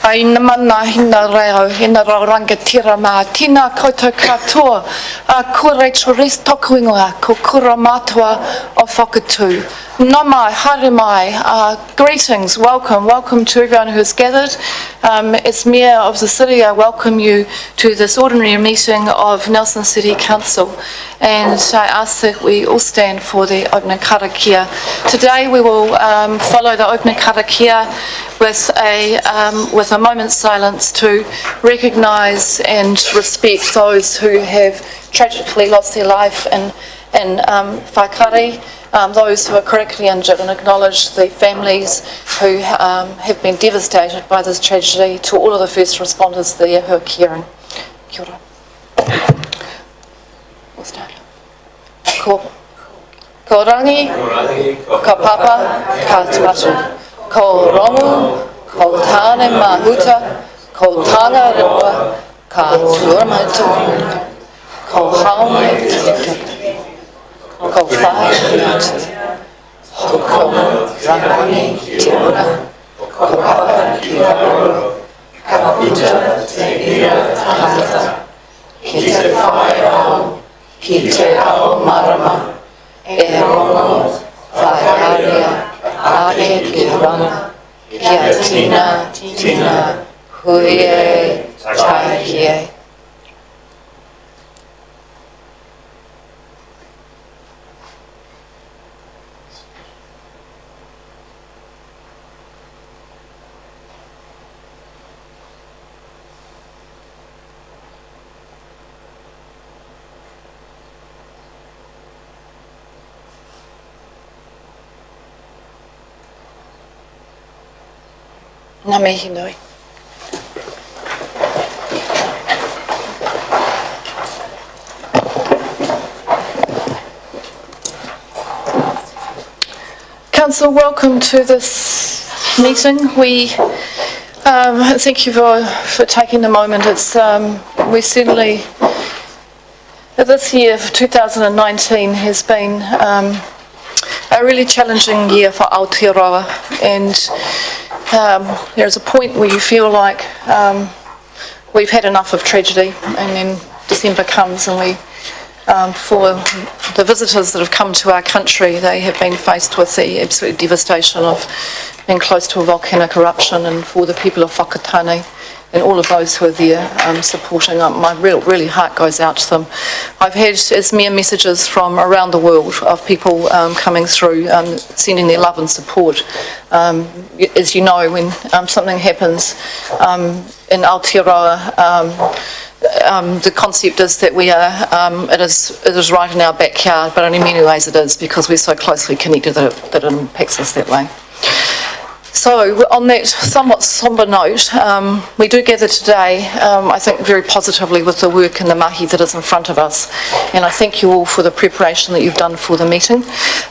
Aina mana hina reo, hina rangatira mā, tina koutou katoa, a kore chores toku ingoa, ko kura matua o whakatū. Nā mai, haere mai, greetings, welcome to everyone who has gathered. As Mayor of the City, I welcome you to this ordinary meeting of Nelson City Council, and I ask that we all stand for the opening karakia. Today we will follow the opening karakia with a moment's silence to recognise and respect those who have tragically lost their life in Whaikari, those who are critically injured, and acknowledge the families who have been devastated by this tragedy, to all of the first responders there who are caring. Kia ora. We'll start. Ko rangi, ka papa, ka tuatu. Ko rongo, ko tāne mahuta, ko tanga rewa, ka tuaramatu, ko haumai titaka, ko whai hiatu, ko rangi te ora, ko papa ki raro, ka uta te ia tāta, ki te whai au, ki te ao marama, e rongo, whai aria, Ae ki rana, kia tina, huie, tai kie. Ngā mihi nui. Council, welcome to this meeting. We thank you for taking the moment. It's we certainly this year, 2019, has been a really challenging year for Aotearoa, and there's a point where you feel like we've had enough of tragedy, and then December comes and we, for the visitors that have come to our country, they have been faced with the absolute devastation of being close to a volcanic eruption, and for the people of Whakatane and all of those who are there supporting them, my really heart goes out to them. I've had as mere messages from around the world of people coming through, sending their love and support. As you know, when something happens in Aotearoa, the concept is that we are, it is right in our backyard, but in many ways it is, because we're so closely connected that it impacts us that way. So on that somewhat sombre note, we do gather today, I think very positively, with the work and the mahi that is in front of us, and I thank you all for the preparation that you've done for the meeting.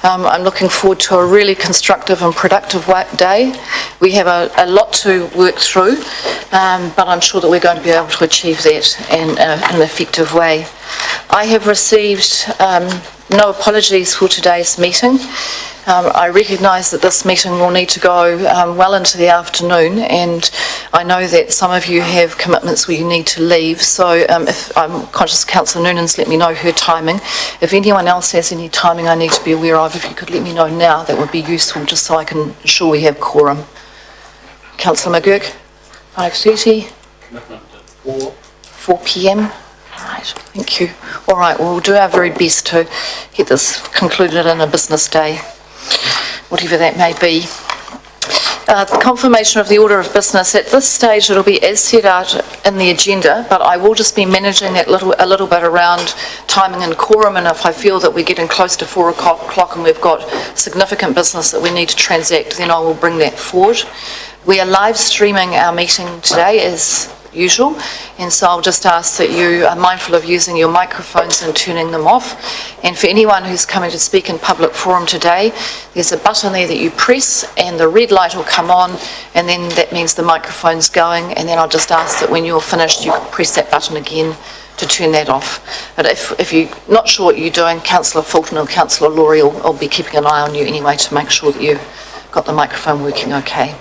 I'm looking forward to a really constructive and productive day. We have a lot to work through, but I'm sure that we're going to be able to achieve that in an effective way. I have received no apologies for today's meeting. I recognise that this meeting will need to go well into the afternoon, and I know that some of you have commitments where you need to leave, so if I'm conscious Councillor Noonan's let me know her timing. If anyone else has any timing I need to be aware of, if you could let me know now, that would be useful, just so I can ensure we have quorum. Councillor McGurk, 5:30. Commitment at 4 p.m. Right, thank you. All right, well, we'll do our very best to get this concluded in a business day, whatever that may be. The confirmation of the order of business. At this stage, it'll be as set out in the agenda, but I will just be managing that a little bit around timing and quorum, and if I feel that we're getting close to 4 o'clock and we've got significant business that we need to transact, then I will bring that forward. We are live streaming our meeting today as usual, and so I'll just ask that you are mindful of using your microphones and turning them off. And for anyone who's coming to speak in public forum today, there's a button there that you press and the red light will come on, and then that means the microphone's going, and then I'll just ask that when you're finished you can press that button again to turn that off. But if you're not sure what you're doing, Councillor Fulton or Councillor Laurie will be keeping an eye on you anyway to make sure that you've got the microphone working okay.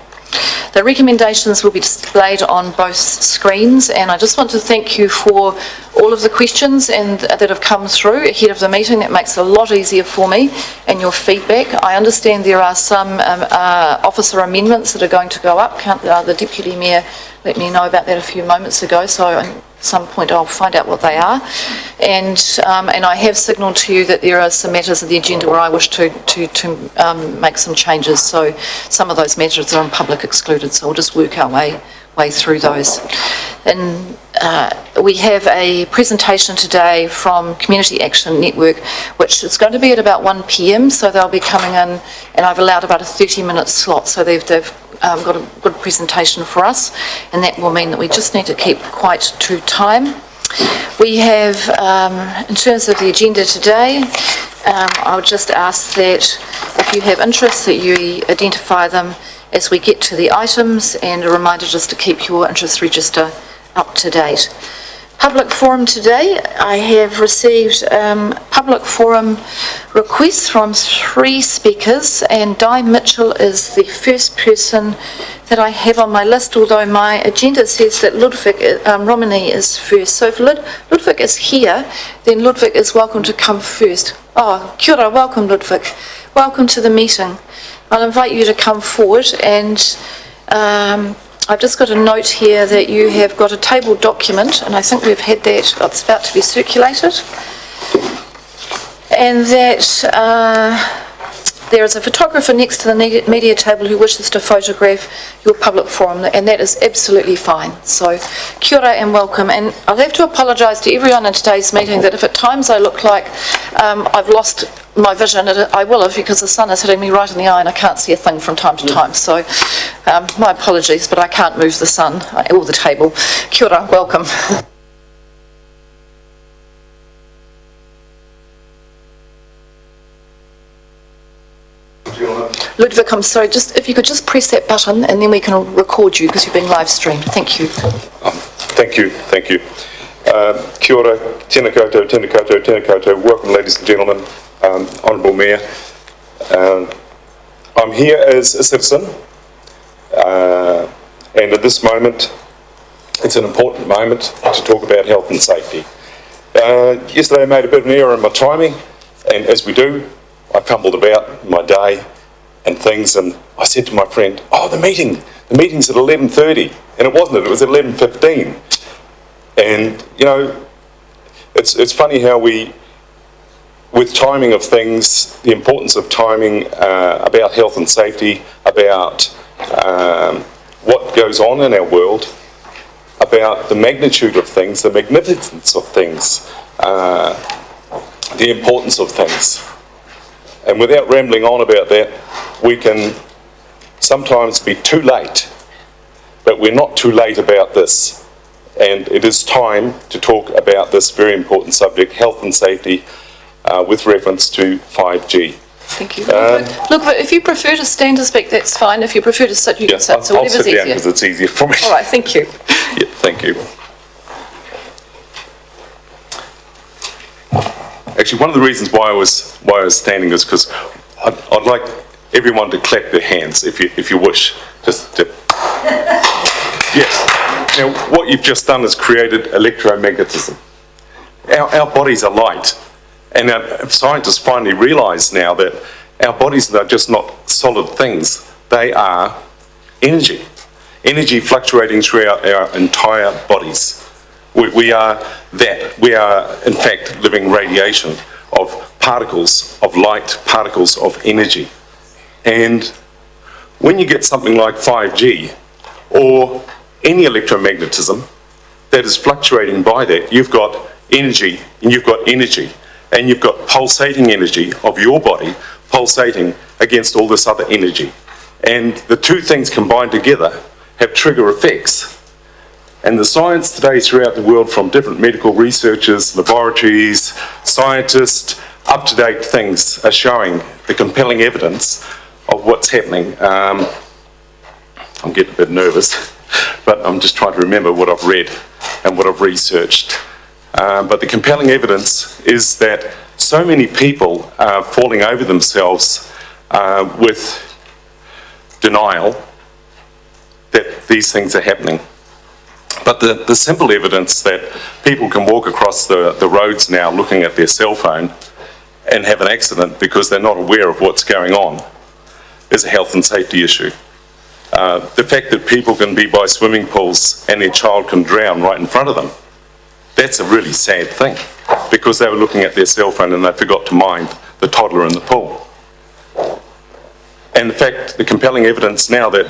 The recommendations will be displayed on both screens, and I just want to thank you for all of the questions that have come through ahead of the meeting. That makes it a lot easier for me, and your feedback. I understand there are some officer amendments that are going to go up. The Deputy Mayor let me know about that a few moments ago, so at some point I'll find out what they are. And I have signalled to you that there are some matters of the agenda where I wish to make some changes. So some of those matters are in public excluded, so we'll just work our way through those. And we have a presentation today from Community Action Network, which is going to be at about 1 p.m, so they'll be coming in, and I've allowed about a 30-minute slot, so they've got a good presentation for us, and that will mean that we just need to keep quite to time. We have, in terms of the agenda today, I would just ask that if you have interests that you identify them as we get to the items, and a reminder just to keep your interest register up to date. Public forum today, I have received public forum requests from 3 speakers, and Di Mitchell is the first person that I have on my list, although my agenda says that Ludwig Romani is first. So if Ludwig is here, then Ludwig is welcome to come first. Oh, kia ora, welcome Ludwig. Welcome to the meeting. I'll invite you to come forward, and I've just got a note here that you have got a tabled document, and I think we've had that, it's about to be circulated, and that there is a photographer next to the media table who wishes to photograph your public forum, and that is absolutely fine. So kia ora and welcome, and I'll have to apologise to everyone in today's meeting that if at times I look like I've lost my vision, I will have, because the sun is hitting me right in the eye and I can't see a thing from time to time. So my apologies, but I can't move the sun or the table. Kia ora, welcome. Ludwig, I'm sorry, just if you could just press that button and then we can record you because you've been live streamed. Thank you. Thank you. Kia ora, tēnā koutou, tēnā koutou, tēnā koutou. Welcome, ladies and gentlemen. Honourable Mayor. I'm here as a citizen, and at this moment, it's an important moment to talk about health and safety. Yesterday I made a bit of an error in my timing, and as we do, I fumbled about my day and things, and I said to my friend, oh, the meeting's at 11:30, and it wasn't, it was at 11:15. And, you know, it's funny how with timing of things, the importance of timing about health and safety, about what goes on in our world, about the magnitude of things, the magnificence of things, the importance of things. And without rambling on about that, we can sometimes be too late, but we're not too late about this. And it is time to talk about this very important subject, health and safety, with reference to 5G. Thank you. Look, if you prefer to stand to speak, that's fine. If you prefer to sit, you can sit. So I'll sit down because it's easier for me. All right, thank you. Yeah, thank you. Actually, one of the reasons why I was standing is because I'd like everyone to clap their hands if you wish. Just to, yes. Now, what you've just done is created electromagnetism. Our bodies are light, and scientists finally realise now that our bodies are just not solid things. They are energy fluctuating throughout our entire bodies. We are that. We are, in fact, living radiation of particles of light, particles of energy. And when you get something like 5G or any electromagnetism that is fluctuating by that, you've got energy and you've got energy and you've got pulsating energy of your body pulsating against all this other energy. And the two things combined together have trigger effects. And the science today throughout the world, from different medical researchers, laboratories, scientists, up-to-date things are showing the compelling evidence of what's happening. I'm getting a bit nervous, but I'm just trying to remember what I've read and what I've researched. But the compelling evidence is that so many people are falling over themselves with denial that these things are happening. But the simple evidence that people can walk across the roads now looking at their cell phone and have an accident because they're not aware of what's going on is a health and safety issue. The fact that people can be by swimming pools and their child can drown right in front of them, that's a really sad thing, because they were looking at their cell phone and they forgot to mind the toddler in the pool. And the fact, the compelling evidence now that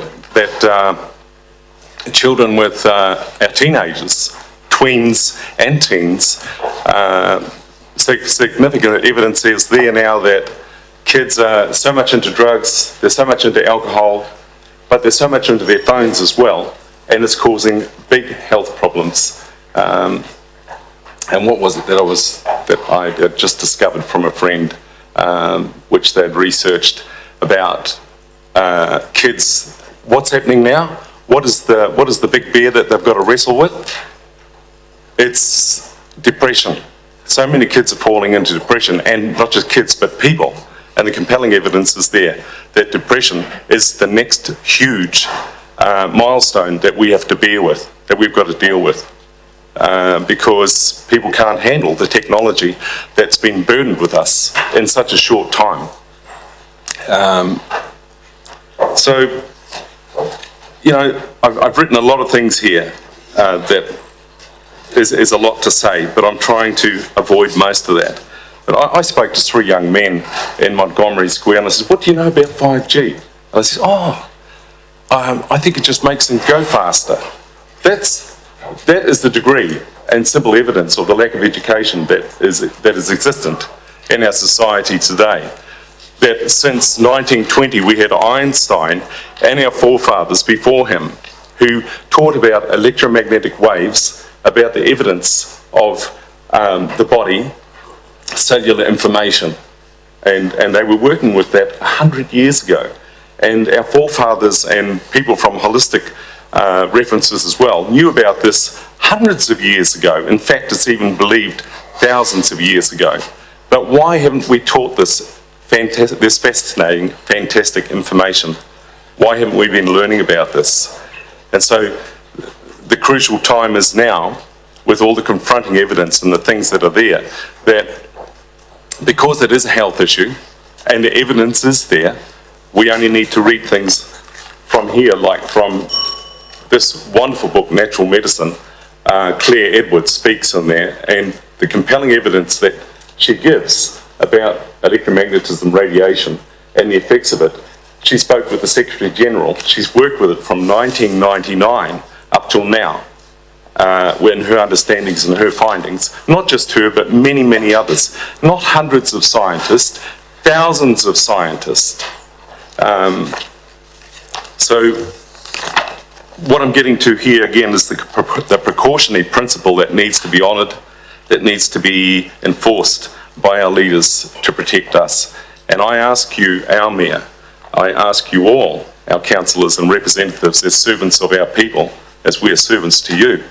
children with our teenagers, tweens and teens, significant evidence is there now that kids are so much into drugs, they're so much into alcohol, but they're so much into their phones as well, and it's causing big health problems. And what was it that I had just discovered from a friend, which they'd researched about kids? What's happening now? What is the big bear that they've got to wrestle with? It's depression. So many kids are falling into depression, and not just kids, but people. And the compelling evidence is there that depression is the next huge milestone that we have to bear with, that we've got to deal with. Because people can't handle the technology that's been burdened with us in such a short time. So, you know, I've written a lot of things here that is a lot to say, but I'm trying to avoid most of that. But I spoke to 3 young men in Montgomery Square, and I said, "What do you know about 5G?" And they said, I think it just makes them go faster. That is the degree and simple evidence of the lack of education that is existent in our society today. That since 1920 we had Einstein and our forefathers before him who taught about electromagnetic waves, about the evidence of the body, cellular information, and they were working with that 100 years ago. And our forefathers and people from holistic references as well knew about this hundreds of years ago. In fact, it's even believed thousands of years ago. But why haven't we taught this fascinating, fantastic information? Why haven't we been learning about this? And so the crucial time is now, with all the confronting evidence and the things that are there, that because it is a health issue and the evidence is there, we only need to read things from here, like from this wonderful book, Natural Medicine. Claire Edwards speaks in there, and the compelling evidence that she gives about electromagnetism, radiation, and the effects of it. She spoke with the Secretary General. She's worked with it from 1999 up till now, when her understandings and her findings, not just her, but many, many others, not hundreds of scientists, thousands of scientists. So what I'm getting to here again is the precautionary principle that needs to be honoured, that needs to be enforced by our leaders to protect us. And I ask you, our Mayor, I ask you all, our councillors and representatives, as servants of our people, as we are servants to you,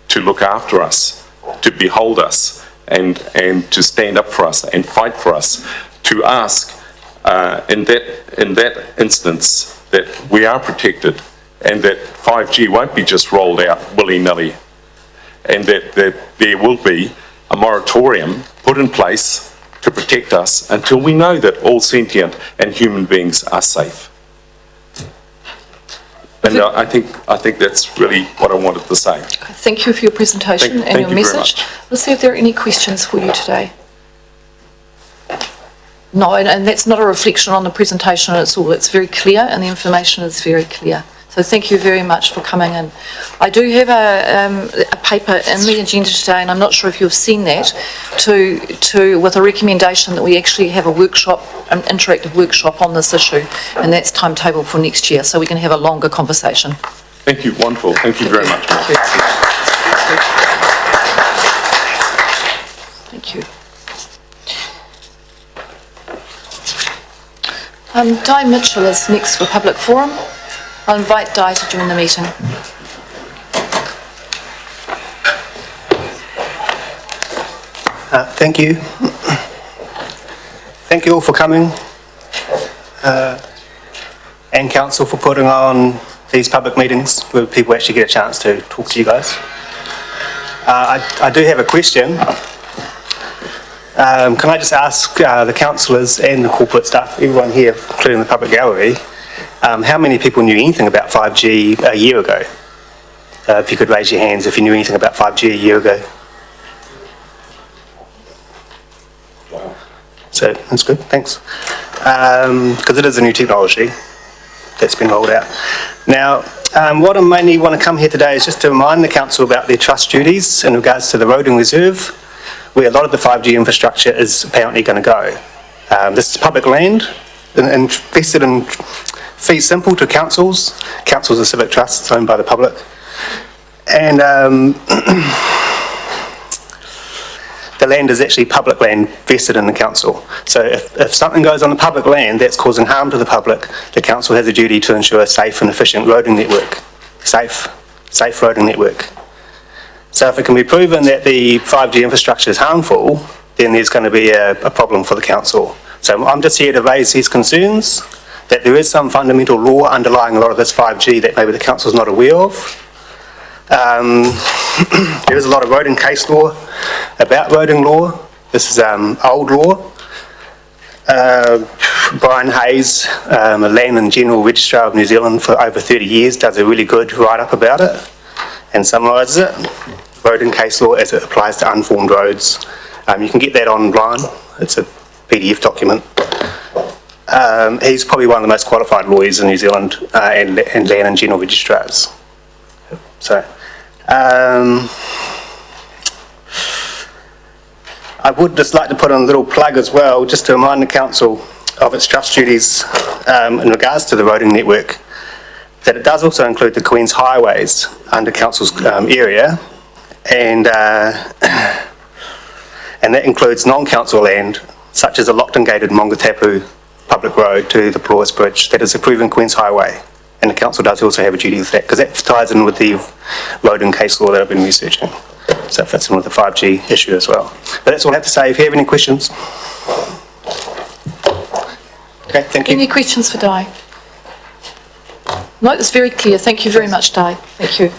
to look after us, to behold us, and to stand up for us and fight for us, to ask in that instance that we are protected, and that 5G won't be just rolled out willy-nilly, and that there will be a moratorium put in place to protect us until we know that all sentient and human beings are safe. And I think that's really what I wanted to say. Thank you for your presentation and your message. Let's see if there are any questions for you today. No, and that's not a reflection on the presentation at all. It's very clear and the information is very clear. So thank you very much for coming in. I do have a paper in the agenda today, and I'm not sure if you've seen that, with a recommendation that we actually have a workshop, an interactive workshop on this issue, and that's timetabled for next year, so we can have a longer conversation. Thank you. Wonderful. Thank you very much. Thank you. Di Mitchell is next for Public Forum. I'll invite Di to join the meeting. Thank you. Thank you all for coming, and Council for putting on these public meetings where people actually get a chance to talk to you guys. I do have a question. Can I just ask the councillors and the corporate staff, everyone here, including the public gallery, how many people knew anything about 5G a year ago? If you could raise your hands if you knew anything about 5G a year ago. So that's good, thanks. Because it is a new technology that's been rolled out. Now, what I mainly want to come here today is just to remind the council about their trust duties in regards to the Roading Reserve, where a lot of the 5G infrastructure is apparently going to go. This is public land, invested in fee simple to councils. Councils are civic trusts owned by the public. And the land is actually public land vested in the council. So if something goes on the public land that's causing harm to the public, the council has a duty to ensure a safe and efficient roading network. Safe roading network. So if it can be proven that the 5G infrastructure is harmful, then there's going to be a problem for the council. So I'm just here to raise these concerns, that there is some fundamental law underlying a lot of this 5G that maybe the council's not aware of. There is a lot of roading case law about roading law. This is old law. Brian Hayes, a Land and General Registrar of New Zealand for over 30 years, does a really good write-up about it and summarises it. Roading case law as it applies to unformed roads. You can get that online. It's a PDF document. He's probably one of the most qualified lawyers in New Zealand and Land and General Registrars. So, I would just like to put in a little plug as well, just to remind the council of its trust duties in regards to the roading network, that it does also include the Queen's highways under council's area, and that includes non-council land, such as the Lockton Gated Mongatapu public road to the Pelorus Bridge, that is a proven Queen's highway. And the council does also have a duty with that, because that ties in with the roading case law that I've been researching. So it fits in with the 5G issue as well. But that's all I have to say. If you have any questions. Okay, thank you. Any questions for Di? No, it's very clear. Thank you very much, Di. Thank you.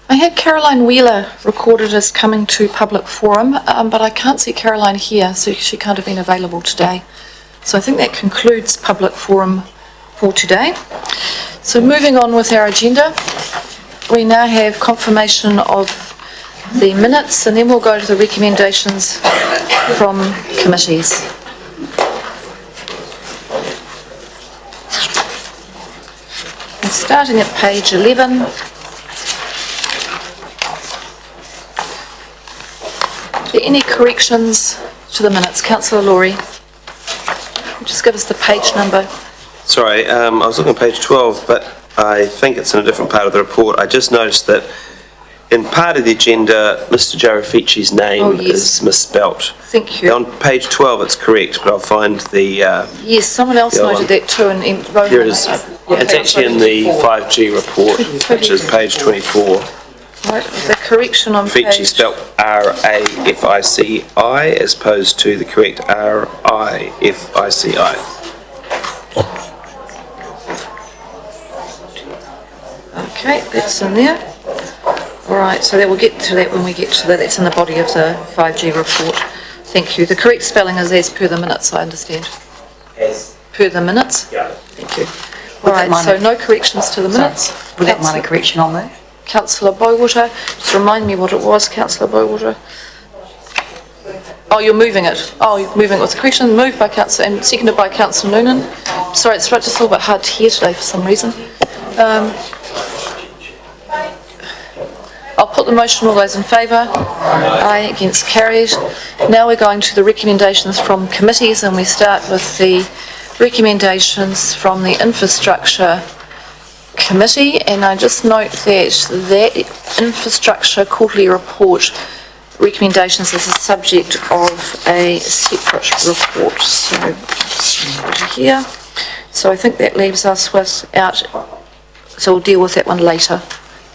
I had Caroline Wheeler recorded as coming to public forum, but I can't see Caroline here, so she can't have been available today. So I think that concludes public forum for today. So moving on with our agenda, we now have confirmation of the minutes, and then we'll go to the recommendations from committees. And starting at page 11, are there any corrections to the minutes? Councillor Laurie, just give us the page number. Sorry, I was looking at page 12, but I think it's in a different part of the report. I just noticed that in part of the agenda, Mr. Jarafichi's name is misspelt. Thank you. On page 12 it's correct, but I'll find the... Yes, someone else noted that too and wrote There it is. It's actually in the 5G report, which is page 24. Right, the correction on Fichi page... spelt R-A-F-I-C-I as opposed to the correct R-I-F-I-C-I. Okay, that's in there. All right, so that we'll get to that when we get to that. That's in the body of the 5G report. Thank you. The correct spelling is as per the minutes, I understand. As Per the minutes? yeah. Thank you. All right, so no corrections to the minutes. Would that minor correction on there? Councillor Bowater, just remind me what it was, Councillor Bowater. Oh, you're moving it. Oh, you're moving it with the correction. Moved by Councillor and seconded by Councillor Noonan. Sorry, it's just a little bit hard to hear today for some reason. I'll put the motion. All those in favour? Aye. Against? Carried. Now we're going to the recommendations from committees, and we start with the recommendations from the Infrastructure Committee, and I just note that Infrastructure Quarterly Report recommendations is the subject of a separate report. So over here. So I think that leaves us so we'll deal with that one later.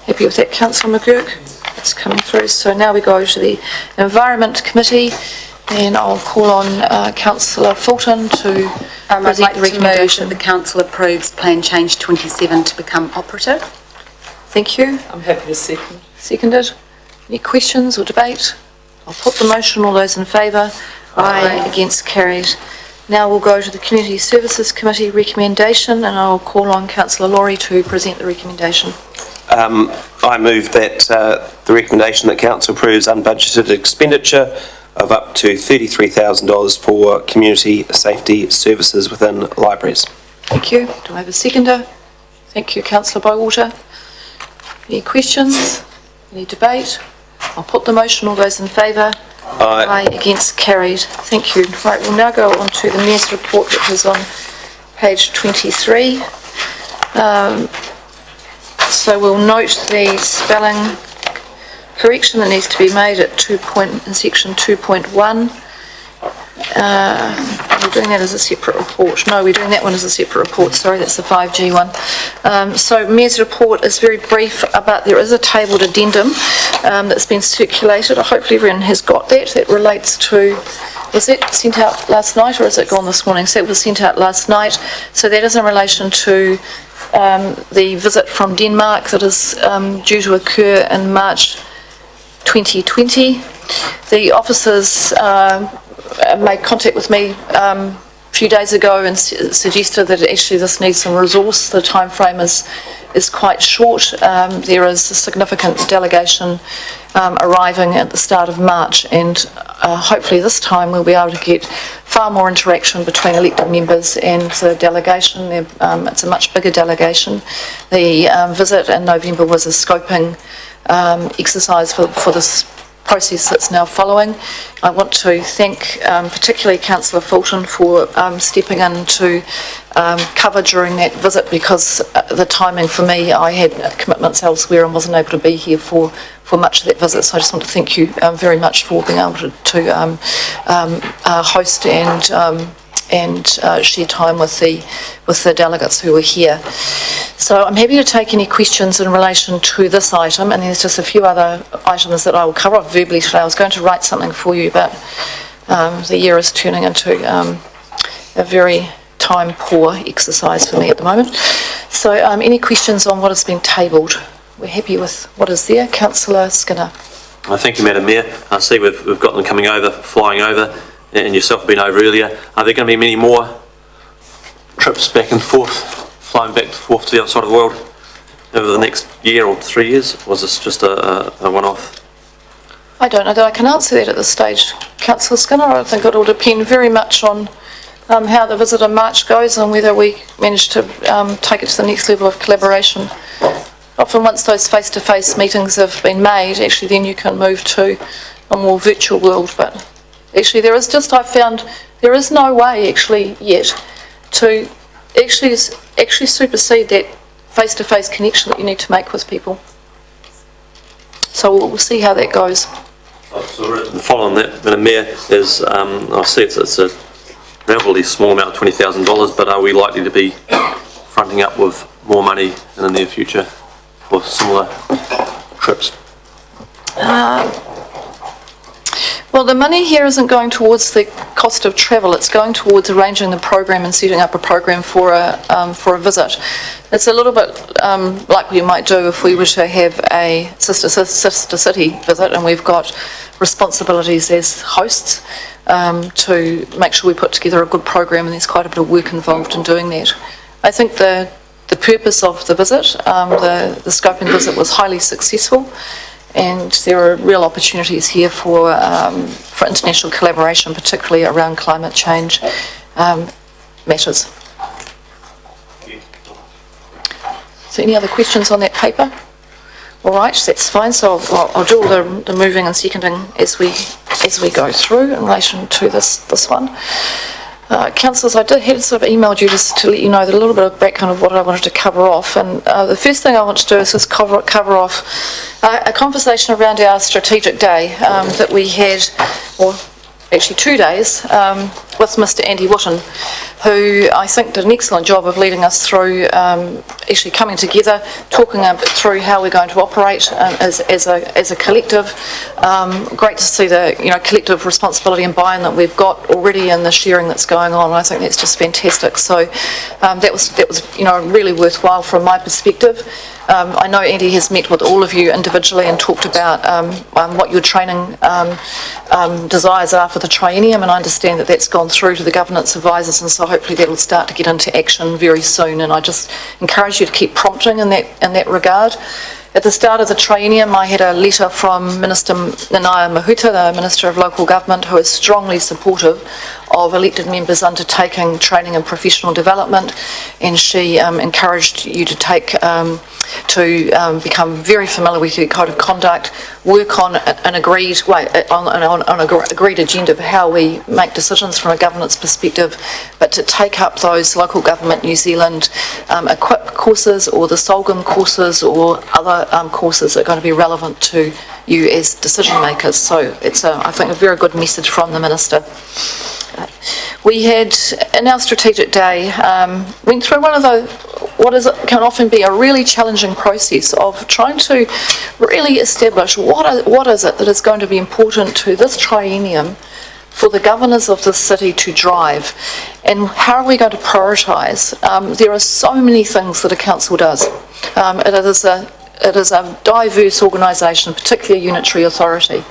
Happy with that, Councillor McGurk? It's coming through. So now we go to the Environment Committee, And I'll call on councillor Fulton to I'd present like the to move recommendation. that the council approves Plan Change 27 to become operative. Thank you. I'm happy to second. Seconded. Any questions or debate? I'll put the motion. All those in favour? Aye. Against, carried. Now we'll go to the Community Services Committee recommendation, and I'll call on councillor Laurie to present the recommendation. I move that the recommendation that council approves unbudgeted expenditure of up to $33,000 for community safety services within libraries. Thank you. Do I have a seconder? Thank you, councillor Bywater. Any questions? Any debate? I'll put the motion. All those in favour? Aye. Against, carried. Thank you. Right, we'll now go on to the Mayor's report, which is on page 23. So we'll note the spelling correction that needs to be made at in section 2.1. We're doing that as a separate report. No, we're doing that one as a separate report. Sorry, that's the 5G one. So Mayor's report is very brief, but there is a tabled addendum that's been circulated. Hopefully everyone has got that. That relates to, was that sent out last night or is it gone this morning? So it was sent out last night. So that is in relation to the visit from Denmark that is due to occur in March 2020. The officers made contact with me a few days ago and suggested that actually this needs some resource. The time frame is quite short. There is a significant delegation arriving at the start of March, and hopefully this time we'll be able to get far more interaction between elected members and the delegation. It's a much bigger delegation. The visit in November was a scoping exercise for this process that's now following. I want to thank particularly Councillor Fulton for stepping in to cover during that visit, because the timing for me, I had commitments elsewhere and wasn't able to be here for much of that visit. So I just want to thank you very much for being able to host and share time with the delegates who were here. So I'm happy to take any questions in relation to this item, and there's just a few other items that I will cover off verbally today. I was going to write something for you, but the year is turning into a very time-poor exercise for me at the moment. So any questions on what has been tabled? We're happy with what is there. Councillor Skinner. Thank you, Madam Mayor. I see we've got them coming over, flying over, and yourself been over earlier. Are there going to be many more trips back and forth, flying back and forth to the other side of the world over the next year or 3 years? Or was this just a one-off? I don't know that I can answer that at this stage, Councillor Skinner. I think it will depend very much on how the visit in March goes and whether we manage to take it to the next level of collaboration. Often once those face-to-face meetings have been made, actually then you can move to a more virtual world. But actually I found there is no way actually yet to actually supersede that face-to-face connection that you need to make with people. So we'll see how that goes. So following that, Madam Mayor, is I see it's a relatively small amount, $20,000, but are we likely to be fronting up with more money in the near future for similar trips? Well, the money here isn't going towards the cost of travel. It's going towards arranging the program and setting up a program for a visit. It's a little bit like we might do if we were to have a sister city visit, and we've got responsibilities as hosts to make sure we put together a good program, and there's quite a bit of work involved in doing that. I think the purpose of the visit, the scoping visit, was highly successful. And there are real opportunities here for international collaboration, particularly around climate change matters. So any other questions on that paper? All right, that's fine. So I'll do all the moving and seconding as we go through in relation to this one. Councillors, I had sort of emailed you just to let you know that a little bit of background of what I wanted to cover off, and the first thing I want to do is just cover off a conversation around our strategic day that we had, or actually 2 days, with Mr Andy Wotton, who I think did an excellent job of leading us through actually coming together, talking through how we're going to operate as a collective. Great to see the collective responsibility and buy-in that we've got already and the sharing that's going on. I think that's just fantastic. So that was really worthwhile from my perspective. I know Andy has met with all of you individually and talked about what your training desires are for the triennium, and I understand that that's gone through to the governance advisors, and so hopefully that will start to get into action very soon, and I just encourage you to keep prompting in that regard. At the start of the triennium, I had a letter from Minister Nanaia Mahuta, the Minister of Local Government, who is strongly supportive of elected members undertaking training and professional development, and she encouraged you to become very familiar with your code of conduct, work on an agreed agreed agenda for how we make decisions from a governance perspective, but to take up those Local Government New Zealand equip courses or the Solgum courses or other courses that are going to be relevant to you as decision makers. So it's I think a very good message from the Minister. We had, in our strategic day, went through one of can often be a really challenging process of trying to really establish what is it that is going to be important to this triennium for the governors of the city to drive, and how are we going to prioritise? There are so many things that a council does. It is a diverse organisation, particularly a unitary authority.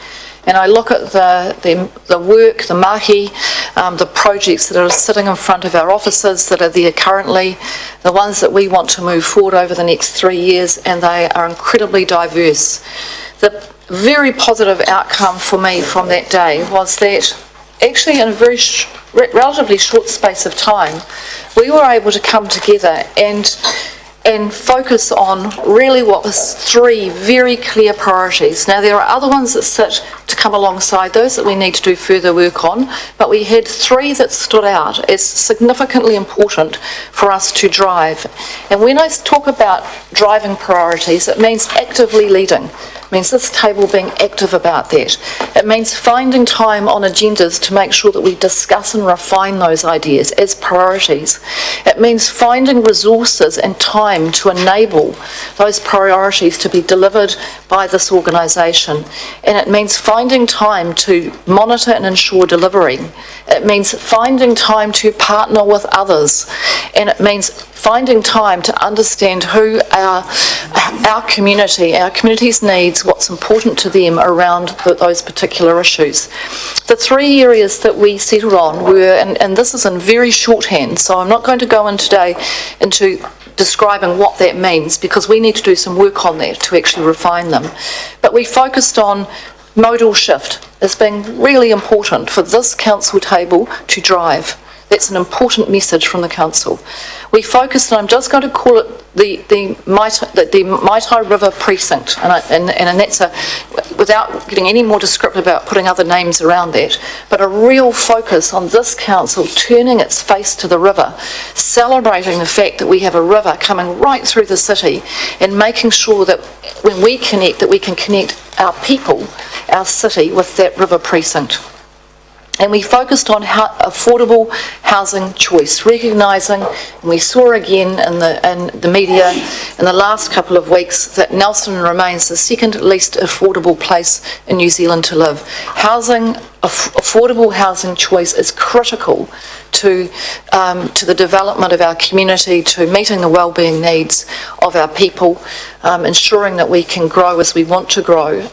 And I look at the work, the mahi, the projects that are sitting in front of our offices that are there currently, the ones that we want to move forward over the next 3 years, and they are incredibly diverse. The very positive outcome for me from that day was that actually in a very relatively short space of time, we were able to come together and focus on really what was 3 very clear priorities. Now, there are other ones that sit to come alongside those that we need to do further work on, but we had 3 that stood out as significantly important for us to drive. And when I talk about driving priorities, it means actively leading. It means this table being active about that. It means finding time on agendas to make sure that we discuss and refine those ideas as priorities. It means finding resources and time to enable those priorities to be delivered by this organisation. And it means finding time to monitor and ensure delivery. It means finding time to partner with others. And it means finding time to understand who our community's needs, what's important to them around those particular issues. The 3 areas that we settled on were, and this is in very shorthand, so I'm not going to go in today into describing what that means, because we need to do some work on that to actually refine them. But we focused on modal shift as being really important for this council table to drive. That's an important message from the council. We focused, and I'm just going to call it the Maitai River Precinct, and that's without getting any more descriptive about putting other names around that, but a real focus on this council turning its face to the river, celebrating the fact that we have a river coming right through the city, and making sure that when we connect, that we can connect our people, our city, with that river precinct. And we focused on affordable housing choice, recognising, and we saw again in the media in the last couple of weeks, that Nelson remains the second least affordable place in New Zealand to live. Affordable housing choice is critical to the development of our community, to meeting the wellbeing needs of our people, ensuring that we can grow as we want to grow,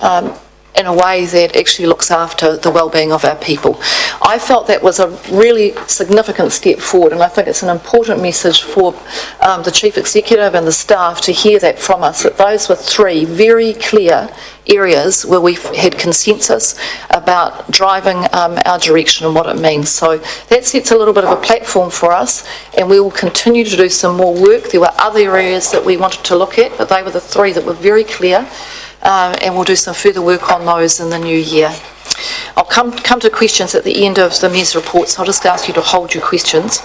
in a way that actually looks after the wellbeing of our people. I felt that was a really significant step forward, and I think it's an important message for the Chief Executive and the staff to hear that from us, that those were 3 very clear areas where we've had consensus about driving our direction and what it means. So that sets a little bit of a platform for us, and we will continue to do some more work. There were other areas that we wanted to look at, but they were the 3 that were very clear. And we'll do some further work on those in the new year. I'll come to questions at the end of the MES report, so I'll just ask you to hold your questions.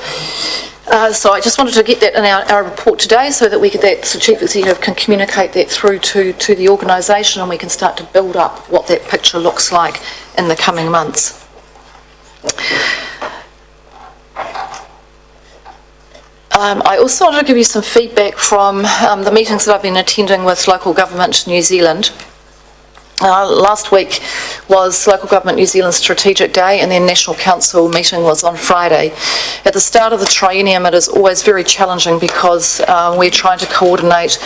So I just wanted to get that in our report today, so that the Chief Executive can communicate that through to the organisation, and we can start to build up what that picture looks like in the coming months. I also wanted to give you some feedback from the meetings that I've been attending with Local Government New Zealand. Last week was Local Government New Zealand Strategic Day, and their National Council meeting was on Friday. At the start of the triennium, it is always very challenging because we're trying to coordinate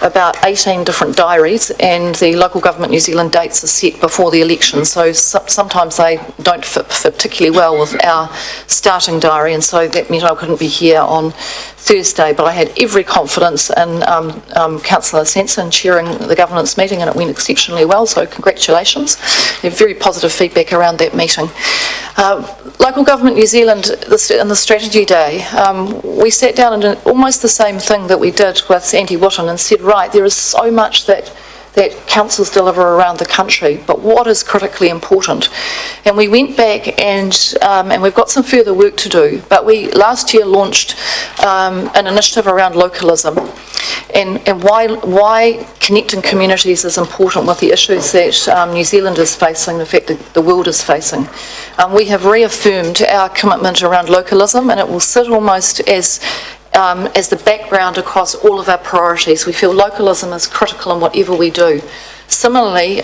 about 18 different diaries, and the Local Government New Zealand dates are set before the election, so sometimes they don't fit particularly well with our starting diary, and so that meant I couldn't be here on Thursday, but I had every confidence in Councillor Sanson chairing the governance meeting, and it went exceptionally well, so congratulations. We have very positive feedback around that meeting. Local Government New Zealand, in the strategy day, we sat down and did almost the same thing that we did with Andy Wotton and said, right, there is so much that councils deliver around the country, but what is critically important? And we went back and we've got some further work to do, but we last year launched an initiative around localism and why connecting communities is important with the issues that New Zealand is facing, in fact the world is facing. We have reaffirmed our commitment around localism, and it will sit almost as the background across all of our priorities. We feel localism is critical in whatever we do. Similarly,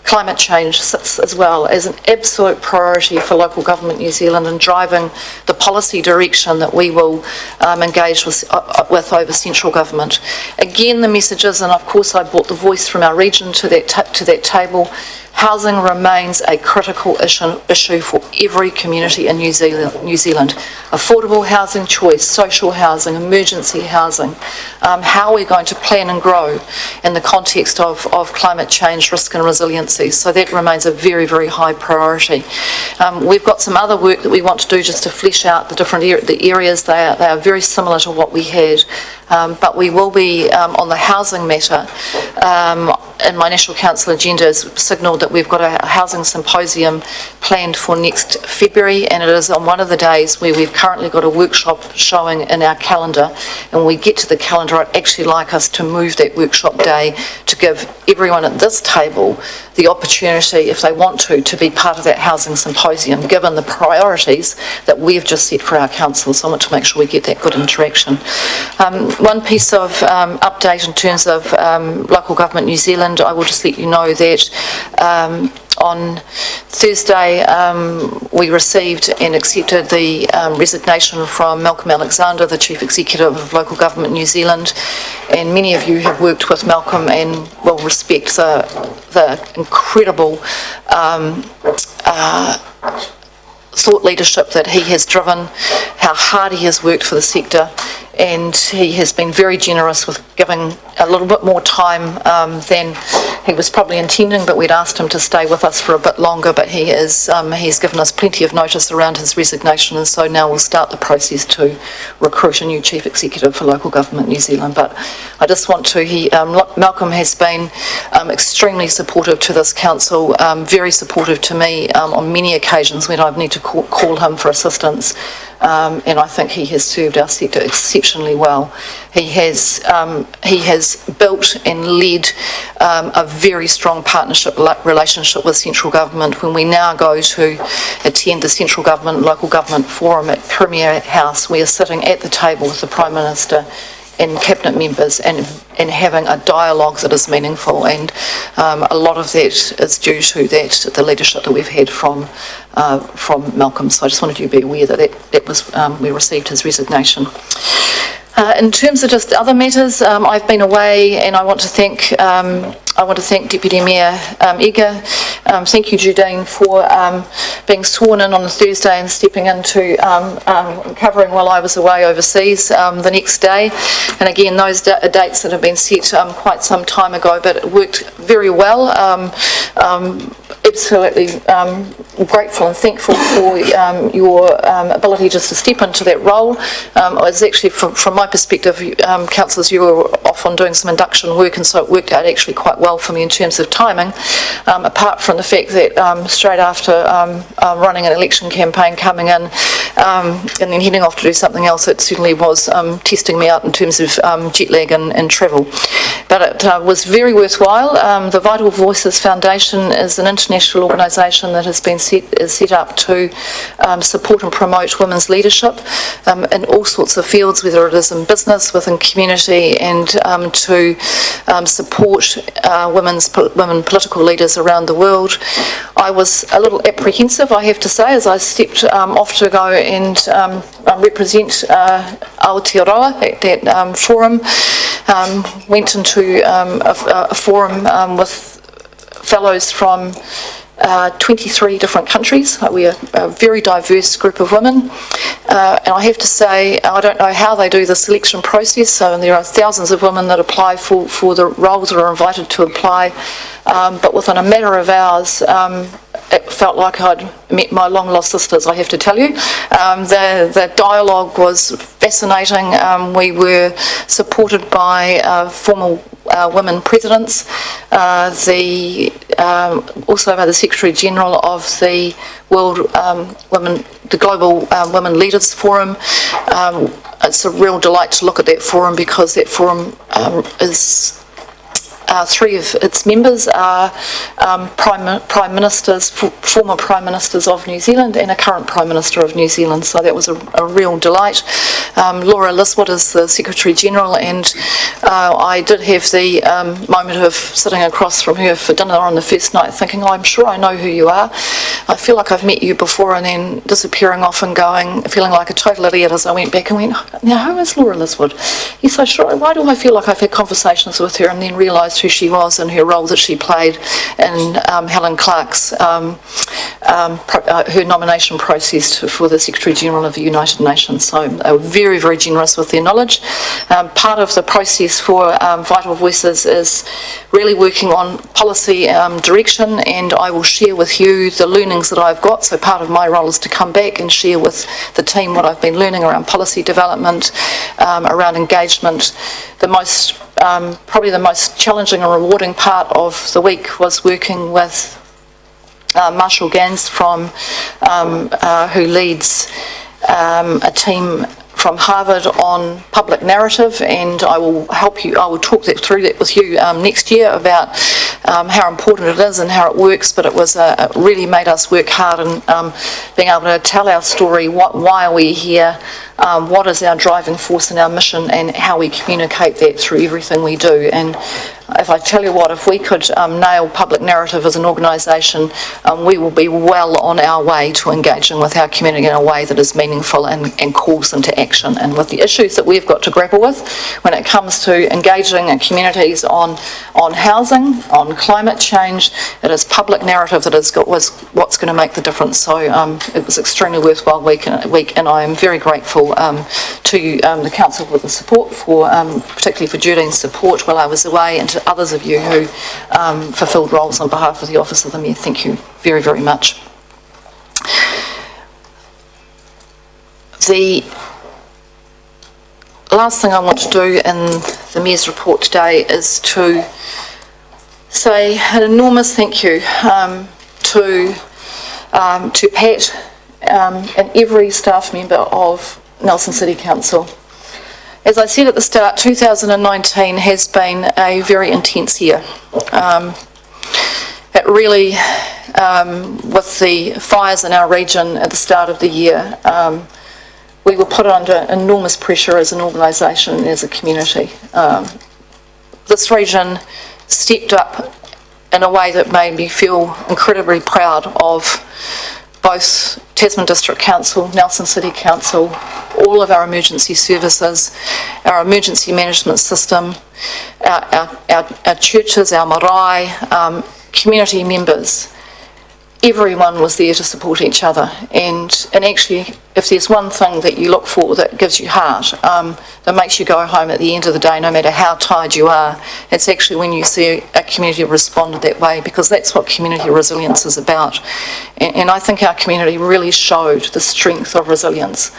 climate change sits as well as an absolute priority for Local Government New Zealand in driving the policy direction that we will engage with over central government. Again, the messages, and of course I brought the voice from our region to that table. Housing remains a critical issue for every community in New Zealand. Affordable housing choice, social housing, emergency housing. How are we going to plan and grow in the context of climate change, risk and resiliency? So that remains a very, very high priority. We've got some other work that we want to do just to flesh out the areas. They are very similar to what we had. But we will be, on the housing matter, in my National Council agenda has signalled that we've got a housing symposium planned for next February, and it is on one of the days where we've currently got a workshop showing in our calendar, and when we get to the calendar I'd actually like us to move that workshop day to give everyone at this table the opportunity, if they want to be part of that housing symposium, given the priorities that we've just set for our council. So I want to make sure we get that good interaction. One piece of update in terms of Local Government New Zealand, I will just let you know that on Thursday we received and accepted the resignation from Malcolm Alexander, the Chief Executive of Local Government New Zealand, and many of you have worked with Malcolm and will respect the incredible thought leadership that he has driven, how hard he has worked for the sector, and he has been very generous with giving a little bit more time than he was probably intending, but we'd asked him to stay with us for a bit longer, but he's given us plenty of notice around his resignation, and so now we'll start the process to recruit a new Chief Executive for Local Government New Zealand. But I just want to, Malcolm has been extremely supportive to this council, very supportive to me on many occasions when I've need to call him for assistance. And I think he has served our sector exceptionally well. He has built and led a very strong partnership relationship with central government. When we now go to attend the Central Government Local Government Forum at Premier House, we are sitting at the table with the Prime Minister and cabinet members and having a dialogue that is meaningful, and a lot of that is due to the leadership that we've had from Malcolm. So I just wanted you to be aware that was we received his resignation. In terms of just other matters, I've been away, and I want to thank Deputy Mayor Egger. Thank you, Judine, for being sworn in on the Thursday and stepping into covering while I was away overseas the next day. And again, those dates that have been set quite some time ago, but it worked very well. Absolutely grateful and thankful for your ability just to step into that role. It was actually, from my perspective, councillors, you were off on doing some induction work, and so it worked out actually quite well for me in terms of timing, apart from the fact that straight after running an election campaign, coming in and then heading off to do something else. It certainly was testing me out in terms of jet lag and travel. But it was very worthwhile. The Vital Voices Foundation is an international organisation that has been set up to support and promote women's leadership in all sorts of fields, whether it is in business, within community, and to support women political leaders around the world. I was a little apprehensive, I have to say, as I stepped off to go and represent Aotearoa at that forum. Went into a forum with fellows from 23 different countries. We are a very diverse group of women. And I have to say, I don't know how they do the selection process, so there are thousands of women that apply for the roles or are invited to apply, but within a matter of hours, it felt like I'd met my long-lost sisters, I have to tell you. The dialogue was fascinating. We were supported by former women presidents, also by the Secretary General of the the Global Women Leaders Forum. It's a real delight to look at that forum, because that forum is three of its members are prime ministers, former prime ministers of New Zealand, and a current prime minister of New Zealand. So that was a real delight. Laura Liswood is the Secretary General, and I did have the moment of sitting across from her for dinner on the first night, thinking, I'm sure I know who you are. I feel like I've met you before, and then disappearing off and going, feeling like a total idiot as I went back and went, now who is Laura Liswood? Yes, I sure. Why do I feel like I've had conversations with her, and then realised who she was and her role that she played in Helen Clark's her nomination process for the Secretary General of the United Nations. So they were very, very generous with their knowledge. Part of the process for Vital Voices is really working on policy direction, and I will share with you the learnings that I've got. So part of my role is to come back and share with the team what I've been learning around policy development, around engagement. Probably the most challenging and rewarding part of the week was working with Marshall Gans who leads a team from Harvard on public narrative, and I will talk through that with you next year about how important it is and how it works. But it really made us work hard in being able to tell our story, why are we here, what is our driving force and our mission, and how we communicate that through everything we do. And if I tell you what, if we could nail public narrative as an organisation, we will be well on our way to engaging with our community in a way that is meaningful and calls into action. And with the issues that we've got to grapple with when it comes to engaging in communities on housing, on climate change, it is public narrative that was what's going to make the difference. So it was extremely worthwhile week, and I am very grateful to the Council for the support, particularly for Judine's support while I was away, and to others of you who fulfilled roles on behalf of the Office of the Mayor. Thank you very, very much. The last thing I want to do in the Mayor's report today is to say an enormous thank you to Pat and every staff member of Nelson City Council. As I said at the start, 2019 has been a very intense year. It really, with the fires in our region at the start of the year, we were put under enormous pressure as an organisation and as a community. This region stepped up in a way that made me feel incredibly proud of both Tasman District Council, Nelson City Council, all of our emergency services, our emergency management system, our churches, our marae, community members. Everyone was there to support each other, and actually, if there's one thing that you look for that gives you heart, that makes you go home at the end of the day, no matter how tired you are, it's actually when you see a community respond that way, because that's what community resilience is about. And I think our community really showed the strength of resilience.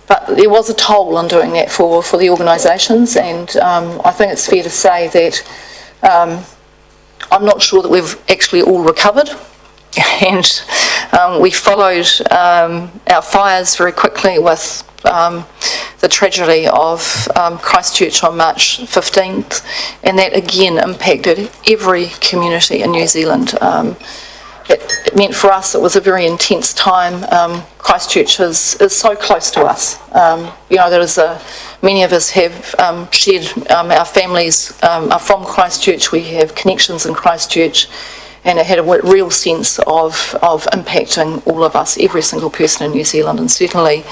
But there was a toll in doing that for the organisations, and I think it's fair to say that I'm not sure that we've actually all recovered. And We followed our fires very quickly with the tragedy of Christchurch on March 15th, and that again impacted every community in New Zealand. It meant for us it was a very intense time. Christchurch is so close to us. Many of us have shared, our families are from Christchurch, we have connections in Christchurch, and it had a real sense of impacting all of us, every single person in New Zealand, and certainly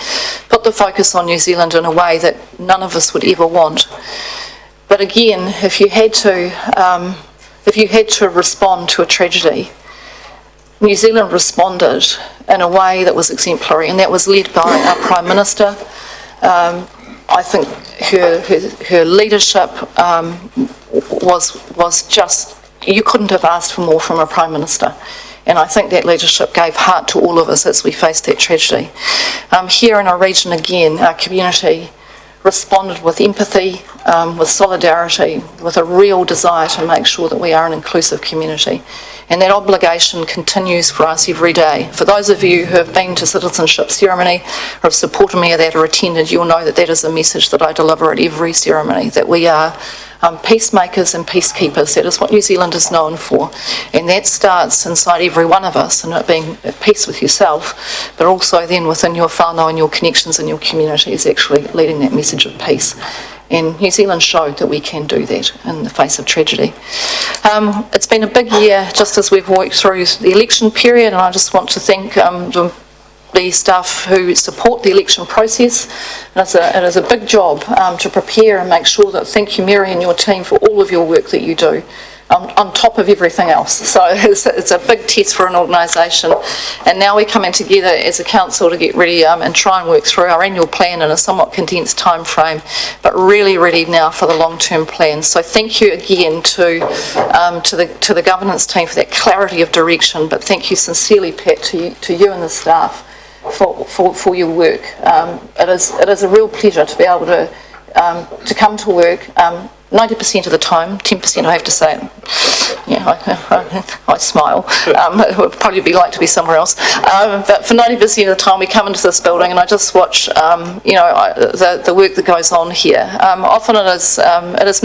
put the focus on New Zealand in a way that none of us would ever want. But again, if you had to respond to a tragedy, New Zealand responded in a way that was exemplary, and that was led by our Prime Minister. I think her leadership was just, you couldn't have asked for more from a Prime Minister. And I think that leadership gave heart to all of us as we faced that tragedy. Here in our region again, our community responded with empathy, with solidarity, with a real desire to make sure that we are an inclusive community. And that obligation continues for us every day. For those of you who have been to citizenship ceremony or have supported me at that or attended, you'll know that that is a message that I deliver at every ceremony, that we are peacemakers and peacekeepers. That is what New Zealand is known for. And that starts inside every one of us, and it being at peace with yourself, but also then within your whānau and your connections and your community is actually leading that message of peace. And New Zealand showed that we can do that in the face of tragedy. It's been a big year just as we've worked through the election period, and I just want to thank the staff who support the election process. It is a big job to prepare and make sure that, thank you Mary and your team for all of your work that you do. On top of everything else. So it's a big test for an organisation. And now we're coming together as a council to get ready and try and work through our annual plan in a somewhat condensed time frame, but really ready now for the long-term plan. So thank you again to the governance team for that clarity of direction, but thank you sincerely, Pat, to you and the staff for your work. It is a real pleasure to be able to come to work 90% of the time, 10% I have to say. Yeah, I smile. It would probably be like to be somewhere else. But for 90% of the time we come into this building and I just watch, the work that goes on here. Often it's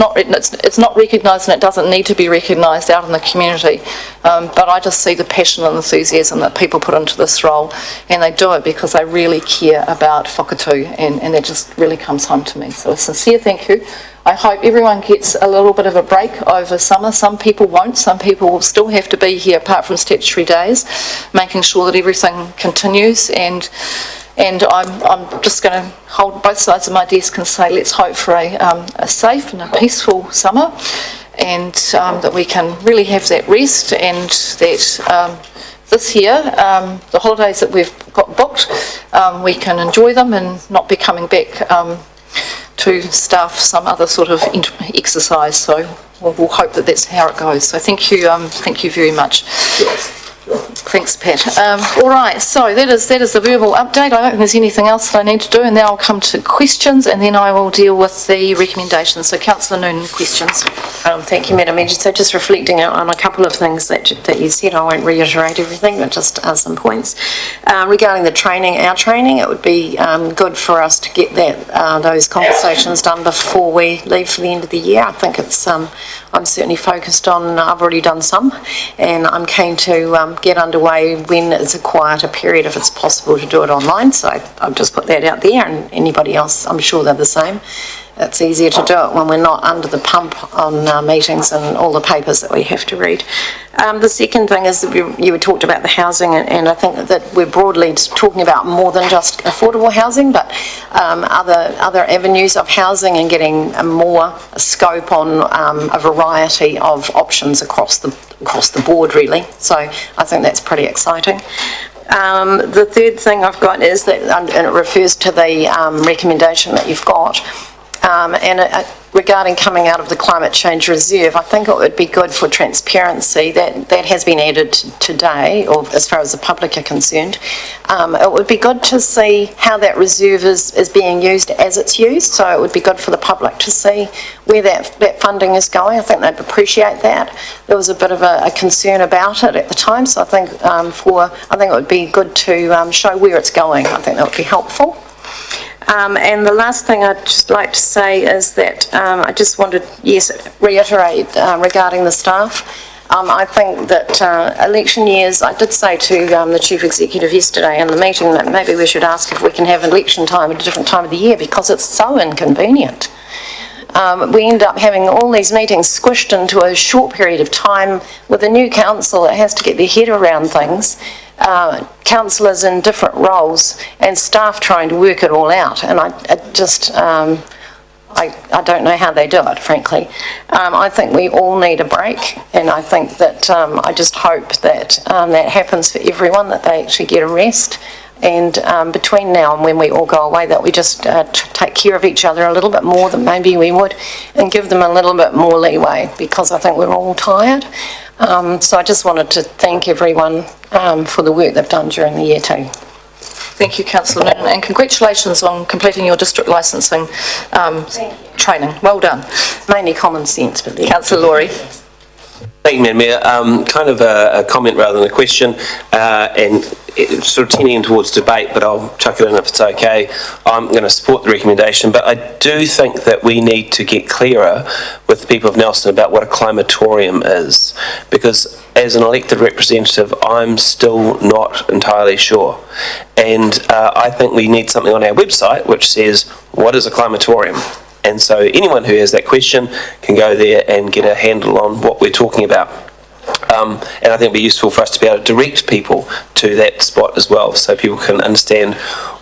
not recognised and it doesn't need to be recognised out in the community. But I just see the passion and enthusiasm that people put into this role, and they do it because they really care about whakatū, and that just really comes home to me. So a sincere thank you. I hope everyone gets a little bit of a break over summer. Some people won't. Some people will still have to be here apart from statutory days, making sure that everything continues. And I'm just going to hold both sides of my desk and say let's hope for a safe and a peaceful summer, and that we can really have that rest, and that this year, the holidays that we've got booked, we can enjoy them and not be coming back to staff some other sort of exercise. So we'll hope that that's how it goes. So thank you very much. Thanks, Pat. All right, so that is the verbal update. I don't think there's anything else that I need to do, and now I'll come to questions, and then I will deal with the recommendations. So Councillor Noonan, questions. Thank you, Madam Mayor. So just reflecting on a couple of things that you said, I won't reiterate everything, but just some points. Regarding the training, our training, it would be good for us to get those conversations done before we leave for the end of the year. I think it's, I'm certainly focused on, I've already done some, and I'm keen to get underway when it's a quieter period, if it's possible to do it online. So I've just put that out there, and anybody else, I'm sure they're the same. It's easier to do it when we're not under the pump on meetings and all the papers that we have to read. The second thing is that you talked about the housing, and I think that we're broadly talking about more than just affordable housing, but other avenues of housing, and getting more scope on a variety of options across the board, really. So I think that's pretty exciting. The third thing I've got is that, and it refers to the recommendation that you've got, and regarding coming out of the Climate Change Reserve, I think it would be good for transparency that has been added today, or as far as the public are concerned. It would be good to see how that reserve is being used as it's used, so it would be good for the public to see where that funding is going. I think they'd appreciate that. There was a bit of a concern about it at the time, so I think it would be good to show where it's going. I think that would be helpful. And the last thing I'd just like to say is that I just wanted, reiterate regarding the staff. I think that election years, I did say to the Chief Executive yesterday in the meeting that maybe we should ask if we can have election time at a different time of the year because it's so inconvenient. We end up having all these meetings squished into a short period of time with a new council that has to get their head around things. Councillors in different roles and staff trying to work it all out, and I don't know how they do it, frankly. I think we all need a break, and I think that I just hope that that happens for everyone, that they actually get a rest, and between now and when we all go away, that we just take care of each other a little bit more than maybe we would, and give them a little bit more leeway, because I think we're all tired. So I just wanted to thank everyone for the work they've done during the year too. Thank you, Councillor Noonan, and congratulations on completing your district licensing training. Well done. Mainly common sense, but Councillor Laurie. Thank you, Madam Mayor. Kind of a comment rather than a question, and sort of tending towards debate, but I'll chuck it in if it's okay. I'm going to support the recommendation, but I do think that we need to get clearer with the people of Nelson about what a climatorium is, because as an elected representative, I'm still not entirely sure. And I think we need something on our website which says, what is a climatorium? And so anyone who has that question can go there and get a handle on what we're talking about. And I think it'd be useful for us to be able to direct people to that spot as well, so people can understand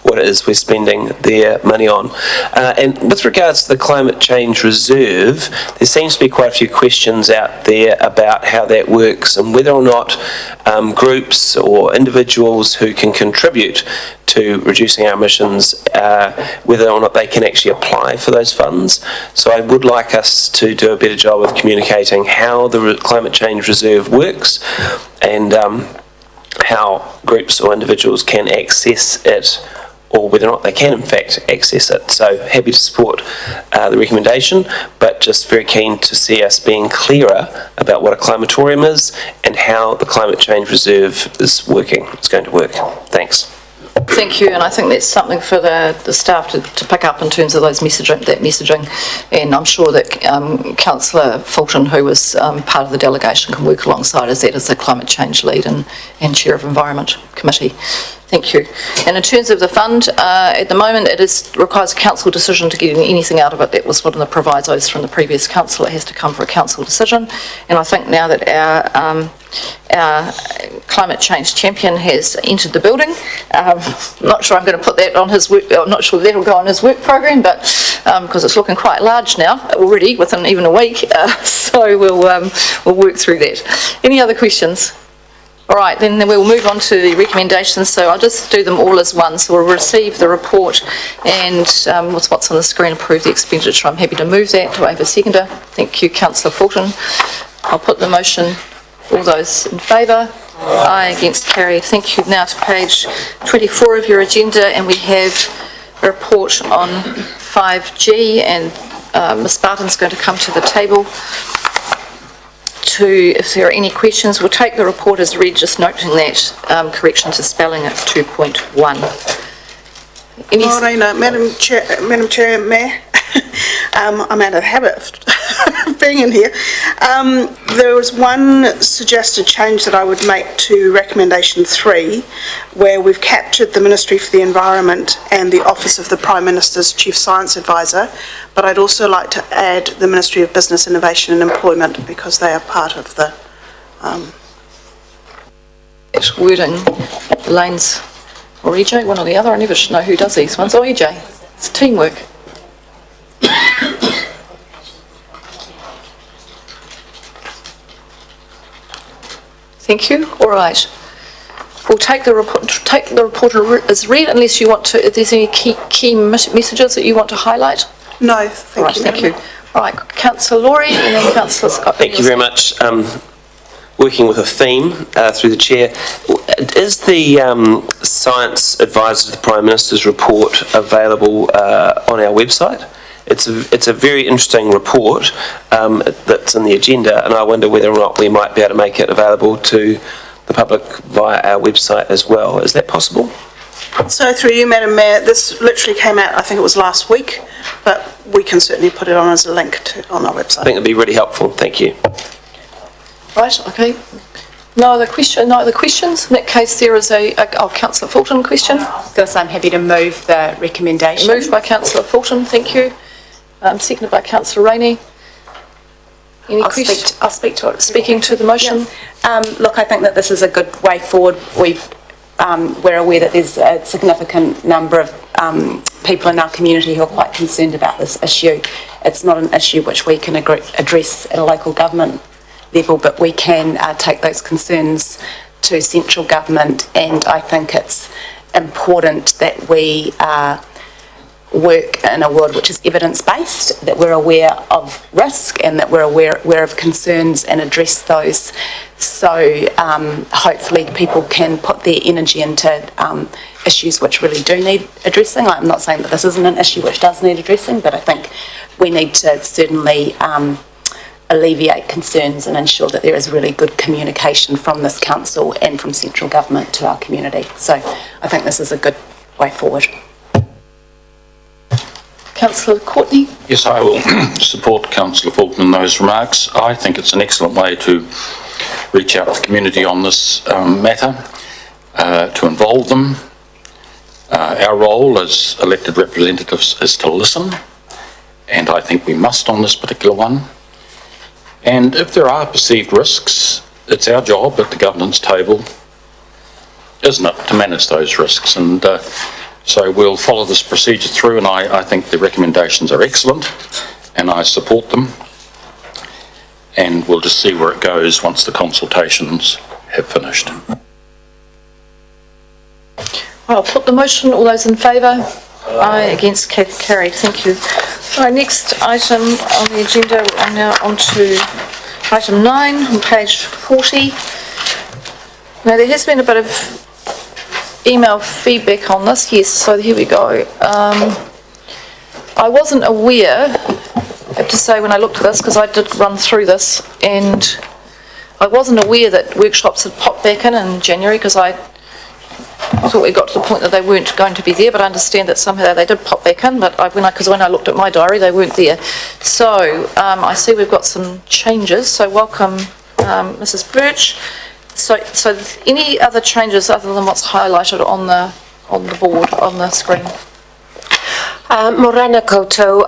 what it is we're spending their money on. And with regards to the Climate Change Reserve, there seems to be quite a few questions out there about how that works and whether or not groups or individuals who can contribute to reducing our emissions, whether or not they can actually apply for those funds. So I would like us to do a better job of communicating how the Climate Change Reserve works and how groups or individuals can access it, or whether or not they can in fact access it. So happy to support the recommendation, but just very keen to see us being clearer about what a climatorium is and how the Climate Change Reserve is working. It's going to work. Thanks. Thank you, and I think that's something for the staff to pick up in terms of that messaging, and I'm sure that Councillor Fulton, who was part of the delegation, can work alongside us as the climate change lead and chair of Environment Committee. Thank you. And in terms of the fund, at the moment it requires a council decision to get anything out of it. That was one of the provisos from the previous council. It has to come for a council decision, and I think now that our climate change champion has entered the building, I'm not sure I'm going to put that on his work, I'm not sure that'll go on his work program, but because it's looking quite large now already within even a week, so we'll work through that. Any other questions? All right, then we'll move on to the recommendations. So I'll just do them all as one. So we'll receive the report and with what's on the screen, approve the expenditure. I'm happy to move that. Do I have a seconder? Thank you, Councillor Fulton. I'll put the motion. All those in favour? Aye, against, carried. Thank you. Now to page 24 of your agenda, and we have a report on 5G, and Ms Barton's going to come to the table if there are any questions. We'll take the report as read, just noting that correction to spelling at 2.1. Morena, Madam Chair, Mayor. I'm out of habit of being in here. There was one suggested change that I would make to recommendation 3, where we've captured the Ministry for the Environment and the Office of the Prime Minister's Chief Science Advisor, but I'd also like to add the Ministry of Business, Innovation and Employment, because they are part of the... Wording, Lane's or EJ, one or the other. I never know who does these ones. Oh, EJ, it's teamwork. Thank you. All right. We'll take the report as read, unless you want to, if there's any key messages that you want to highlight. No, thank you. Thank you. Right, Councillor Laurie and then Councillor Scott. Thank you very much. Working with a theme through the chair, is the science advisor to the Prime Minister's report available on our website? It's a very interesting report that's in the agenda, and I wonder whether or not we might be able to make it available to the public via our website as well. Is that possible? So through you, Madam Mayor, this literally came out, I think it was last week, but we can certainly put it on as a link on our website. I think it'd be really helpful. Thank you. Right, okay. No other questions? In that case, there is Councillor Fulton question. I was going to say I'm happy to move the recommendation. Moved by Councillor Fulton, thank you. Seconded by Councillor Rainey. Any questions? I'll speak to it. Speaking to the motion. Look, I think that this is a good way forward. We're aware that there's a significant number of people in our community who are quite concerned about this issue. It's not an issue which we can address at a local government level, but we can take those concerns to central government, and I think it's important that we work in a world which is evidence-based, that we're aware of risk and that we're aware of concerns and address those. So hopefully people can put their energy into issues which really do need addressing. I'm not saying that this isn't an issue which does need addressing, but I think we need to certainly alleviate concerns and ensure that there is really good communication from this council and from central government to our community. So I think this is a good way forward. Councillor Courtney. Yes, I will support Councillor Fulton in those remarks. I think it's an excellent way to reach out to the community on this matter, to involve them. Our role as elected representatives is to listen, and I think we must on this particular one. And if there are perceived risks, it's our job at the governance table, isn't it, to manage those risks. And so we'll follow this procedure through, and I think the recommendations are excellent, and I support them. And we'll just see where it goes once the consultations have finished. I'll put the motion. All those in favour? Aye. Against? Carried. Thank you. Right, next item on the agenda, I'm now on to item 9 on page 40. Now, there has been a bit of email feedback on this. Yes, so here we go. I wasn't aware, I have to say, when I looked at this, because I did run through this, and I wasn't aware that workshops had popped back in January, because I thought we got to the point that they weren't going to be there, but I understand that somehow they did pop back in, but because when I looked at my diary, they weren't there. So I see we've got some changes, so welcome Mrs. Birch. So any other changes other than what's highlighted on the board, on the screen? Morena Koutou,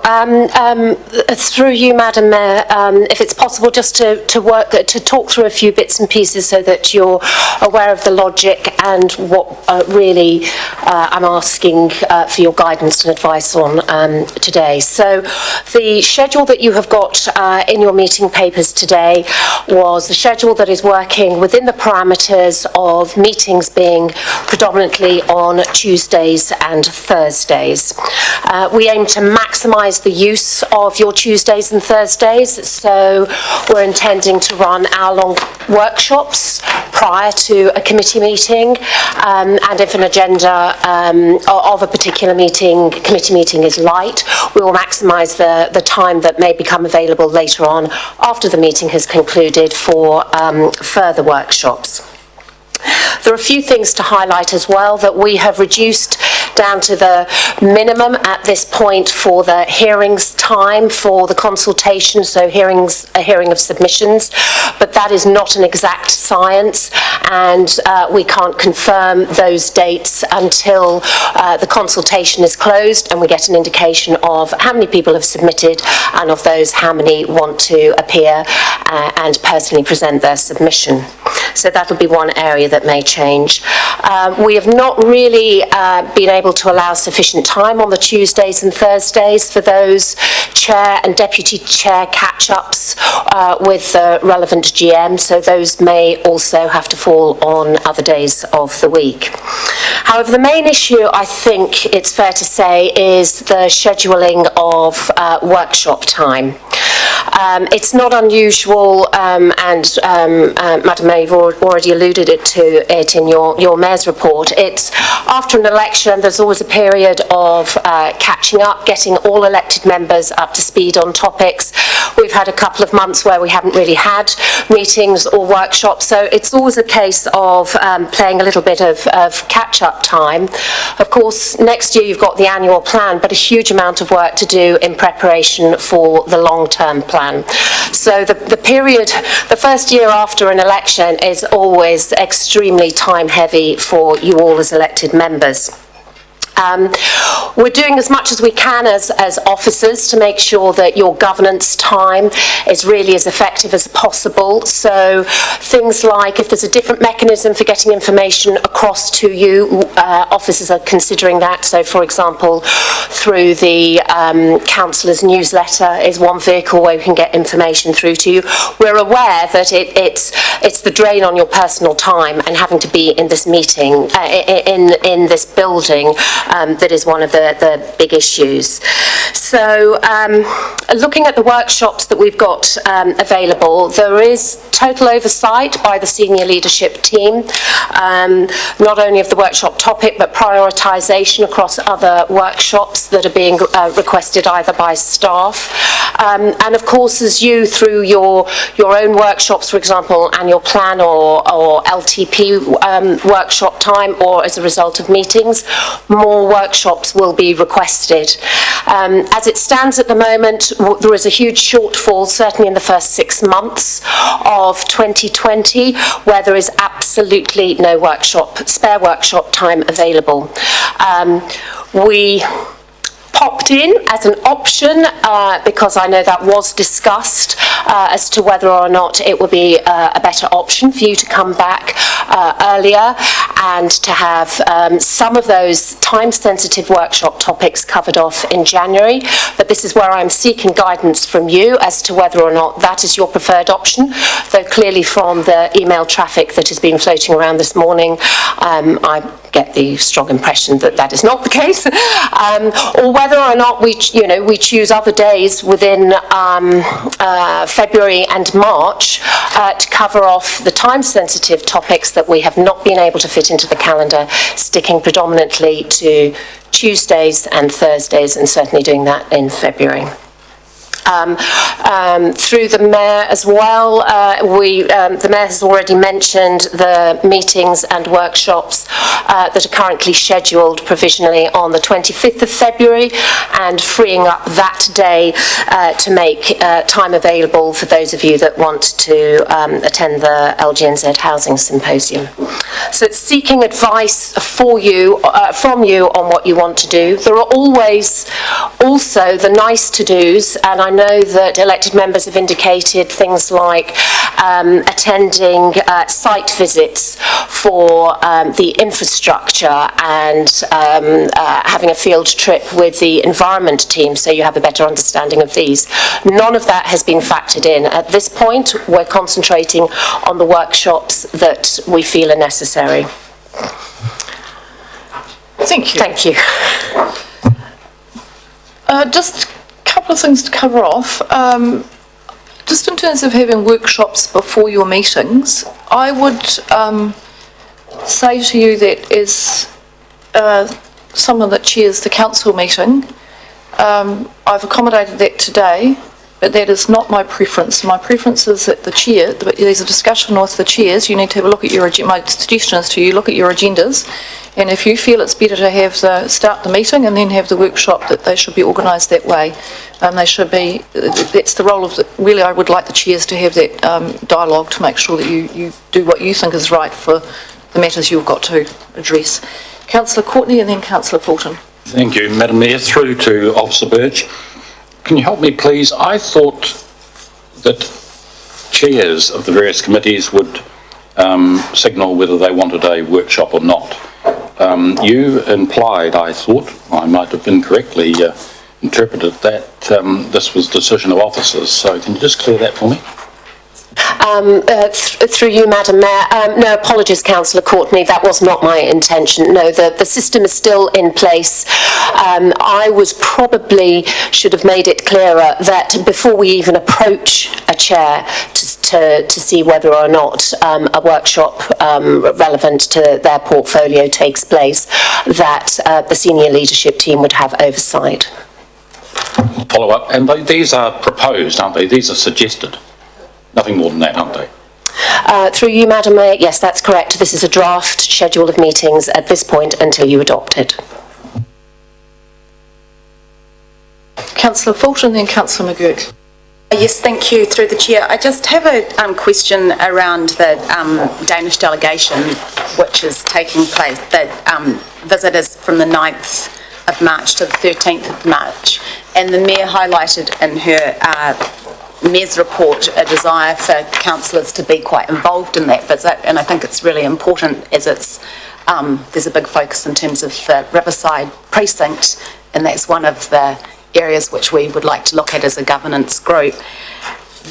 through you, Madam Mayor, if it's possible just to talk through a few bits and pieces so that you're aware of the logic and what really I'm asking for your guidance and advice on today. So the schedule that you have got in your meeting papers today was the schedule that is working within the parameters of meetings being predominantly on Tuesdays and Thursdays. We aim to maximise the use of your Tuesdays and Thursdays, so we're intending to run hour-long workshops prior to a committee meeting, and if an agenda of a particular committee meeting is light, we will maximise the time that may become available later on after the meeting has concluded for further workshops. There are a few things to highlight as well that we have reduced down to the minimum at this point for the hearings time for the consultation, so a hearing of submissions, but that is not an exact science, and we can't confirm those dates until the consultation is closed and we get an indication of how many people have submitted, and of those how many want to appear and personally present their submission. So that'll be one area that may change. We have not really been able to allow sufficient time on the Tuesdays and Thursdays for those chair and deputy chair catch-ups with the relevant GM, so those may also have to fall on other days of the week. However, the main issue, I think it's fair to say, is the scheduling of workshop time. It's not unusual, and Madam Mayor, you've already alluded to it in your Mayor's report. It's after an election, there's always a period of catching up, getting all elected members up to speed on topics. We've had a couple of months where we haven't really had meetings or workshops, so it's always a case of playing a little bit of catch-up time. Of course, next year you've got the annual plan, but a huge amount of work to do in preparation for the long-term plan. So the period, the first year after an election is always extremely time-heavy for you all as elected members. We're doing as much as we can as officers to make sure that your governance time is really as effective as possible. So things like if there's a different mechanism for getting information across to you, officers are considering that. So for example, through the councillor's newsletter is one vehicle where we can get information through to you. We're aware that it's the drain on your personal time and having to be in this meeting, in this building, that is one of the big issues. So looking at the workshops that we've got available, there is total oversight by the senior leadership team, not only of the workshop topic but prioritisation across other workshops that are being requested either by staff. And of course, as you through your own workshops, for example, annual plan or LTP workshop time, or as a result of meetings, more workshops will be requested. As it stands at the moment, there is a huge shortfall, certainly in the first 6 months of 2020, where there is absolutely no spare workshop time available. We popped in as an option because I know that was discussed as to whether or not it would be a better option for you to come back earlier and to have some of those time-sensitive workshop topics covered off in January. But this is where I'm seeking guidance from you as to whether or not that is your preferred option, though clearly from the email traffic that has been floating around this morning, I get the strong impression that that is not the case, or whether or not we choose other days within February and March to cover off the time-sensitive topics that we have not been able to fit into the calendar, sticking predominantly to Tuesdays and Thursdays, and certainly doing that in February. Through the Mayor as well, the Mayor has already mentioned the meetings and workshops that are currently scheduled provisionally on the 25th of February, and freeing up that day to make time available for those of you that want to attend the LGNZ Housing Symposium. So it's seeking advice from you on what you want to do. There are always also the nice to-dos, and I know that elected members have indicated things like attending site visits for the infrastructure and having a field trip with the environment team, so you have a better understanding of these. None of that has been factored in. At this point, we're concentrating on the workshops that we feel are necessary. Thank you. Thank you. Just a couple of things to cover off. Just in terms of having workshops before your meetings, I would say to you that as someone that chairs the council meeting, I've accommodated that today, but that is not my preference. My preference is that the chair, there's a discussion with the chairs, you need to have a look at your agenda. My suggestion is to you, look at your agendas, and if you feel it's better to have start the meeting and then have the workshop, that they should be organised that way. They should be, that's the role of really I would like the chairs to have that dialogue to make sure that you do what you think is right for the matters you've got to address. Councillor Courtney and then Councillor Fulton. Thank you, Madam Mayor. Through to Officer Birch. Can you help me, please? I thought that chairs of the various committees would signal whether they wanted a workshop or not. You implied, I thought, I might have incorrectly interpreted that this was decision of officers. So can you just clear that for me? Through you, Madam Mayor. No, apologies, Councillor Courtney, that was not my intention. No, the system is still in place. I should have made it clearer that before we even approach a chair to see whether or not a workshop relevant to their portfolio takes place, that the senior leadership team would have oversight. Follow up, and these are proposed, aren't they? These are suggested. Nothing more than that, aren't they? Through you, Madam Mayor, yes, that's correct. This is a draft schedule of meetings at this point until you adopt it. Councillor Fulton, then Councillor McGurk. Yes, thank you, through the chair. I just have a question around the Danish delegation, which is taking place. The visit is from the 9th of March to the 13th of March, and the Mayor highlighted in her Mayor's report a desire for councillors to be quite involved in that visit, and I think it's really important as it's there's a big focus in terms of the Riverside precinct, and that's one of the areas which we would like to look at as a governance group.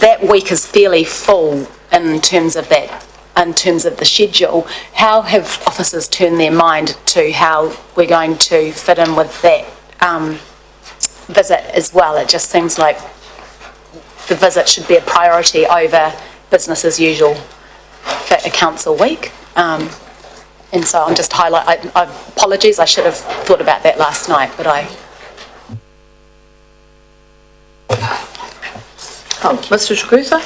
That week is fairly full in terms of that, in terms of the schedule. How have officers turned their mind to how we're going to fit in with that visit as well? It just seems like the visit should be a priority over business as usual for a council week. And so I'm just apologies, I should have thought about that last night, but Mr. Chigusa?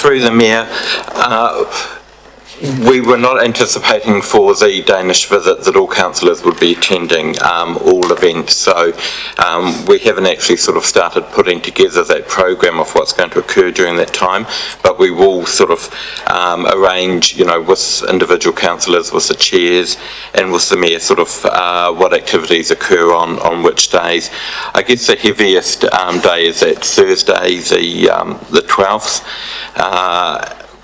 Through the Mayor, we were not anticipating for the Danish visit that all councillors would be attending all events, so we haven't actually sort of started putting together that program of what's going to occur during that time, but we will sort of arrange, with individual councillors, with the chairs and with the Mayor, sort of what activities occur on which days. I guess the heaviest day is that Thursday, the 12th,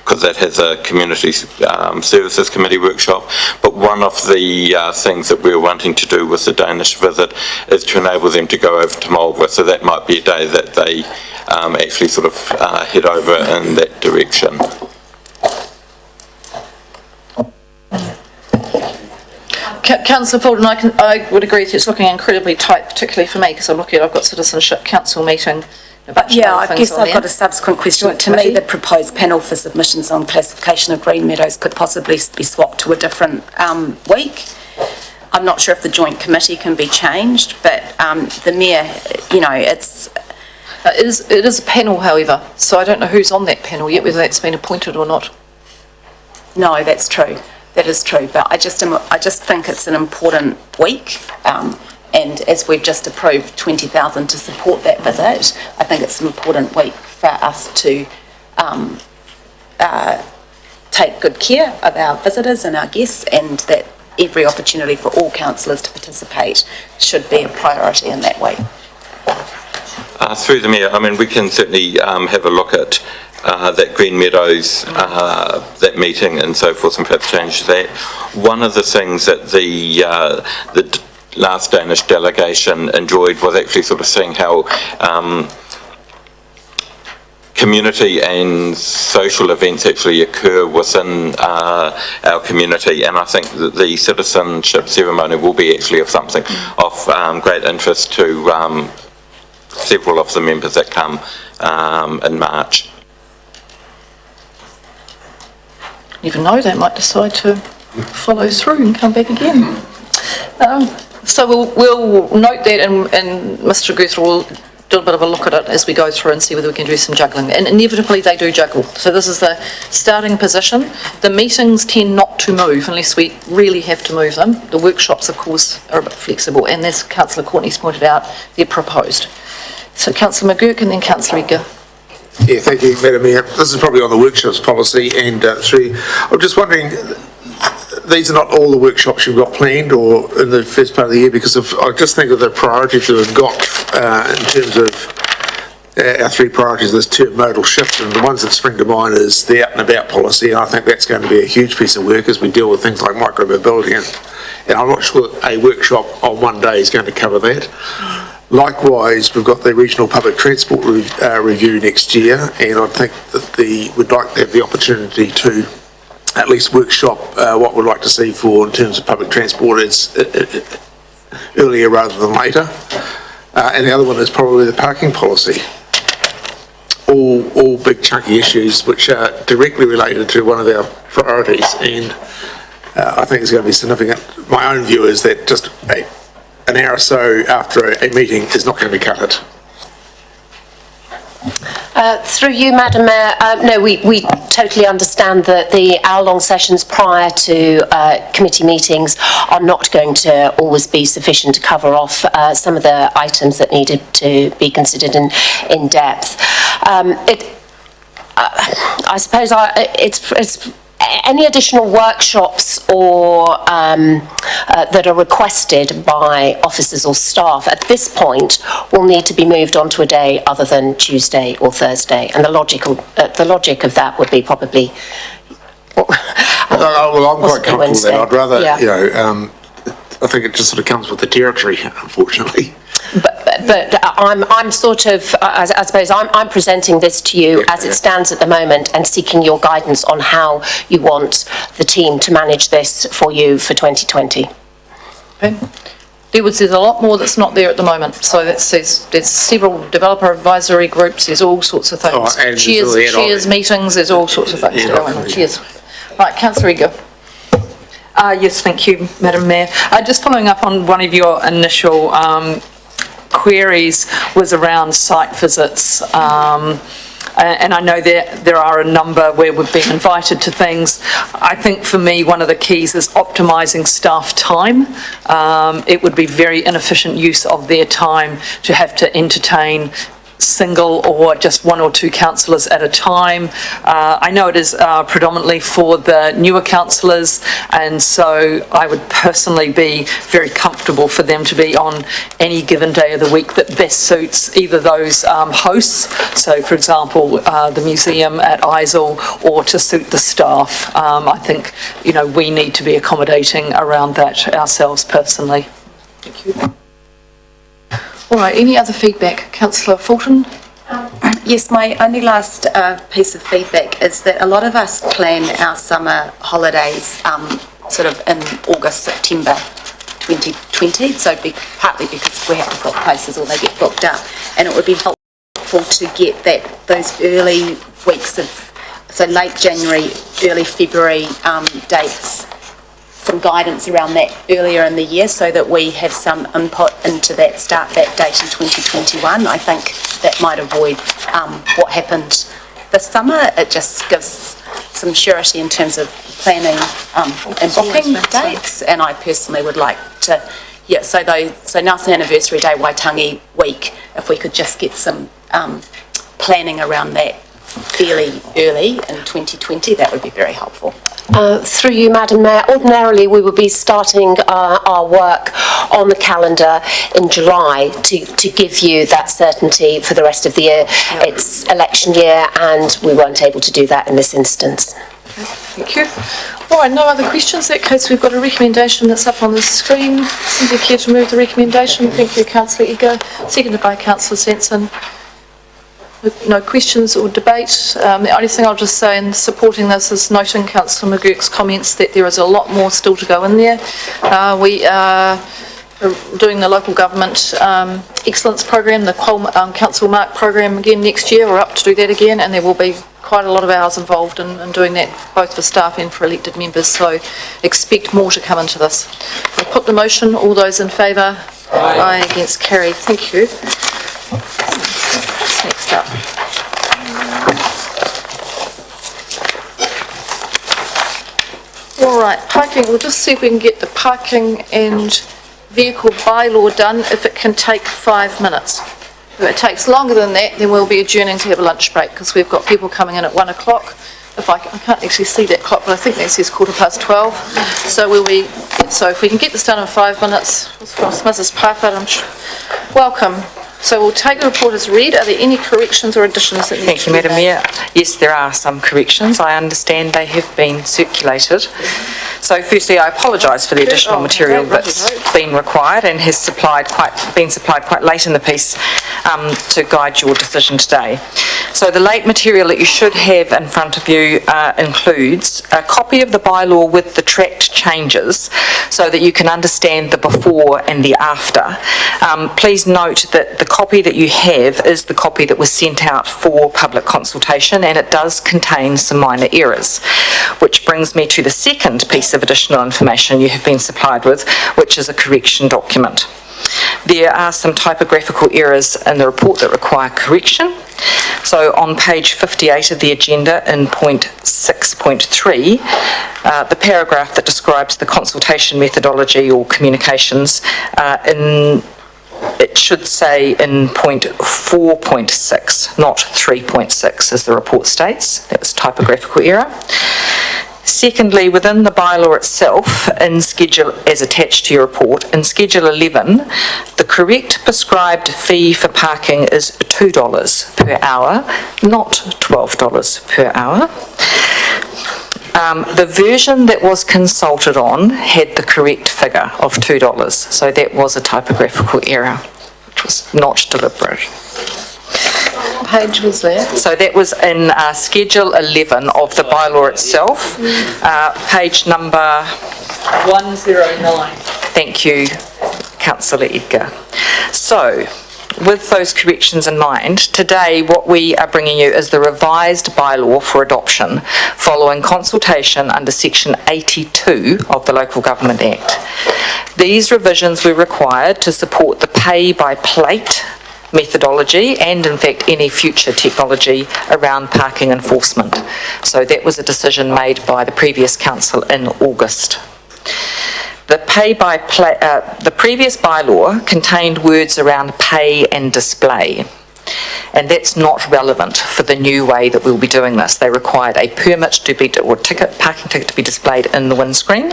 because that has a community services committee workshop. But one of the things that we're wanting to do with the Danish visit is to enable them to go over to Marlborough, so that might be a day that they actually sort of head over in that direction. Councillor Fulton, I would agree that it's looking incredibly tight, particularly for me, because I've got Citizenship Council meeting. Yeah, I guess I've got a subsequent question. To me, the proposed panel for submissions on classification of Green Meadows could possibly be swapped to a different week. I'm not sure if the joint committee can be changed, but the Mayor, It is a panel, however, so I don't know who's on that panel yet, whether that's been appointed or not. No, that's true. That is true, but I just think it's an important week. And as we've just approved 20,000 to support that visit, I think it's an important week for us to take good care of our visitors and our guests, and that every opportunity for all councillors to participate should be a priority in that week. Through the Mayor, I mean, we can certainly have a look at that Green Meadows, that meeting and so forth, and perhaps change that. One of the things that the last Danish delegation enjoyed was actually sort of seeing how community and social events actually occur within our community, and I think that the citizenship ceremony will be actually of something of great interest to several of the members that come in March. You never know, they might decide to follow through and come back again. So we'll note that, and Mr. Guthrie will do a bit of a look at it as we go through and see whether we can do some juggling. And inevitably they do juggle. So this is the starting position. The meetings tend not to move unless we really have to move them. The workshops, of course, are a bit flexible, and as Councillor Courtney's pointed out, they're proposed. So Councillor McGurk and then Councillor Edgar. Yeah, thank you, Madam Mayor. This is probably on the workshops policy, and I'm just wondering, these are not all the workshops you've got planned or in the first part of the year, because I just think of the priorities that we've got in terms of our three priorities, this term modal shift, and the ones that spring to mind is the out and about policy, and I think that's going to be a huge piece of work as we deal with things like micro-mobility, and I'm not sure that a workshop on one day is going to cover that. Likewise, we've got the regional public transport review next year, and I think that we'd like to have the opportunity to at least workshop what we'd like to see for in terms of public transport is earlier rather than later. And the other one is probably the parking policy. All big chunky issues which are directly related to one of our priorities, and I think it's going to be significant. My own view is that just an hour or so after a meeting is not going to cut it. Through you, Madam Mayor, no, we totally understand that the hour-long sessions prior to committee meetings are not going to always be sufficient to cover off some of the items that needed to be considered in depth. I suppose it's any additional workshops or that are requested by officers or staff at this point will need to be moved onto a day other than Tuesday or Thursday, and the logic of that would be probably. Well, I'm quite comfortable with that. I'd rather, yeah. I think it just sort of comes with the territory, unfortunately. But I'm sort of, I suppose I'm presenting this to you as it stands at the moment and seeking your guidance on how you want the team to manage this for you for 2020. Okay. There's a lot more that's not there at the moment. So there's several developer advisory groups, there's all sorts of things. Cheers meetings, there's all sorts of things going on. Cheers. Right, Councillor Eager. Yes, thank you, Madam Mayor. Just following up on one of your initial queries was around site visits. And I know there are a number where we've been invited to things. I think for me, one of the keys is optimising staff time. It would be very inefficient use of their time to have to entertain single or just one or two councillors at a time. I know it is predominantly for the newer councillors, and so I would personally be very comfortable for them to be on any given day of the week that best suits either those hosts, so for example the museum at Isle, or to suit the staff. I think we need to be accommodating around that ourselves personally. Thank you. All right, any other feedback? Councillor Fulton? Yes, my only last piece of feedback is that a lot of us plan our summer holidays sort of in August, September 2020, so partly because we have to book places or they get booked up, and it would be helpful to get those early weeks of, so late January, early February dates, some guidance around that earlier in the year so that we have some input into that date in 2021. I think that might avoid what happened this summer. It just gives some surety in terms of planning and booking dates, and I personally would like to, so Nelson Anniversary Day, Waitangi week, if we could just get some planning around that fairly early in 2020, that would be very helpful. Through you, Madam Mayor, ordinarily we would be starting our work on the calendar in July to give you that certainty for the rest of the year. Yeah. It's election year and we weren't able to do that in this instance. Okay, thank you. All right, no other questions. In that case, we've got a recommendation that's up on the screen. Somebody care to move the recommendation? Thank you, Councillor Eager. Seconded by Councillor Sanson. No questions or debate. The only thing I'll just say in supporting this is noting Councillor McGurk's comments that there is a lot more still to go in there. We are doing the local government excellence program, the Council Mark program again next year. We're up to do that again, and there will be quite a lot of hours involved in doing that, both for staff and for elected members, so expect more to come into this. I'll put the motion. All those in favour? Aye. Aye, against, carried. Thank you. Next up. All right, parking. We'll just see if we can get the parking and vehicle bylaw done, if it can take 5 minutes. If it takes longer than that, then we'll be adjourning to have a lunch break, because we've got people coming in at 1 o'clock. If I can't actually see that clock, but I think that says 12:15. So if we can get this done in 5 minutes, Mrs. Parfitt, welcome. So we'll take the report as read. Are there any corrections or additions that need Thank to you, be Madam made? Mayor. Yes, there are some corrections. I understand they have been circulated. So firstly, I apologise for the additional Oh, material okay, that's righty-ho. been required and has been supplied quite late in the piece to guide your decision today. So the late material that you should have in front of you includes a copy of the bylaw with the tracked changes so that you can understand the before and the after. Please note that the copy that you have is the copy that was sent out for public consultation, and it does contain some minor errors, which brings me to the second piece of additional information you have been supplied with, which is a correction document. There are some typographical errors in the report that require correction. So on page 58 of the agenda in point 6.3, the paragraph that describes the consultation methodology or communications, it should say in point 4.6, not 3.6 as the report states. That was a typographical error. Secondly, within the bylaw itself, in schedule as attached to your report, in schedule 11, the correct prescribed fee for parking is $2 per hour, not $12 per hour. The version that was consulted on had the correct figure of $2, so that was a typographical error, which was not deliberate. Page was that? So that was in Schedule 11 of the bylaw itself, page number 109. Thank you, Councillor Edgar. So, with those corrections in mind, today what we are bringing you is the revised bylaw for adoption following consultation under section 82 of the Local Government Act. These revisions were required to support the pay by plate methodology and in fact any future technology around parking enforcement. So that was a decision made by the previous council in August. The previous bylaw contained words around pay and display, and that's not relevant for the new way that we'll be doing this. They required a permit to be, or parking ticket to be displayed in the windscreen.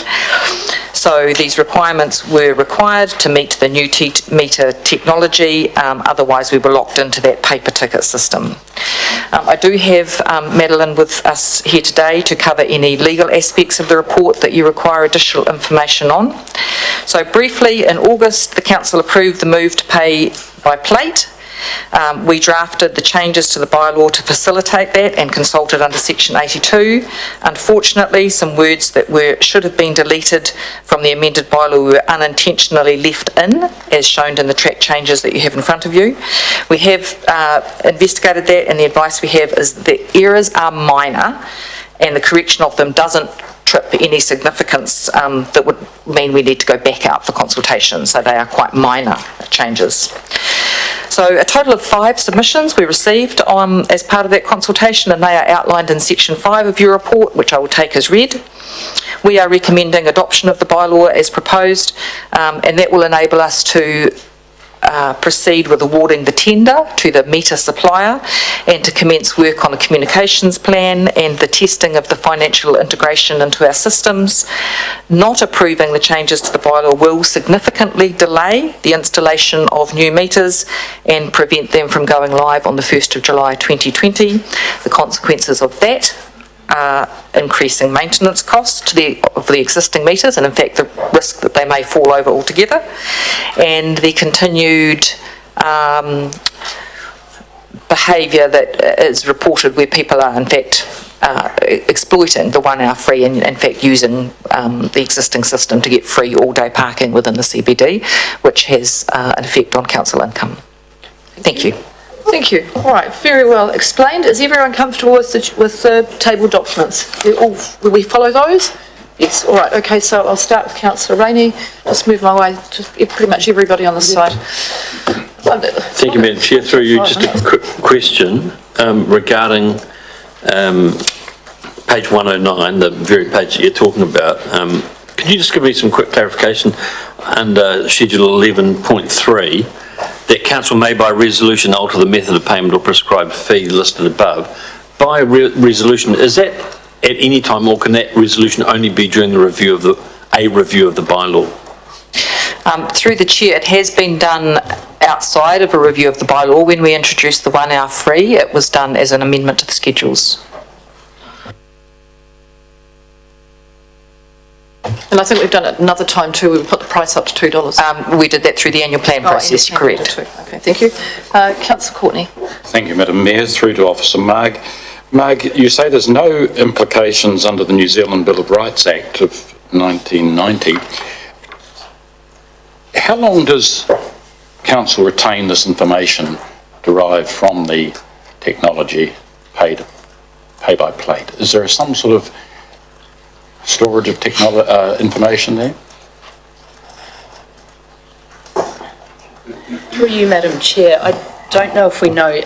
So these requirements were required to meet the new meter technology, otherwise we were locked into that paper ticket system. I do have Madeline with us here today to cover any legal aspects of the report that you require additional information on. So briefly, in August, the council approved the move to pay by plate. We drafted the changes to the bylaw to facilitate that and consulted under section 82. Unfortunately, some words that should have been deleted from the amended bylaw were unintentionally left in, as shown in the track changes that you have in front of you. We have investigated that, and the advice we have is the errors are minor and the correction of them doesn't trip any significance that would mean we need to go back out for consultation. So they are quite minor changes. So a total of 5 submissions we received as part of that consultation, and they are outlined in section 5 of your report, which I will take as read. We are recommending adoption of the bylaw as proposed, and that will enable us to proceed with awarding the tender to the meter supplier and to commence work on the communications plan and the testing of the financial integration into our systems. Not approving the changes to the bylaw will significantly delay the installation of new meters and prevent them from going live on the 1st of July 2020. The consequences of that are increasing maintenance costs of the existing meters, and in fact the risk that they may fall over altogether, and the continued behaviour that is reported where people are in fact exploiting the 1 hour free and in fact using the existing system to get free all-day parking within the CBD, which has an effect on council income. Thank you. Thank you. All right, very well explained. Is everyone comfortable with the table documents? Will we follow those? Yes, all right, okay, so I'll start with Councillor Rainey. Just move my way to pretty much everybody on this side. Thank you, Madam Chair. Through you, just a quick question regarding page 109, the very page that you're talking about. Could you just give me some quick clarification under Schedule 11.3? That council may by resolution alter the method of payment or prescribed fee listed above. By resolution, is that at any time, or can that resolution only be during the review of a review of the bylaw? Through the chair, it has been done outside of a review of the bylaw. When we introduced the 1 hour free, it was done as an amendment to the schedules. And I think we've done it another time too, we put the price up to $2. We did that through the annual plan process, annual plan correct. too. Okay, thank you. Councillor Courtney. Thank you, Madam Mayor. Through to Officer Marg. Marg, you say there's no implications under the New Zealand Bill of Rights Act of 1990. How long does council retain this information derived from the technology pay by plate? Is there some sort of storage of information there? Through you, Madam Chair, I don't know if we know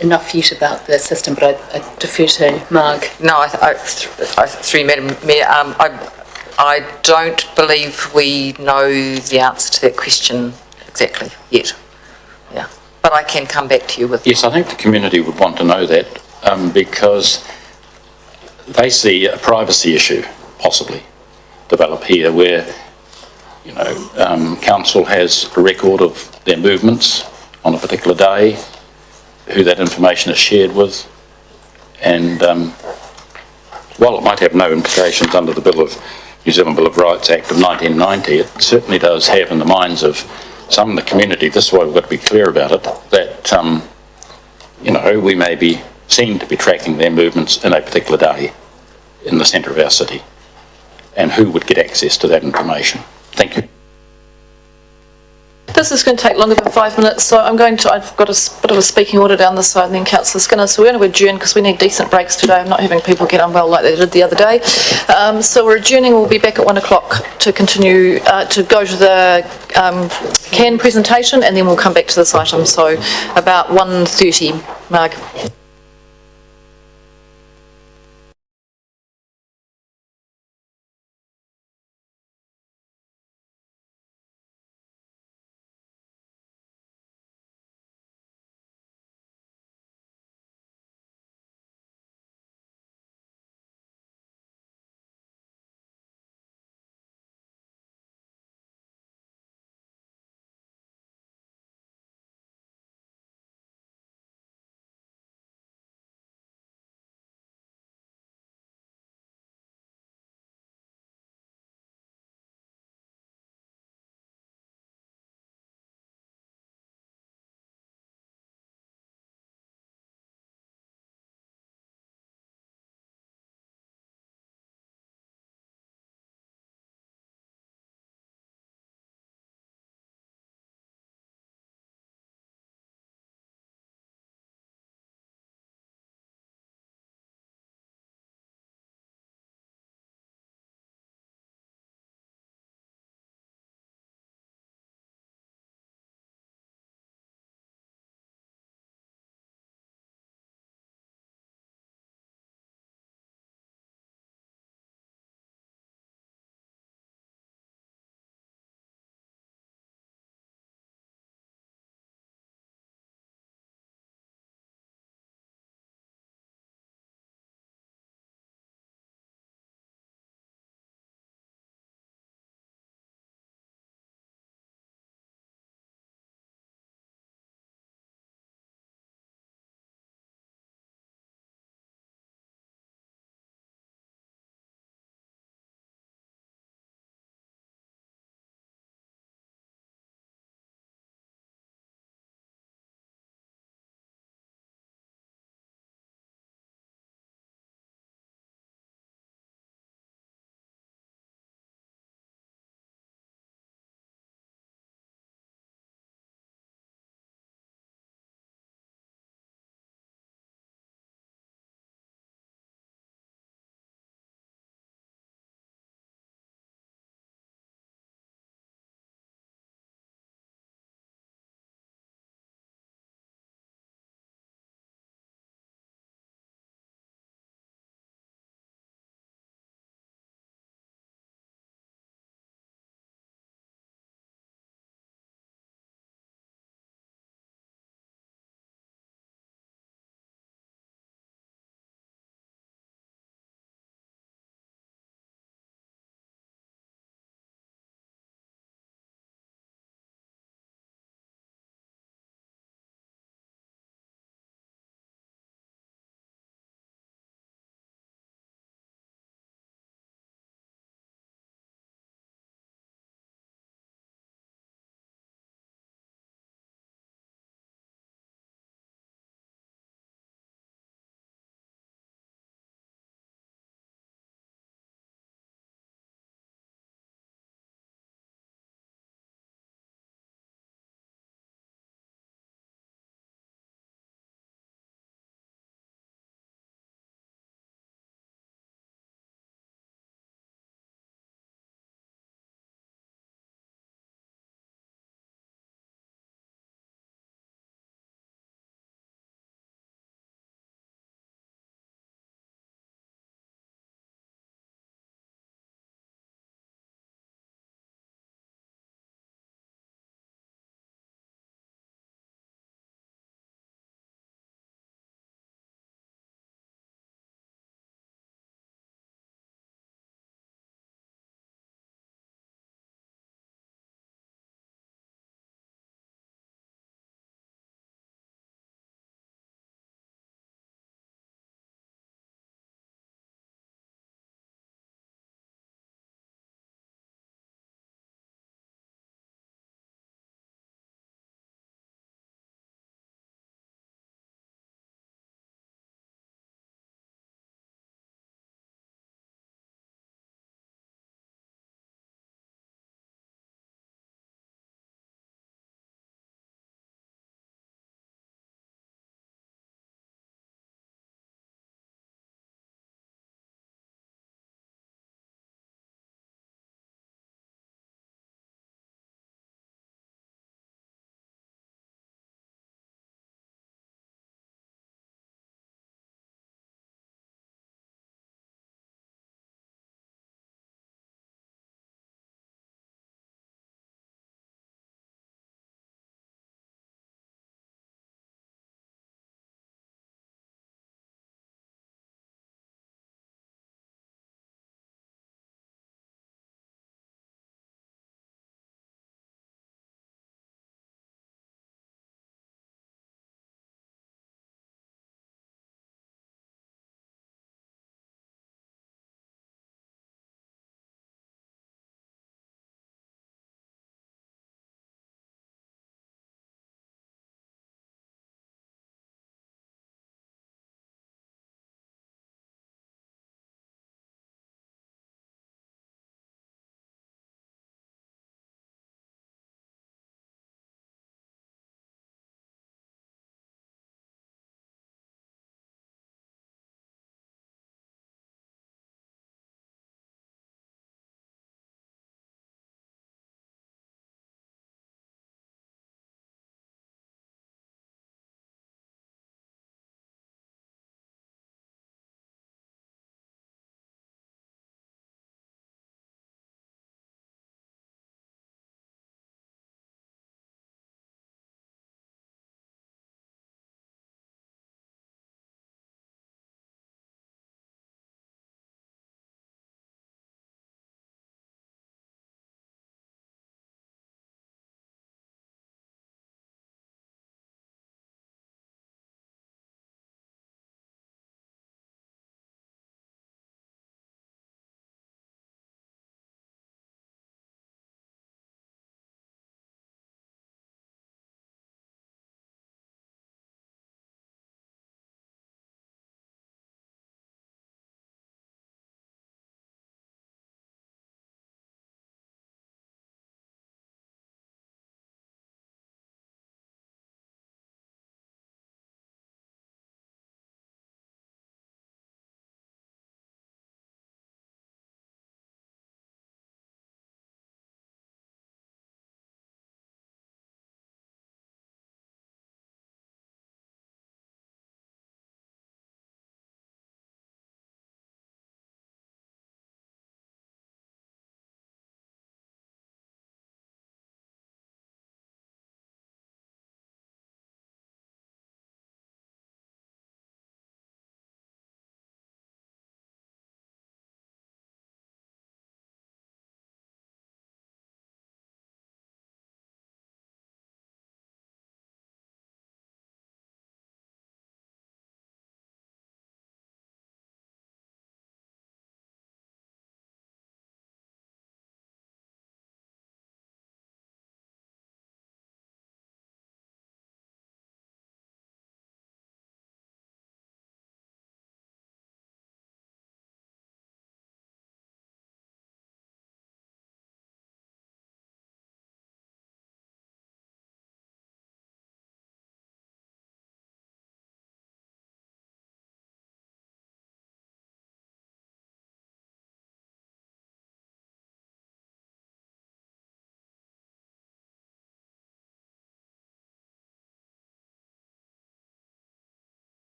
enough yet about the system, but I defer to Marg. No, through you, Madam Mayor, I don't believe we know the answer to that question exactly yet. Yeah, but I can come back to you with. Yes, I think the community would want to know that because they see a privacy issue possibly develop here where, you know, council has a record of their movements on a particular day, who that information is shared with, and while it might have no implications under the New Zealand Bill of Rights Act of 1990, it certainly does have in the minds of some in the community, this is why we've got to be clear about it, that, you know, we may be seen to be tracking their movements in a particular day in the centre of our city, and who would get access to that information. Thank you. This is going to take longer than 5 minutes, so I've got a bit of a speaking order down this side and then Councillor Skinner, so we're going to adjourn because we need decent breaks today. I'm not having people get unwell like they did the other day. So we're adjourning, we'll be back at 1 o'clock to continue, to go to the CAN presentation, and then we'll come back to this item, so about 1:30, Marg.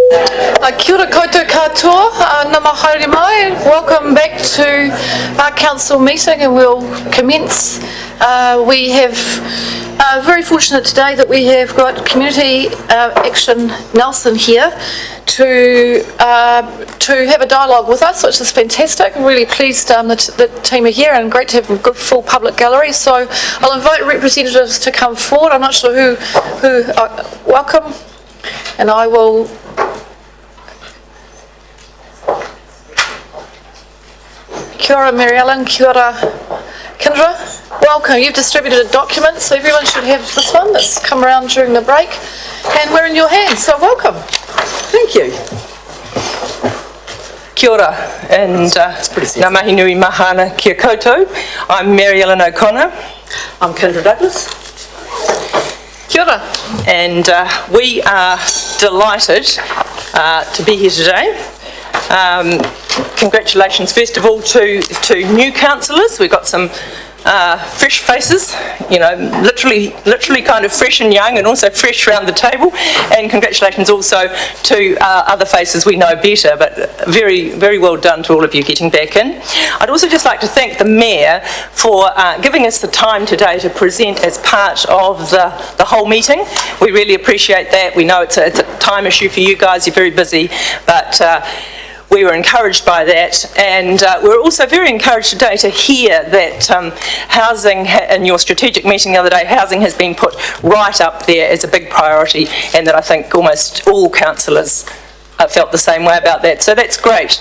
Kia ora koutou katoa, ngā mihi haere mai. Welcome back to our council meeting, and we'll commence. We have very fortunate today that we have got Community Action Nelson here to have a dialogue with us, which is fantastic. I'm really pleased the team are here, and great to have a good full public gallery. So I'll invite representatives to come forward. I'm not sure who welcome, and I will. Kia ora Mary Ellen, kia ora Kendra. Welcome. You've distributed a document, so everyone should have this one that's come around during the break, and we're in your hands, so welcome. Thank you. Kia ora, and ngā mahi nui mahana kia koutou. I'm Mary Ellen O'Connor. I'm Kendra Douglas. Kia ora. And we are delighted to be here today. Congratulations, first of all, to new councillors. We've got some fresh faces, you know, literally kind of fresh and young, and also fresh around the table. And congratulations also to other faces we know better, but very, very well done to all of you getting back in. I'd also just like to thank the Mayor for giving us the time today to present as part of the whole meeting. We really appreciate that. We know it's a time issue for you guys, you're very busy, but we were encouraged by that, and we're also very encouraged today to hear that housing, in your strategic meeting the other day, housing has been put right up there as a big priority, and that I think almost all councillors felt the same way about that, so that's great.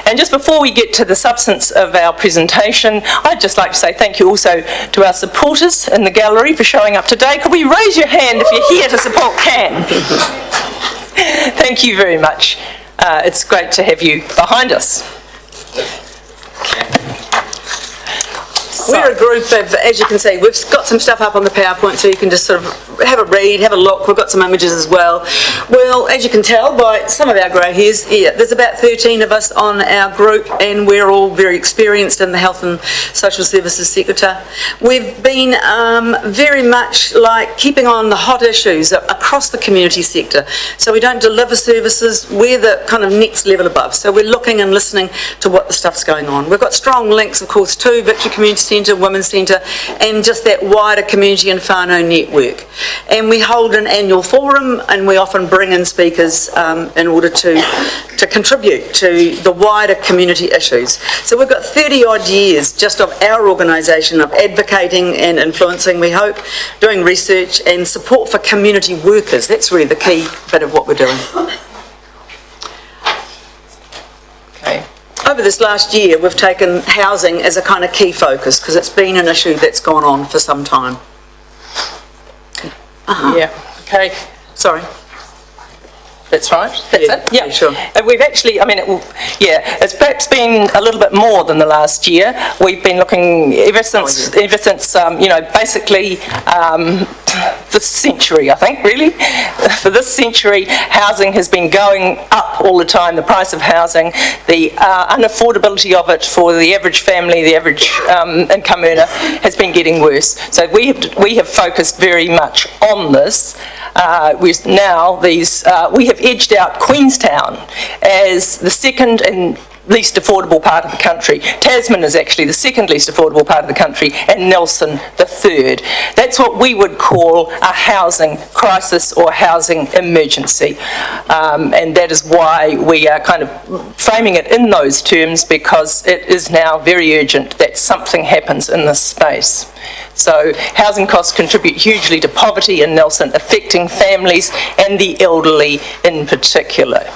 And just before we get to the substance of our presentation, I'd just like to say thank you also to our supporters in the gallery for showing up today. Could we raise your hand if you're here to support CAN? Thank you very much. It's great to have you behind us. We're a group of, as you can see, we've got some stuff up on the PowerPoint so you can just sort of have a read, have a look. We've got some images as well. Well, as you can tell by some of our grey hairs here, there's about 13 of us on our group, and we're all very experienced in the health and social services sector. We've been very much like keeping on the hot issues across the community sector. So we don't deliver services, we're the kind of next level above. So we're looking and listening to what the stuff's going on. We've got strong links, of course, to Victory Community Centre, Women's Centre, and just that wider community and whānau network. And we hold an annual forum, and we often bring in speakers in order to contribute to the wider community issues. So we've got 30 odd years just of our organisation of advocating and influencing, we hope, doing research and support for community workers. That's really the key bit of what we're doing. Okay. Over this last year, we've taken housing as a kind of key focus because it's been an issue that's gone on for some time. Yeah, okay, sorry. That's right, that's it? Yeah, sure. We've actually, it's perhaps been a little bit more than the last year. We've been looking ever since basically this century, I think, really. For this century, housing has been going up all the time, the price of housing, the unaffordability of it for the average family, the average income earner, has been getting worse. So we have focused very much on this. We have edged out Queenstown as the second and least affordable part of the country. Tasman is actually the second least affordable part of the country, and Nelson the third. That's what we would call a housing crisis or housing emergency. And that is why we are kind of framing it in those terms, because it is now very urgent that something happens in this space. So housing costs contribute hugely to poverty in Nelson, affecting families and the elderly in particular.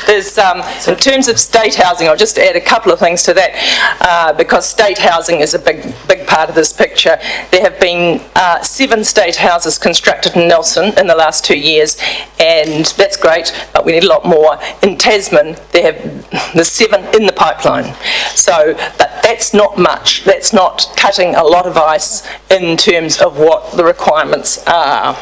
There's, in terms of state housing, I'll just add a couple of things to that, because state housing is a big part of this picture. There have been 7 state houses constructed in Nelson in the last 2 years, and that's great, but we need a lot more. In Tasman, there's 7 in the pipeline. So that's not much. That's not cutting a lot of ice in terms of what the requirements are.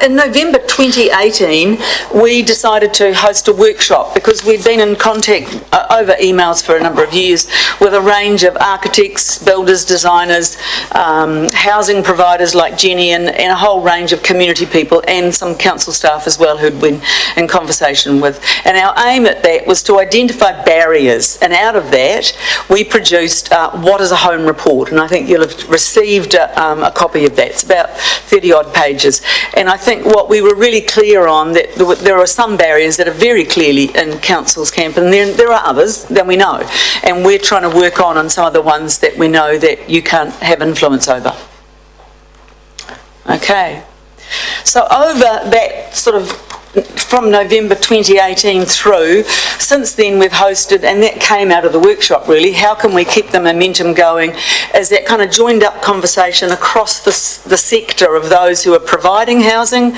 in November 2018, we decided to host a workshop because we'd been in contact over emails for a number of years with a range of architects, builders, designers, housing providers like Jenny and a whole range of community people and some council staff as well who'd been in conversation with. And our aim at that was to identify barriers, and out of that we produced What is a Home report, and I think you'll have received a copy of that. It's about 30 odd pages, and I think what we were really clear on that there are some barriers that are very clearly in council's camp, and then there are others that we know, and we're trying to work on some of the ones that we know that you can't have influence over. Okay, so over that sort of from November 2018 through, since then we've hosted, and that came out of the workshop really, how can we keep the momentum going as that kind of joined up conversation across the sector of those who are providing housing,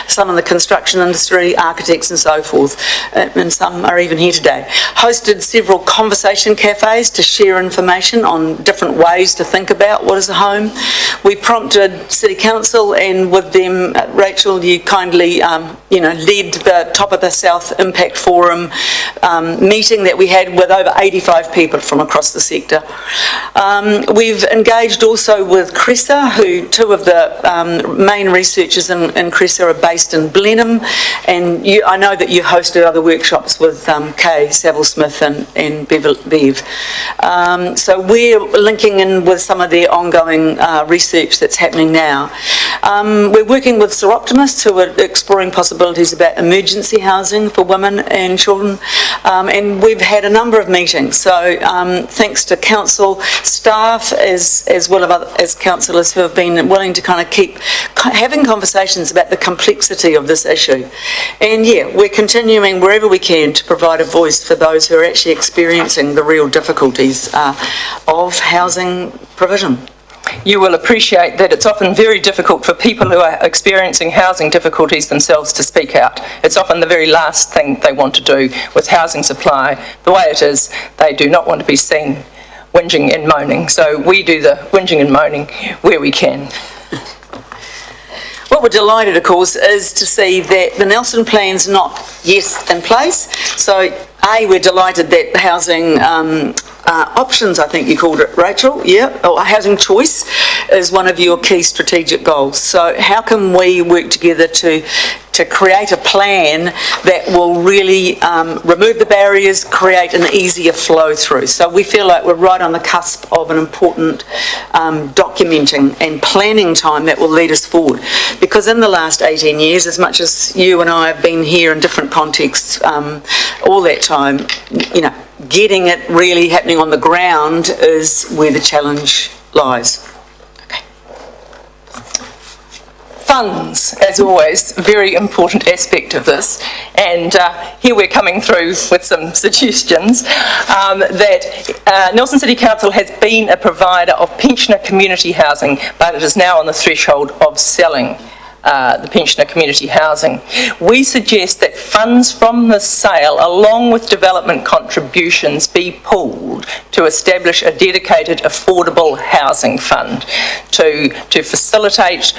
some in the construction industry, architects and so forth, and some are even here today. Hosted several conversation cafes to share information on different ways to think about what is a home. We prompted City Council, and with them, Rachel, you kindly led the Top of the South Impact Forum meeting that we had with over 85 people from across the sector. We've engaged also with Cressa, who two of the main researchers in Cressa are based in Blenheim, and I know that you hosted other workshops with Kay Saville-Smith and Bev. So we're linking in with some of their ongoing research that's happening now. We're working with Soroptimists, who are exploring possibilities about emergency housing for women and children, and we've had a number of meetings. So thanks to council staff as well as councillors who have been willing to kind of keep having conversations about the complexity of this issue. And yeah, we're continuing wherever we can to provide a voice for those who are actually experiencing the real difficulties of housing provision. You will appreciate that it's often very difficult for people who are experiencing housing difficulties themselves to speak out. It's often the very last thing they want to do with housing supply. The way it is, they do not want to be seen whinging and moaning. So we do the whinging and moaning where we can. What we're delighted, of course, is to see that the Nelson Plan's not yet in place. So, we're delighted that the housing options, I think you called it, Rachel, or housing choice, is one of your key strategic goals. So how can we work together to create a plan that will really remove the barriers, create an easier flow through? So we feel like we're right on the cusp of an important documenting and planning time that will lead us forward. Because in the last 18 years, as much as you and I have been here in different contexts all that time, getting it really happening on the ground is where the challenge lies. Funds, as always, very important aspect of this, and here we're coming through with some suggestions that Nelson City Council has been a provider of pensioner community housing, but it is now on the threshold of selling the pensioner community housing. We suggest that funds from the sale, along with development contributions, be pooled to establish a dedicated affordable housing fund to facilitate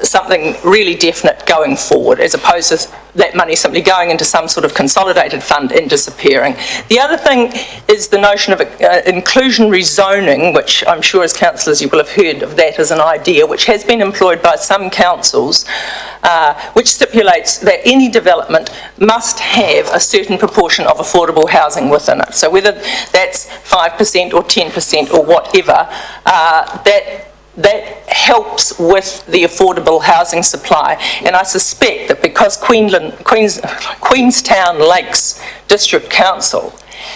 something really definite going forward, as opposed to that money simply going into some sort of consolidated fund and disappearing. The other thing is the notion of inclusionary zoning, which I'm sure as councillors you will have heard of that as an idea, which has been employed by some councils, which stipulates that any development must have a certain proportion of affordable housing within it. So whether that's 5% or 10% or whatever, that helps with the affordable housing supply. And I suspect that because Queenstown Lakes District Council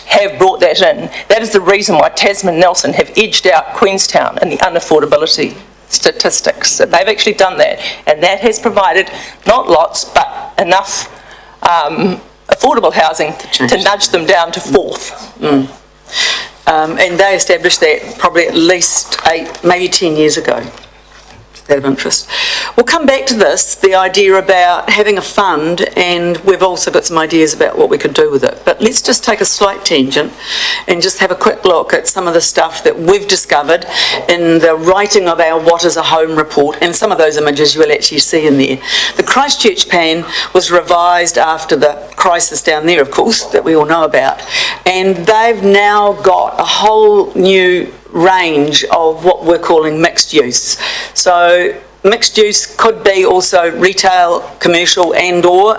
have brought that in, that is the reason why Tasman Nelson have edged out Queenstown in the unaffordability statistics. So they've actually done that, and that has provided not lots but enough affordable housing to nudge them down to fourth. And they established that probably at least 8, maybe 10 years ago. that of interest. We'll come back to this, the idea about having a fund, and we've also got some ideas about what we could do with it. But let's just take a slight tangent and just have a quick look at some of the stuff that we've discovered in the writing of our What is a Home report, and some of those images you will actually see in there. The Christchurch plan was revised after the crisis down there, of course, that we all know about, and they've now got a whole new range of what we're calling mixed use. So mixed use could be also retail, commercial and or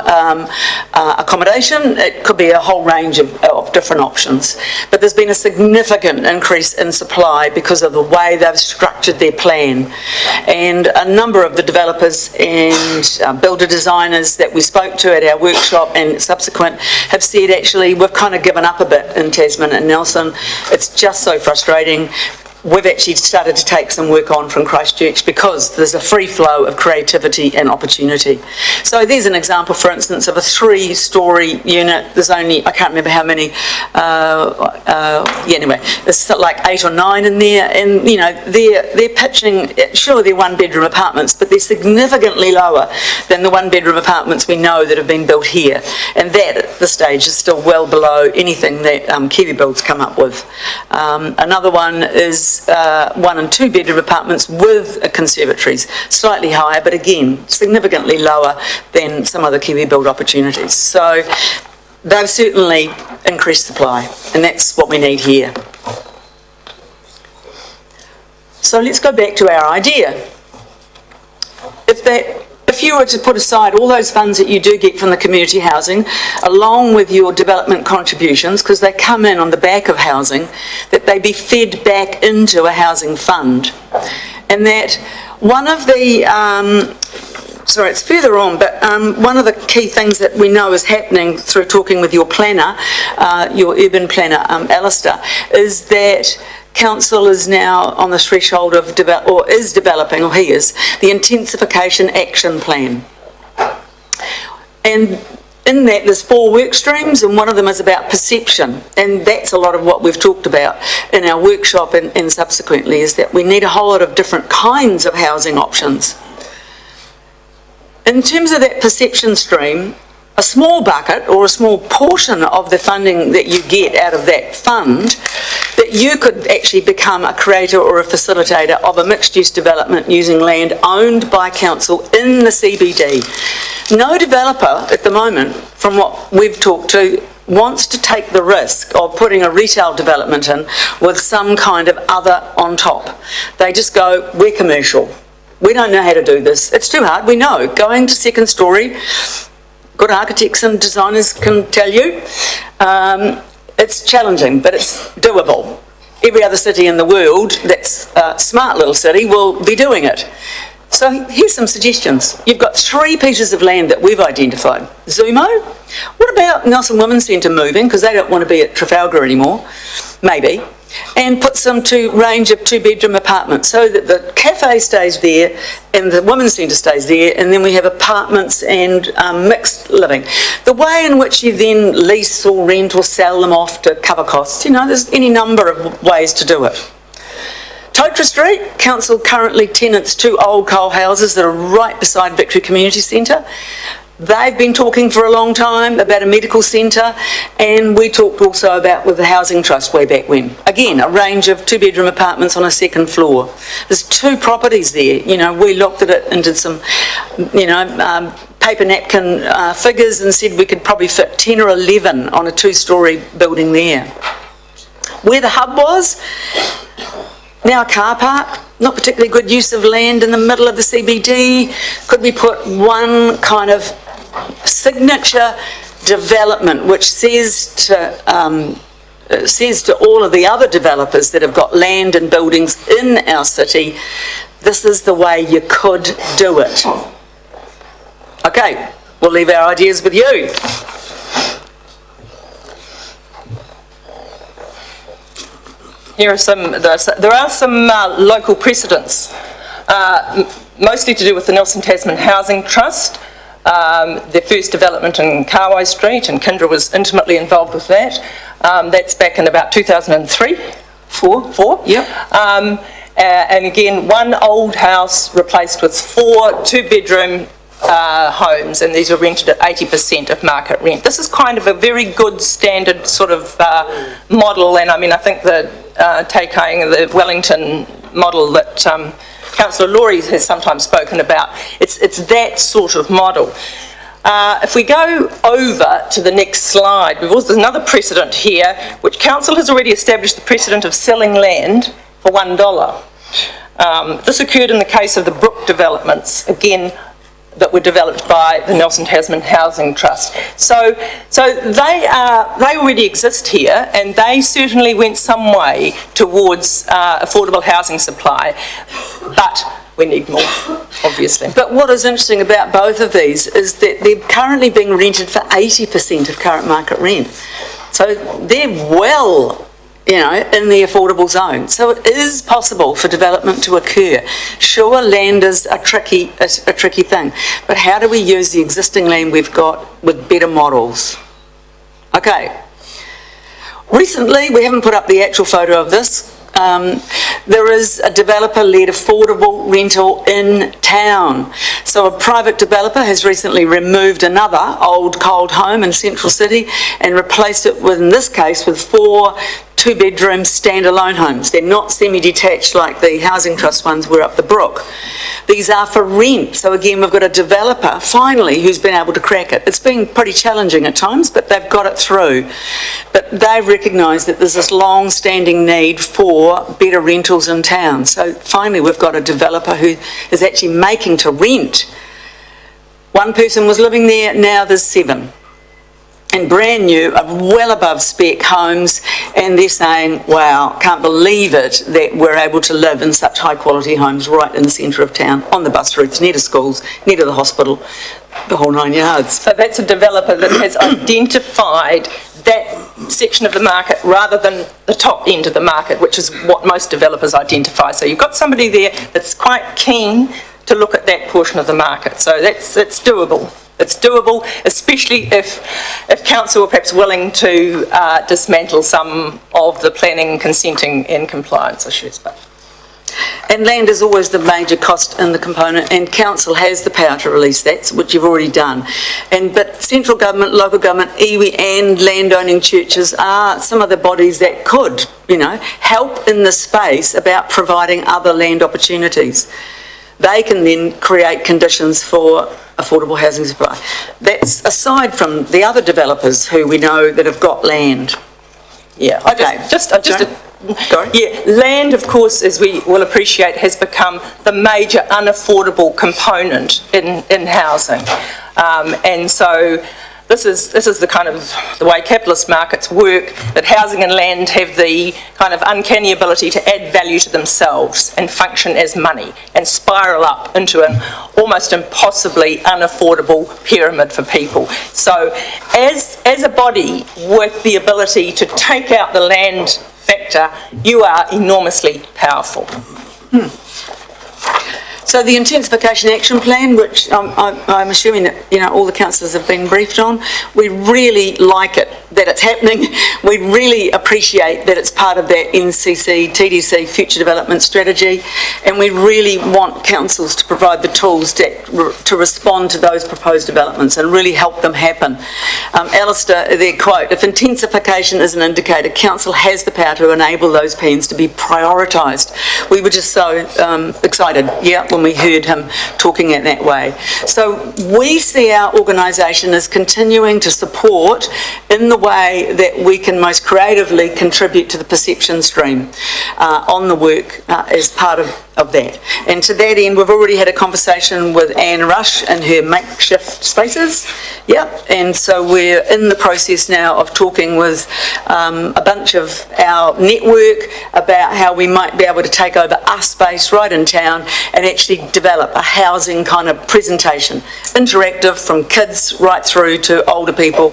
accommodation. It could be a whole range of different options. But there's been a significant increase in supply because of the way they've structured their plan. And a number of the developers and builder designers that we spoke to at our workshop and subsequent have said actually we've kind of given up a bit in Tasman and Nelson. It's just so frustrating. We've actually started to take some work on from Christchurch because there's a free flow of creativity and opportunity. So there's an example, for instance, of a 3-storey unit. There's only, I can't remember how many, anyway, there's like 8 or 9 in there, and you know, they're pitching, sure they're 1-bedroom apartments, but they're significantly lower than the 1-bedroom apartments we know that have been built here. And that at this stage is still well below anything that Kiwi Build's come up with. Another one is 1- and 2-bedroom apartments with conservatories, slightly higher, but again, significantly lower than some other Kiwi Build opportunities. So they've certainly increased supply, and that's what we need here. So let's go back to our idea. If you were to put aside all those funds that you do get from the community housing, along with your development contributions, because they come in on the back of housing, that they be fed back into a housing fund. And that one of the, sorry, it's further on, but one of the key things that we know is happening through talking with your planner, your urban planner, Alistair, is that Council is now on the threshold of, is developing, or he is, the Intensification Action Plan. And in that there's 4 work streams, and one of them is about perception, and that's a lot of what we've talked about in our workshop and subsequently, is that we need a whole lot of different kinds of housing options. In terms of that perception stream, a small bucket or a small portion of the funding that you get out of that fund, that you could actually become a creator or a facilitator of a mixed-use development using land owned by council in the CBD. No developer at the moment, from what we've talked to, wants to take the risk of putting a retail development in with some kind of other on top. They just go, we're commercial. We don't know how to do this. It's too hard, we know. Going to second story, good architects and designers can tell you, it's challenging, but it's doable. Every other city in the world that's a smart little city will be doing it. So here's some suggestions. You've got 3 pieces of land that we've identified. Zumo, what about Nelson Women's Centre moving, because they don't want to be at Trafalgar anymore, maybe, and put some range of 2-bedroom apartments so that the cafe stays there and the women's centre stays there, and then we have apartments and mixed living. The way in which you then lease or rent or sell them off to cover costs, you know, there's any number of ways to do it. Totara Street, council currently tenants 2 old coal houses that are right beside Victory Community Centre. They've been talking for a long time about a medical centre, and we talked also about with the Housing Trust way back when. Again, a range of 2-bedroom apartments on a 2nd floor. There's 2 properties there. You know, we looked at it and did some, you know, paper napkin figures and said we could probably fit 10 or 11 on a 2-storey building there. Where the hub was, now a car park, not particularly good use of land in the middle of the CBD. Could we put one kind of signature development which says to all of the other developers that have got land and buildings in our city, this is the way you could do it. Okay, we'll leave our ideas with you. There are some local precedents, mostly to do with the Nelson Tasman Housing Trust. Their first development in Kawai Street, and Kindra was intimately involved with that. That's back in about 2003, Four? Yep. And again, one old house replaced with 4 two-bedroom homes, and these were rented at 80% of market rent. This is kind of a very good standard sort of model, and I mean, I think the Teikainga, the Wellington model that Councillor Laurie has sometimes spoken about, it's that sort of model. If we go over to the next slide, there's another precedent here, which Council has already established the precedent of selling land for $1. This occurred in the case of the Brook developments, again, that were developed by the Nelson Tasman Housing Trust. So they already exist here, and they certainly went some way towards affordable housing supply, but we need more, obviously. But what is interesting about both of these is that they're currently being rented for 80% of current market rent. So they're well, in the affordable zone. So it is possible for development to occur. Sure, land is a tricky thing, but how do we use the existing land we've got with better models? Okay. Recently, we haven't put up the actual photo of this. There is a developer-led affordable rental in town. So a private developer has recently removed another old cold home in Central City and replaced it with, in this case, with 4 two-bedroom standalone homes. They're not semi-detached like the Housing Trust ones were up the Brook. These are for rent. So again, we've got a developer, finally, who's been able to crack it. It's been pretty challenging at times, but they've got it through. But they've recognised that there's this long-standing need for better rentals in town. So finally, we've got a developer who is actually making to rent. One person was living there, now there's 7. And brand new, well above spec homes, and they're saying, wow, can't believe it that we're able to live in such high quality homes right in the centre of town, on the bus routes, near to schools, near to the hospital, the whole 9 yards. So that's a developer that has identified that section of the market rather than the top end of the market, which is what most developers identify. So you've got somebody there that's quite keen to look at that portion of the market. So that's doable. It's doable, especially if council were perhaps willing to dismantle some of the planning, consenting and compliance issues. And land is always the major cost in the component, and council has the power to release that, which you've already done. But central government, local government, iwi and landowning churches are some of the bodies that could, help in the space about providing other land opportunities. They can then create conditions for affordable housing supply. That's aside from the other developers who we know that have got land. Yeah, land, of course, as we will appreciate, has become the major unaffordable component in housing, and so this is the kind of the way capitalist markets work, that housing and land have the kind of uncanny ability to add value to themselves and function as money and spiral up into an almost impossibly unaffordable pyramid for people. So as a body with the ability to take out the land factor, you are enormously powerful. So the intensification action plan, which I'm assuming that all the councillors have been briefed on, we really like it that it's happening. We really appreciate that it's part of that NCC TDC future development strategy, and we really want councils to provide the tools to respond to those proposed developments and really help them happen. Alistair, their quote, "If intensification is an indicator, council has the power to enable those plans to be prioritised." We were just so excited, when we heard him talking it that way. So we see our organisation as continuing to support in the way that we can most creatively contribute to the perception stream on the work as part of that. And to that end, we've already had a conversation with Anne Rush and her makeshift spaces. And so we're in the process now of talking with a bunch of our network about how we might be able to take over our space right in town and actually develop a housing kind of presentation, interactive, from kids right through to older people.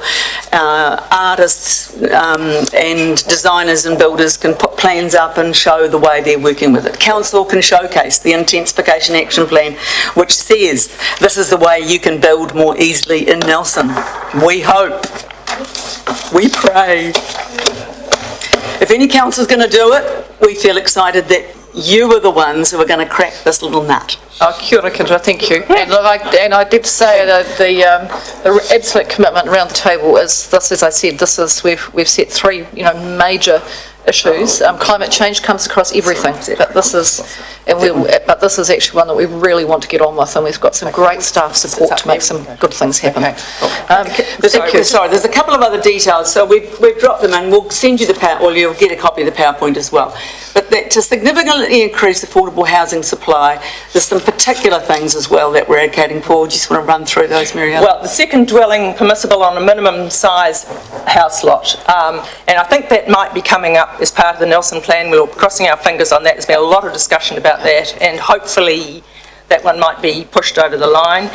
Artists and designers and builders can put plans up and show the way they're working with it. Council can showcase the intensification action plan, which says this is the way you can build more easily in Nelson. We hope. We pray. if any council's going to do it, we feel excited that you are the ones who are going to crack this little nut. Oh, kia ora, Kendra, thank you. And I did say that the absolute commitment around the table is this, as I said, this is, we've set three, major issues. Climate change comes across everything, but this is actually one that we really want to get on with, and we've got some great staff support to make some good things happen. Thank you. Sorry, there's a couple of other details, so we've dropped them in. We'll send you you'll get a copy of the PowerPoint as well. But that to significantly increase affordable housing supply, there's some particular things as well that we're advocating for. Do you just want to run through those, Marielle? Well, the second dwelling permissible on a minimum size house lot, and I think that might be coming up as part of the Nelson plan. We're crossing our fingers on that. There's been a lot of discussion about that, and hopefully that one might be pushed over the line.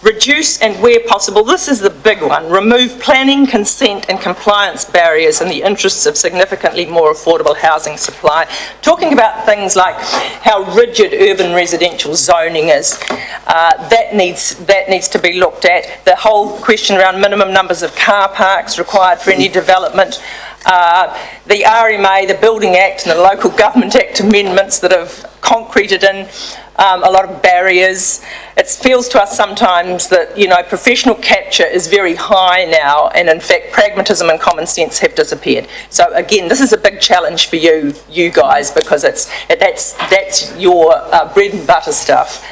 Reduce and where possible, this is the big one, remove planning, consent and compliance barriers in the interests of significantly more affordable housing supply. Talking about things like how rigid urban residential zoning is, that needs to be looked at. The whole question around minimum numbers of car parks required for any development. The RMA, the Building Act and the Local Government Act amendments that have concreted in a lot of barriers. It feels to us sometimes that, professional capture is very high now, and in fact pragmatism and common sense have disappeared. So again, this is a big challenge for you guys, because that's your bread and butter stuff.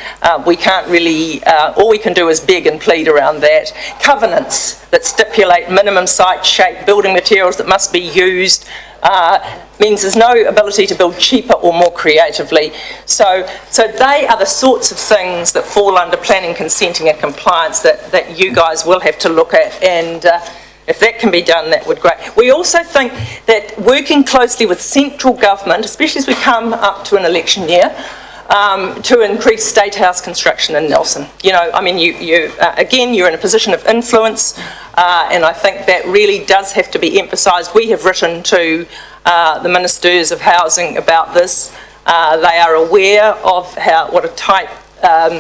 We can't really, all we can do is beg and plead around that. Covenants that stipulate minimum site shape, building materials that must be used, means there's no ability to build cheaper or more creatively. So they are the sorts of things that fall under planning, consenting and compliance that you guys will have to look at, and if that can be done, that would be great. We also think that working closely with central government, especially as we come up to an election year, to increase state house construction in Nelson. Again, you're in a position of influence, and I think that really does have to be emphasised. We have written to the Ministers of Housing about this. They are aware of what a tight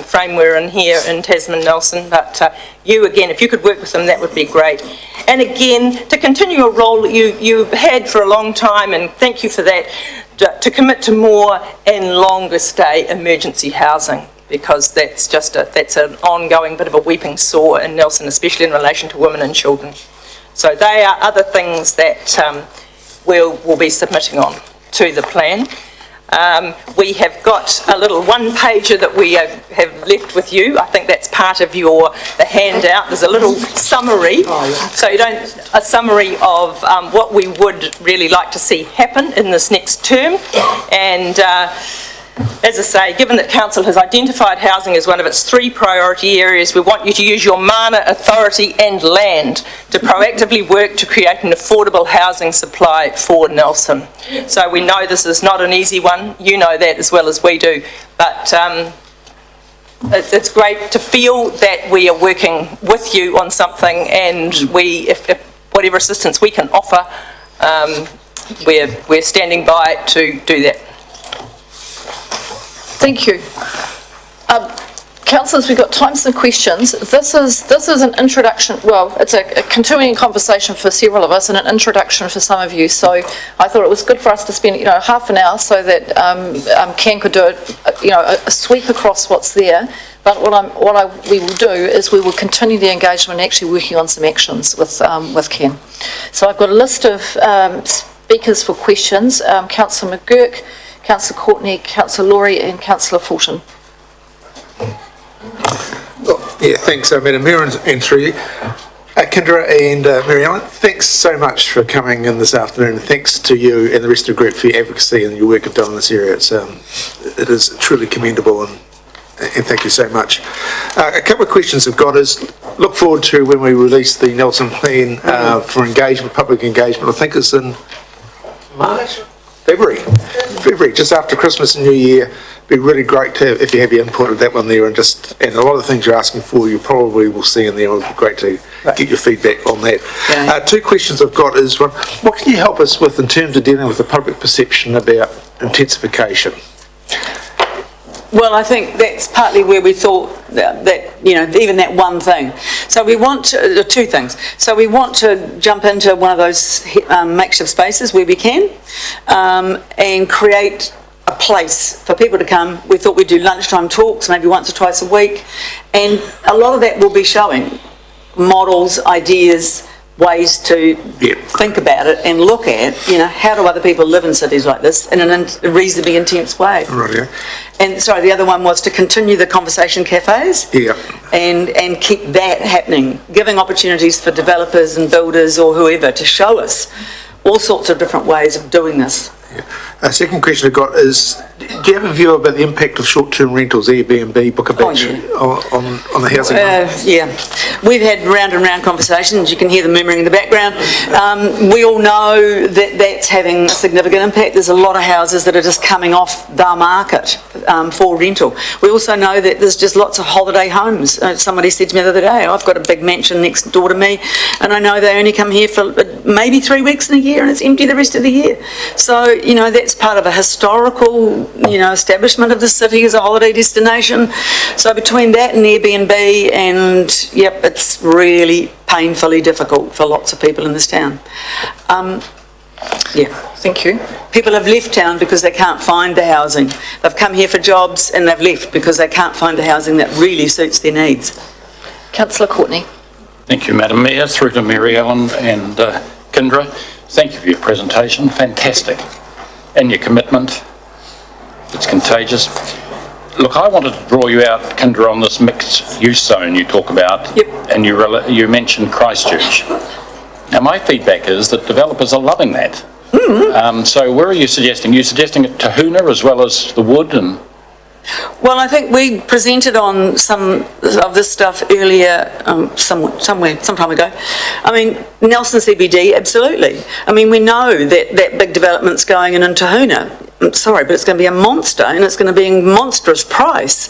frame we're in here in Tasman Nelson, but again, if you could work with them, that would be great. And again, to continue a role that you've had for a long time, and thank you for that, to commit to more and longer stay emergency housing, because that's an ongoing bit of a weeping sore in Nelson, especially in relation to women and children. So they are other things that we'll be submitting on to the plan. We have got a little one-pager that we have left with you. I think that's part of the handout. There's a little summary. So a summary of what we would really like to see happen in this next term. And as I say, given that Council has identified housing as one of its 3 priority areas, we want you to use your mana, authority and land to proactively work to create an affordable housing supply for Nelson. So we know this is not an easy one. You know that as well as we do. But it's great to feel that we are working with you on something, and if whatever assistance we can offer, we're standing by to do that. Thank you. Councillors, we've got time for some questions. This is an introduction, well, it's a continuing conversation for several of us and an introduction for some of you. So I thought it was good for us to spend, half an hour so that Ken could do a sweep across what's there. But what we will do is we will continue the engagement and actually working on some actions with Ken. So I've got a list of speakers for questions. Councillor McGurk, Councillor Courtney, Councillor Laurie and Councillor Fulton. Yeah, thanks, Madam Mayor and through you. Kendra and Mary Ellen, thanks so much for coming in this afternoon. Thanks to you and the rest of the group for your advocacy and your work you've done in this area. It is truly commendable, and thank you so much. A couple of questions I've got is, look forward to when we release the Nelson plan for engagement, public engagement. I think it's in March? February, just after Christmas and New Year. Be really great to if you have your input of that one there, and a lot of the things you're asking for, you probably will see in there. It would be great to get your feedback on that. Yeah. 2 questions I've got is, one, what can you help us with in terms of dealing with the public perception about intensification? Well, I think that's partly where we thought that, you know, even that one thing. So we want to, two things. So we want to jump into one of those makeshift spaces where we can, and create a place for people to come. We thought we'd do lunchtime talks, maybe once or twice a week. And a lot of that will be showing models, ideas, ways to think about it and look at, you know, how do other people live in cities like this in a reasonably intense way. Right, yeah. And sorry, the other one was to continue the conversation cafes. Yeah. And keep that happening, giving opportunities for developers and builders or whoever to show us all sorts of different ways of doing this. Second question I've got is, do you have a view about the impact of short-term rentals, Airbnb, Book a Beach, on the housing market? Yeah, we've had round and round conversations. You can hear the murmuring in the background. We all know that that's having a significant impact. There's a lot of houses that are just coming off the market for rental. We also know that there's just lots of holiday homes. Somebody said to me the other day, I've got a big mansion next door to me, and I know they only come here for maybe 3 weeks in a year, and it's empty the rest of the year. So, you know, that's part of a historical, you know, establishment of the city as a holiday destination. So between that and Airbnb, and yep, it's really painfully difficult for lots of people in this town. Yeah. Thank you. People have left town because they can't find the housing. They've come here for jobs and they've left because they can't find the housing that really suits their needs. Councillor Courtney. Thank you, Madam Mayor. Through to Mary Ellen and Kyndra. Thank you for your presentation. Fantastic. And your commitment. It's contagious. Look, I wanted to draw you out, Kyndra, on this mixed-use zone you talk about. Yep. And you mentioned Christchurch. Now, my feedback is that developers are loving that. Mm-hmm. So where are you suggesting? You're suggesting it Tahuna as well as the Wood and... Well, I think we presented on some of this stuff earlier, some time ago. I mean, Nelson CBD, absolutely. I mean, we know that that big development's going in Tahuna. I'm sorry, but it's going to be a monster, and it's going to be a monstrous price.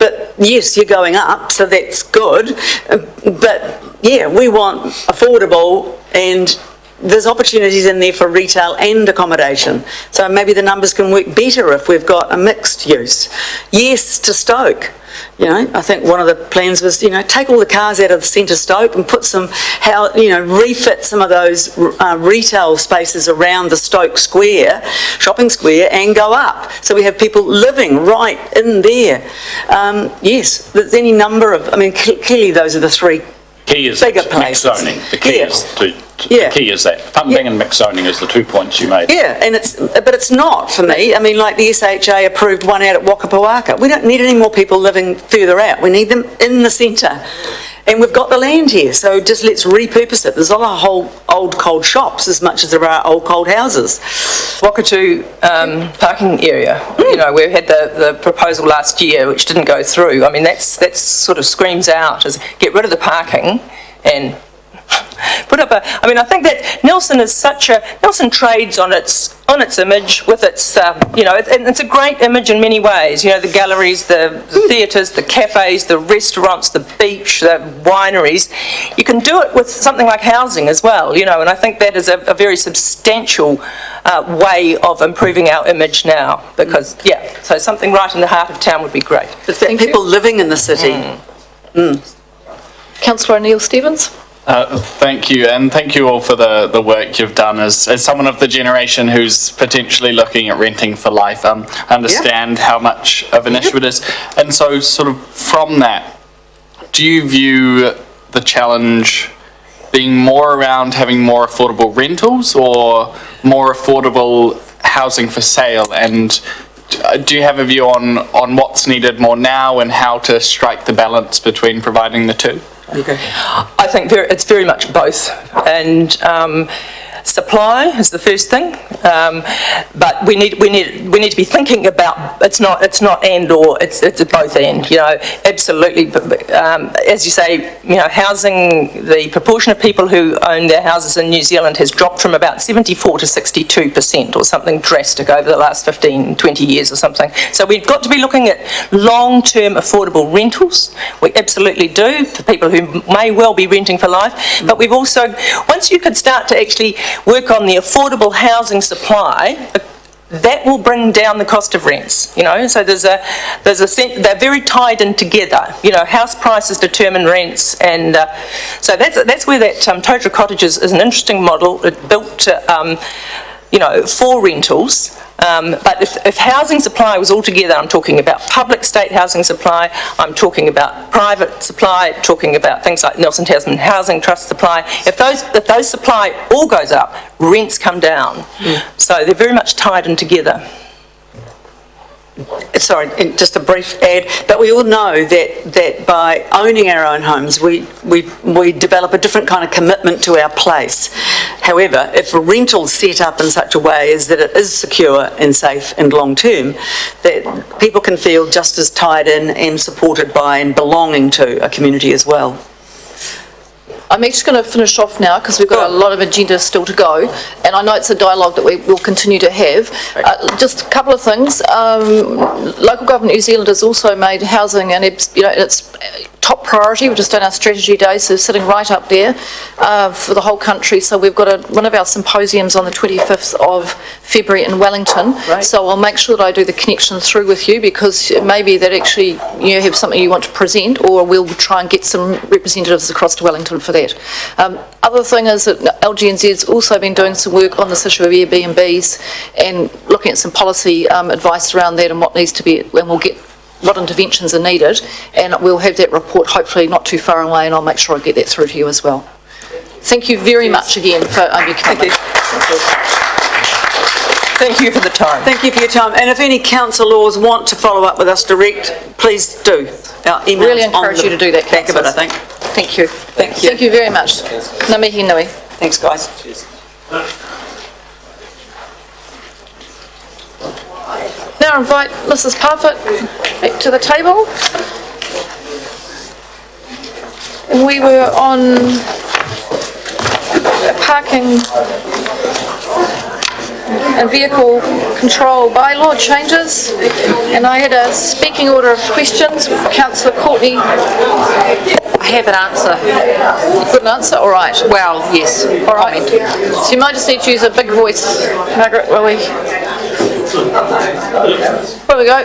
But yes, you're going up, so that's good. But yeah, we want affordable, and there's opportunities in there for retail and accommodation. So maybe the numbers can work better if we've got a mixed use. Yes, to Stoke. You know, I think one of the plans was, you know, take all the cars out of the centre Stoke and put some, refit some of those retail spaces around the Stoke Square, shopping square, and go up. So we have people living right in there. Yes, there's any number of, I mean, clearly those are the three bigger places. Mixed zoning. The key is the key is that. Funding and mixed zoning is the 2 points you made. Yeah, but it's not for me. I mean, like the SHA approved one out at Wakapawaka. We don't need any more people living further out. We need them in the centre. And we've got the land here, so just let's repurpose it. There's not a whole old cold shops as much as there are old cold houses. Wakatu parking area, you know, we had the proposal last year which didn't go through. I mean, that's sort of screams out as get rid of the parking and put up I think that Nelson is Nelson trades on its image with its, it's a great image in many ways. You know, the galleries, the theatres, the cafes, the restaurants, the beach, the wineries. You can do it with something like housing as well, you know, and I think that is a very substantial way of improving our image now because, so something right in the heart of town would be great. But people living in the city. Councillor O'Neill-Stevens. Thank you, and thank you all for the work you've done. As someone of the generation who's potentially looking at renting for life, I understand how much of an issue it is. And so sort of from that, do you view the challenge being more around having more affordable rentals or more affordable housing for sale? And do you have a view on what's needed more now and how to strike the balance between providing the two? Okay. I think it's very much both, and supply is the first thing, but we need to be thinking about it's not and or it's both and, you know, absolutely. As you say, you know, housing, the proportion of people who own their houses in New Zealand has dropped from about 74 to 62% or something drastic over the last 15, 20 years or something. So we've got to be looking at long-term affordable rentals. We absolutely do for people who may well be renting for life, but we've also, once you could start to actually work on the affordable housing supply, that will bring down the cost of rents, so there's a sense, they're very tied in together, house prices determine rents, and so that's where that Totara Cottages is an interesting model. It built to, for rentals. But if housing supply was all together, I'm talking about public state housing supply, I'm talking about private supply, talking about things like Nelson Tasman Housing Trust supply. If those supply all goes up, rents come down. So they're very much tied in together. Sorry, just a brief add, but we all know that by owning our own homes, we develop a different kind of commitment to our place. However, if a rental's set up in such a way as that it is secure and safe and long-term, that people can feel just as tied in and supported by and belonging to a community as well. I'm actually going to finish off now because we've got a lot of agenda still to go, and I know it's a dialogue that we will continue to have. Just a couple of things. Local Government New Zealand has also made housing and its top priority. We've just done our strategy day, so sitting right up there for the whole country. So we've got one of our symposiums on the 25th of February in Wellington. Right. So I'll make sure that I do the connection through with you, because it may be that actually you have something you want to present, or we'll try and get some representatives across to Wellington for that. Other thing is that LGNZ's also been doing some work on this issue of Airbnbs and looking at some policy advice around that and what needs to be, and we'll get what interventions are needed, and we'll have that report hopefully not too far away, and I'll make sure I get that through to you as well. Thank you very much again for your commitment. Thank you for the time. Thank you for your time. And if any councillors want to follow up with us direct, please do. Our emails really encourage you to do that, back of it, I think. Thank you. Thank you. Thank you very much. Ngā mihi nui. Thanks, guys. Cheers. Now invite Mrs. Parfitt back to the table. And we were on parking and vehicle control bylaw changes, and I had a speaking order of questions. Councillor Courtney. I have an answer. You've got an answer? All right. Well, yes. All right. So you might just need to use a big voice, Margaret, will we? There we go.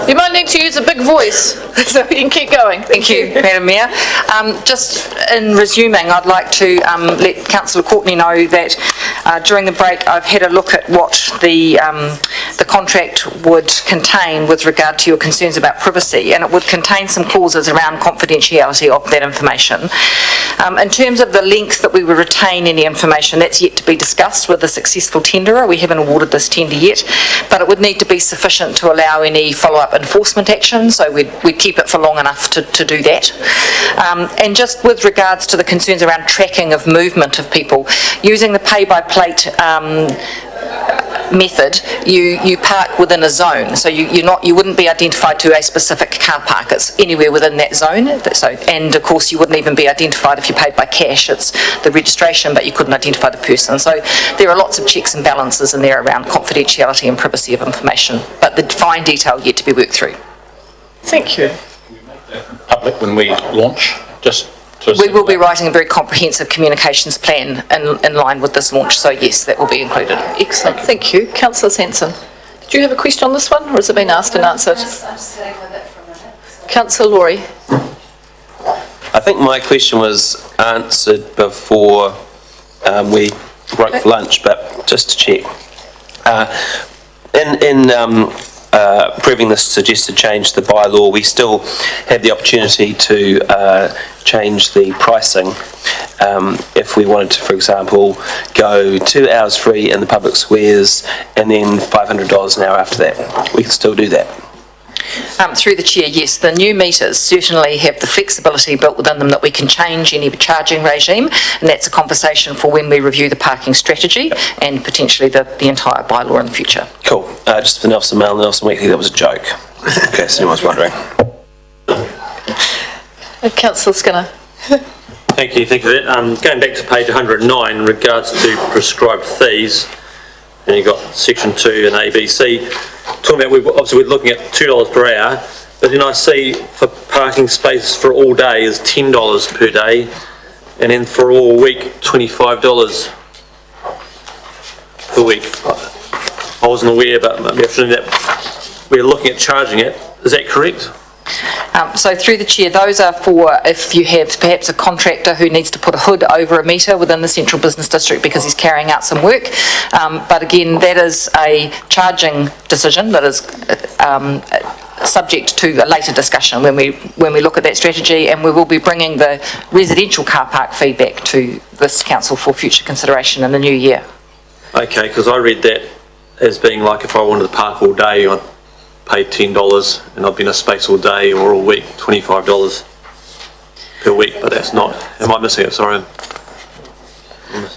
You might need to use a big voice so we can keep going. Thank you, Madam Mayor. Just in resuming, I'd like to let Councillor Courtney know that during the break I've had a look at what the contract would contain with regard to your concerns about privacy, and it would contain some clauses around confidentiality of that information. In terms of the length that we would retain any information, that's yet to be discussed with the successful tenderer. We haven't awarded this tender yet, but it would need to be sufficient to allow any follow-up enforcement action, so we'd keep it for long enough to do that. And just with regards to the concerns around tracking of movement of people, using the pay-by-plate method, you park within a zone, so you wouldn't be identified to a specific car park. It's anywhere within that zone. So, and of course you wouldn't even be identified if you paid by cash. It's the registration, but you couldn't identify the person. So there are lots of checks and balances in there around confidentiality and privacy of information, but the fine detail yet to be worked through. Thank you. Public when we launch, just we will be writing a very comprehensive communications plan in line with this launch, so yes, that will be included. Excellent, thank you. Councillor Sanson, did you have a question on this one, or has it been asked and answered? Councillor Laurie. I think my question was answered before we broke for lunch, but just to check. In approving this suggested change to the bylaw, we still have the opportunity to change the pricing if we wanted to, for example, go 2 hours free in the public squares and then $500 an hour after that. We can still do that. Through the chair, yes, the new meters certainly have the flexibility built within them that we can change any charging regime, and that's a conversation for when we review the parking strategy and potentially the entire bylaw in the future. Cool. Just for Nelson Mail and Nelson Weekly, that was a joke, in case anyone's wondering. Councillor Skinner. Thank you for that. Going back to page 109 in regards to prescribed fees, and you've got section 2 and ABC, talking about, obviously we're looking at $2 per hour, but then I see for parking spaces for all day is $10 per day, and then for all week, $25 per week. I wasn't aware, but maybe I should know that we're looking at charging it. Is that correct? So through the chair, those are for if you have perhaps a contractor who needs to put a hood over a meter within the central business district because he's carrying out some work. But again, that is a charging decision that is subject to a later discussion when we look at that strategy, and we will be bringing the residential car park feedback to this council for future consideration in the new year. Okay, because I read that as being like if I wanted to park all day, I'd pay $10 and I'd be in a space all day or all week, $25 per week, but that's not. Am I missing it? Sorry.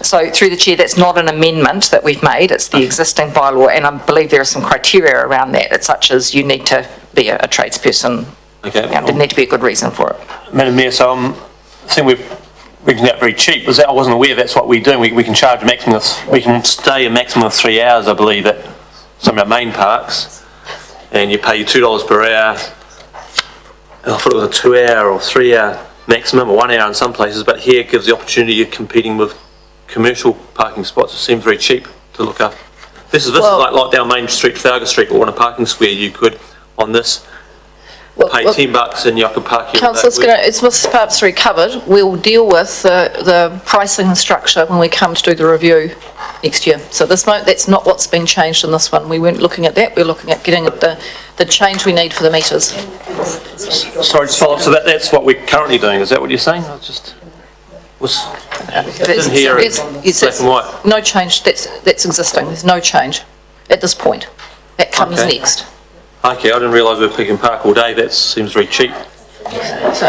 So through the chair, that's not an amendment that we've made, it's the existing bylaw, and I believe there are some criteria around that. It's such as you need to be a tradesperson. Okay. There need to be a good reason for it. Madam Mayor, so I think we've rigged that very cheap. I wasn't aware that's what we're doing. We can charge a maximum we can stay a maximum of 3 hours, I believe, at some of our main parks, and you pay $2 per hour. And I thought it was a 2 hour or 3 hour maximum, or 1 hour in some places, but here it gives the opportunity you're competing with commercial parking spots. It seems very cheap to look up. This is like down Main Street, Trafalgar Street, or on a parking square, you could, on this, pay $10 and you could park your Councillor Skinner, it's with part 3 covered. We'll deal with the pricing structure when we come to do the review next year. So that's not what's been changed in this one. We weren't looking at that. We're looking at getting the change we need for the meters. Sorry, just follow up. So that's what we're currently doing. Is that what you're saying? I just didn't hear it. Black and white. No change. That's existing. There's no change at this point. That comes next. Okay, I didn't realise we were picking park all day. That seems very cheap. So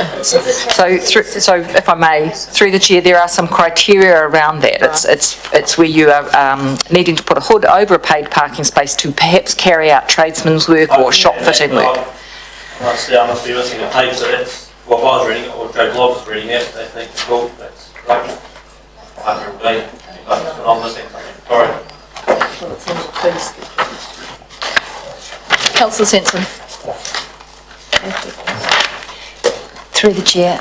if I may, through the chair, there are some criteria around that. It's where you are needing to put a hood over a paid parking space to perhaps carry out tradesman's work or shop fitting work. I see, I must be missing a page, so that's what I was reading, or Joe Blob was reading it. They think, cool, that's right. I'm reading, I'm missing something. Sorry. Councillor Sensen. Through the chair,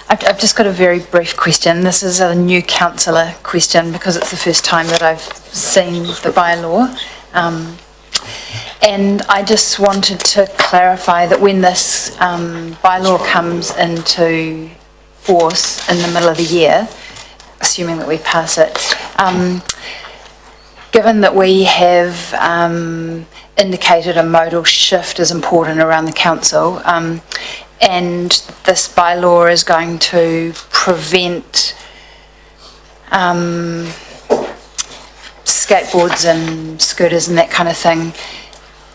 I've just got a very brief question. This is a new councillor question because it's the first time that I've seen the bylaw. And I just wanted to clarify that when this bylaw comes into force in the middle of the year, assuming that we pass it, given that we have indicated a modal shift is important around the council, and this bylaw is going to prevent skateboards and scooters and that kind of thing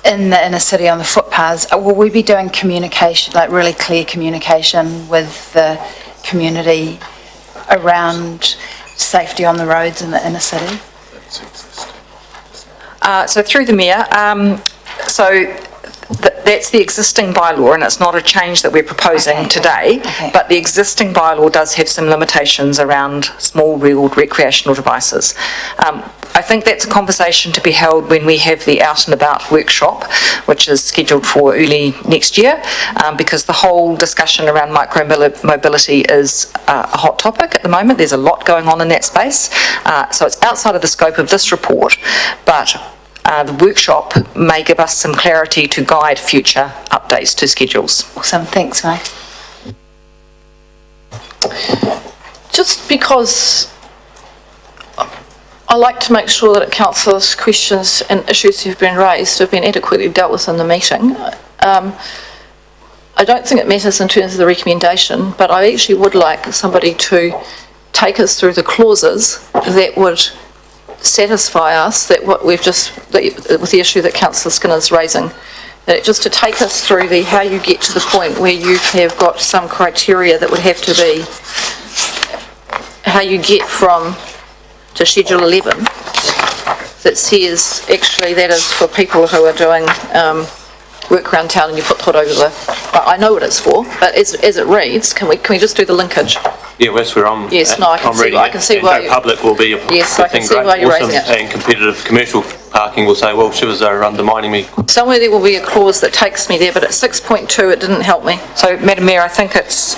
in the inner city on the footpaths. Will we be doing communication, like really clear communication with the community around safety on the roads in the inner city? So through the mayor, that's the existing bylaw, and it's not a change that we're proposing today, but the existing bylaw does have some limitations around small-wheeled recreational devices. I think that's a conversation to be held when we have the Out and About workshop, which is scheduled for early next year, because the whole discussion around micro-mobility is a hot topic at the moment. There's a lot going on in that space, so it's outside of the scope of this report, but the workshop may give us some clarity to guide future updates to schedules. Awesome, thanks, Mike. Just because I like to make sure that councillors' questions and issues who've been raised have been adequately dealt with in the meeting. I don't think it matters in terms of the recommendation, but I actually would like somebody to take us through the clauses that would satisfy us that what we've just, with the issue that Councillor Skinner's raising, that just to take us through how you get to the point where you have got some criteria that would have to be, how you get from to Schedule 11 that says actually that is for people who are doing work around town and you put the hood over I know what it's for, but as it reads, can we just do the linkage? Yeah, that's where I'm. Yes, no, I can see why. Public will be. Yes, I can see why you're raising it. And competitive commercial parking will say, well, shivers are undermining me. Somewhere there will be a clause that takes me there, but at 6.2 it didn't help me. So, Madam Mayor, I think it's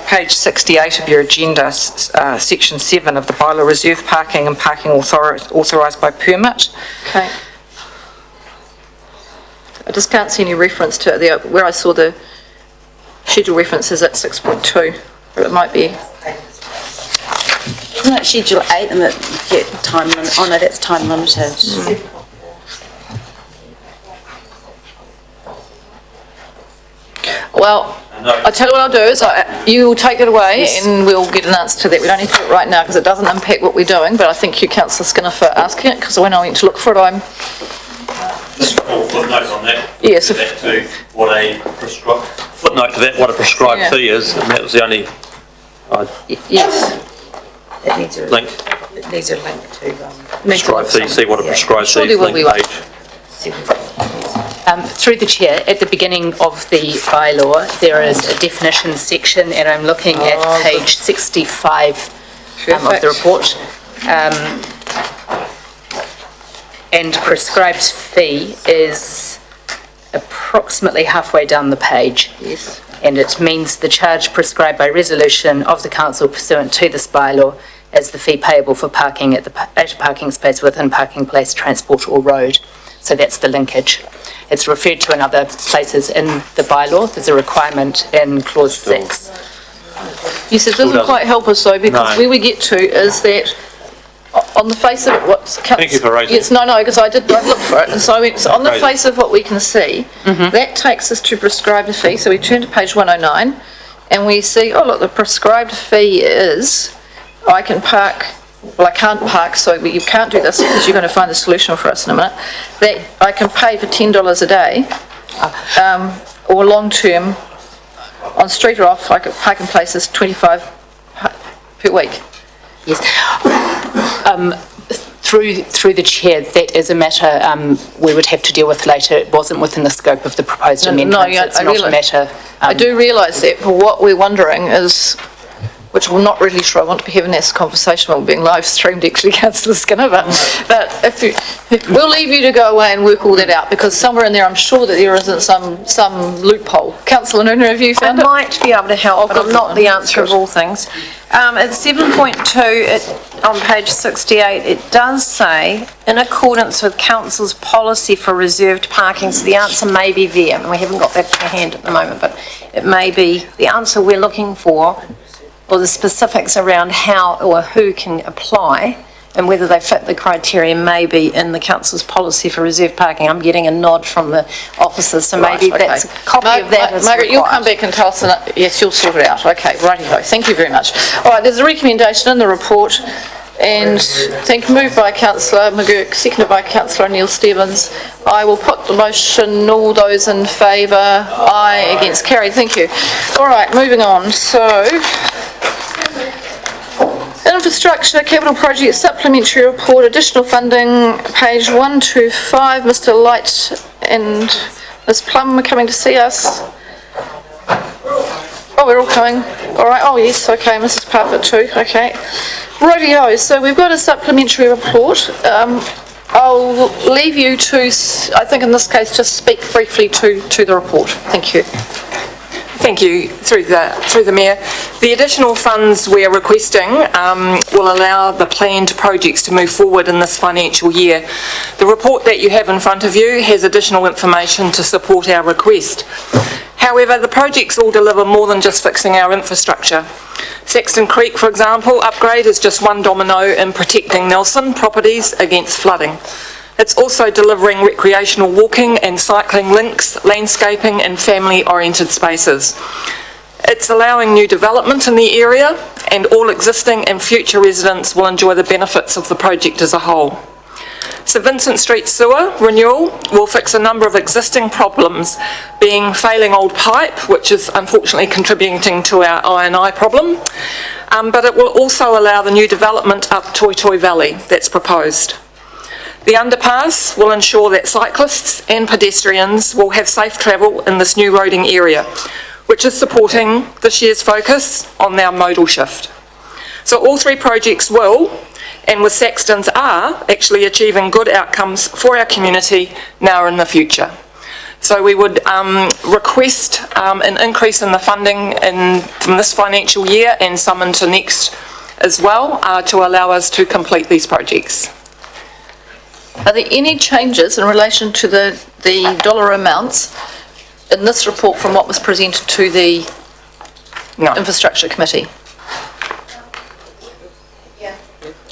page 68 of your agenda, section 7 of the bylaw, reserve parking and parking authorised by permit. Okay. I just can't see any reference to it there. Where I saw the schedule reference is at 6.2, but it might be. Isn't that Schedule 8 and that you get time limit? Oh no, that's time limited. Well, I'll tell you what I'll do is you will take it away and we'll get an answer to that. We don't need to do it right now because it doesn't impact what we're doing, but I thank you, Councillor Skinner, for asking it, because when I went to look for it, I'm... Just a footnote on that. Yes. That to what a footnote to that, what a prescribed fee is, and that was the only yes. It needs a link. It needs a link to Prescribed fee, see what a prescribed fee is, link page. Through the chair, at the beginning of the bylaw, there is a definition section, and I'm looking at page 65 of the report. And prescribed fee is approximately halfway down the page. Yes. And it means the charge prescribed by resolution of the council pursuant to this bylaw as the fee payable for parking at a parking space within parking place, transport or road. So that's the linkage. It's referred to in other places in the bylaw. There's a requirement in clause 6. Yes, it doesn't quite help us though, because where we get to is that on the face of it, what's... Thank you for raising it. Yes, no, because I looked for it, and so on the face of what we can see, that takes us to prescribed fee. So we turn to page 109, and we see, oh look, the prescribed fee is, I can park, well I can't park, so you can't do this because you're going to find the solution for us in a minute, that I can pay for $10 a day, or long term, on street or off, like at parking places, 25 per week. Yes. Through the chair, that is a matter we would have to deal with later. It wasn't within the scope of the proposed amendments. It's not a matter. I do realise that, but what we're wondering is, which I'm not really sure I want to be having this conversation while being live streamed, actually, Councillor Skinner, but if we'll leave you to go away and work all that out, because somewhere in there I'm sure that there isn't some loophole. Councillor Noonan, have you found it? I might be able to help, but I'm not the answer of all things. At 7.2 on page 68, it does say, in accordance with council's policy for reserved parking, so the answer may be there, and we haven't got that to hand at the moment, but it may be the answer we're looking for, or the specifics around how or who can apply and whether they fit the criteria may be in the council's policy for reserved parking. I'm getting a nod from the officers, so maybe that's a copy of that. Margaret, you'll come back and tell us, yes, you'll sort it out. Okay, righty-ho, thank you very much. All right, there's a recommendation in the report, and moved by Councillor McGurk, seconded by Councillor Neil Stevens. I will put the motion. All those in favour? Aye. Against? Carried. Thank you. All right, moving on. So, infrastructure capital project supplementary report, additional funding, page 125. Mr. Light and Ms. Plum are coming to see us. Oh, we're all coming. All right. Oh, yes. Okay. Mrs. Parfitt too. Okay. Rightio. So we've got a supplementary report. I'll leave you to, I think in this case, just speak briefly to the report. Thank you. Thank you, through the Mayor. The additional funds we are requesting will allow the planned projects to move forward in this financial year. The report that you have in front of you has additional information to support our request. However, the projects all deliver more than just fixing our infrastructure. Saxton Creek, for example, upgrade is just one domino in protecting Nelson properties against flooding. It's also delivering recreational walking and cycling links, landscaping and family-oriented spaces. It's allowing new development in the area, and all existing and future residents will enjoy the benefits of the project as a whole. St Vincent Street sewer renewal will fix a number of existing problems, being failing old pipe, which is unfortunately contributing to our I&I problem, but it will also allow the new development up Toi Toi Valley that's proposed. The underpass will ensure that cyclists and pedestrians will have safe travel in this new roading area, which is supporting this year's focus on our modal shift. So all three projects will, and with Saxton's are, actually achieving good outcomes for our community now and in the future. So we would request an increase in the funding from this financial year and some into next as well to allow us to complete these projects. Are there any changes in relation to the the dollar amounts in this report from what was presented to the Infrastructure Committee?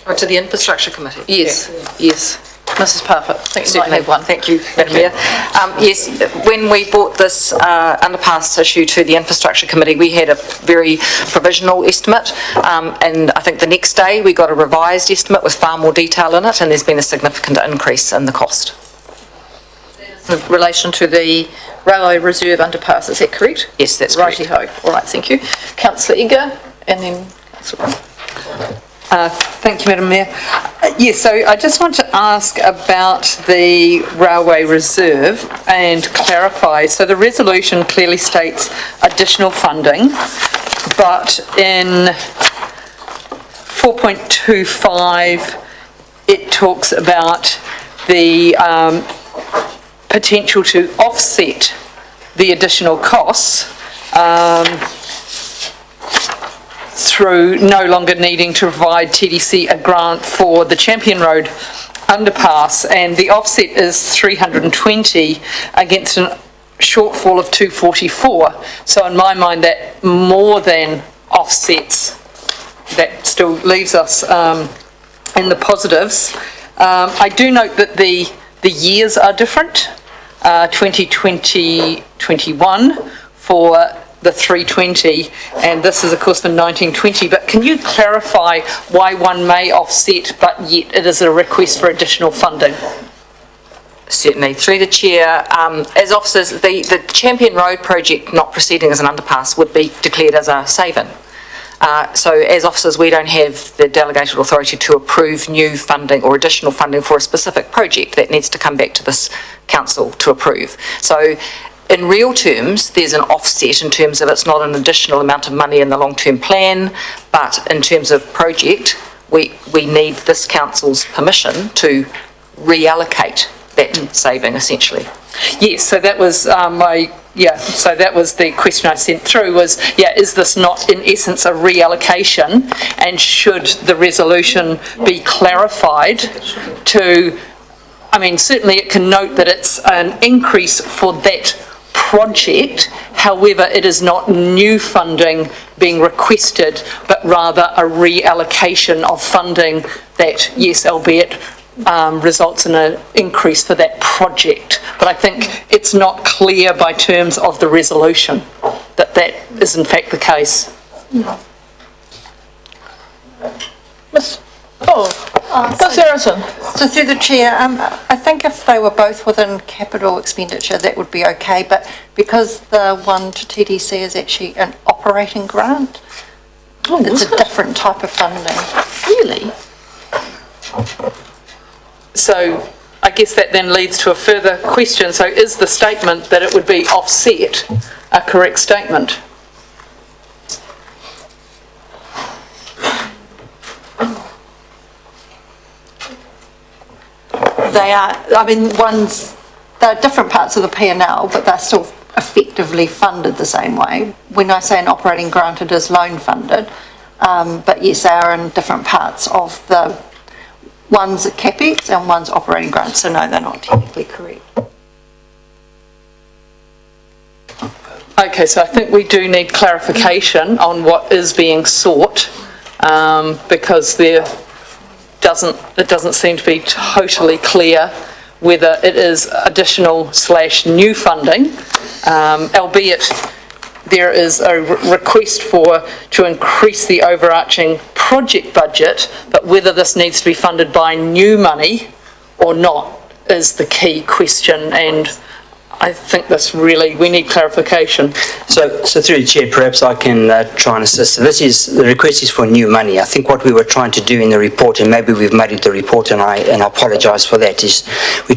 Or to the Infrastructure Committee? Yes, yes. Mrs. Parfitt, I think you might Certainly. have one. Thank you, Madam Mayor. Yes, when we brought this underpass issue to the Infrastructure Committee, we had a very provisional estimate, and I think the next day we got a revised estimate with far more detail in it, and there's been a significant increase in the cost. In relation to the Railway Reserve underpass, is that correct? Yes, that's correct. Righty-ho. All right, thank you. Councillor Egar, and then Councillor Thank you, Madam Mayor. Yes, so I just want to ask about the Railway Reserve and clarify. So the resolution clearly states additional funding, but in 4.25, it talks about the potential to offset the additional costs through no longer needing to provide TDC a grant for the Champion Road underpass, and the offset is 320 against a shortfall of 244. So in my mind, that more than offsets. That still leaves us in the positives. I do note that the years are different. 2020-21 for the 320, and this is of course for 1920, but can you clarify why one may offset but yet it is a request for additional funding? Certainly. Through the Chair, as officers, the Champion Road project not proceeding as an underpass would be declared as a saving. So as officers, we don't have the delegated authority to approve new funding or additional funding for a specific project. That needs to come back to this council to approve. So in real terms, there's an offset in terms of it's not an additional amount of money in the long-term plan, but in terms of project, we need this council's permission to reallocate that saving essentially. Yes, so that was so that was the question I sent through was, is this not in essence a reallocation, and should the resolution be clarified to, I mean, certainly it can note that it's an increase for that project, however, it is not new funding being requested, but rather a reallocation of funding that, yes, albeit results in an increase for that project. But I think it's not clear by terms of the resolution that that is in fact the case. Councillor Harrison. So through the Chair, I think if they were both within capital expenditure, that would be okay, but because the one to TDC is actually an operating grant, it's a different type of funding. Really? So I guess that then leads to a further question. So is the statement that it would be offset a correct statement? They are, I mean, they're different parts of the P&L, but they're still effectively funded the same way. When I say an operating grant, it is loan funded, but yes, they are in different parts of the, one's CapEx and one's operating grant, so no, they're not technically correct. Okay, so I think we do need clarification on what is being sought, because it doesn't seem to be totally clear whether it is additional / new funding, albeit there is a request to increase the overarching project budget, but whether this needs to be funded by new money or not is the key question, and I think we need clarification. So through the Chair, perhaps I can try and assist. So the request is for new money. I think what we were trying to do in the report, and maybe we've muddied the report, and I apologise for that, is we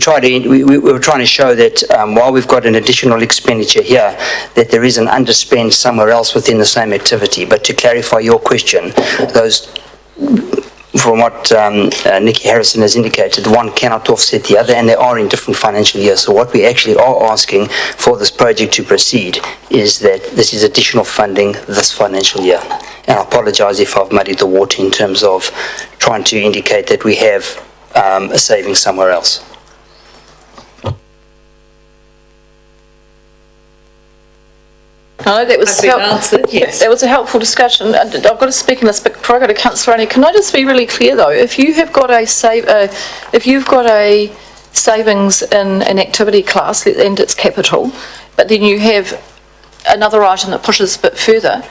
were trying to show that while we've got an additional expenditure here, that there is an underspend somewhere else within the same activity. But to clarify your question, those, from what Nikki Harrison has indicated, one cannot offset the other, and they are in different financial years. So what we actually are asking for this project to proceed is that this is additional funding this financial year. And I apologise if I've muddied the water in terms of trying to indicate that we have a saving somewhere else. No, that was that was a helpful discussion. And I've got to speak in this, but before I go to Councillor Rainey, can I just be really clear though? If you have got a savings in an activity class and it's capital, but then you have another item that pushes a bit further,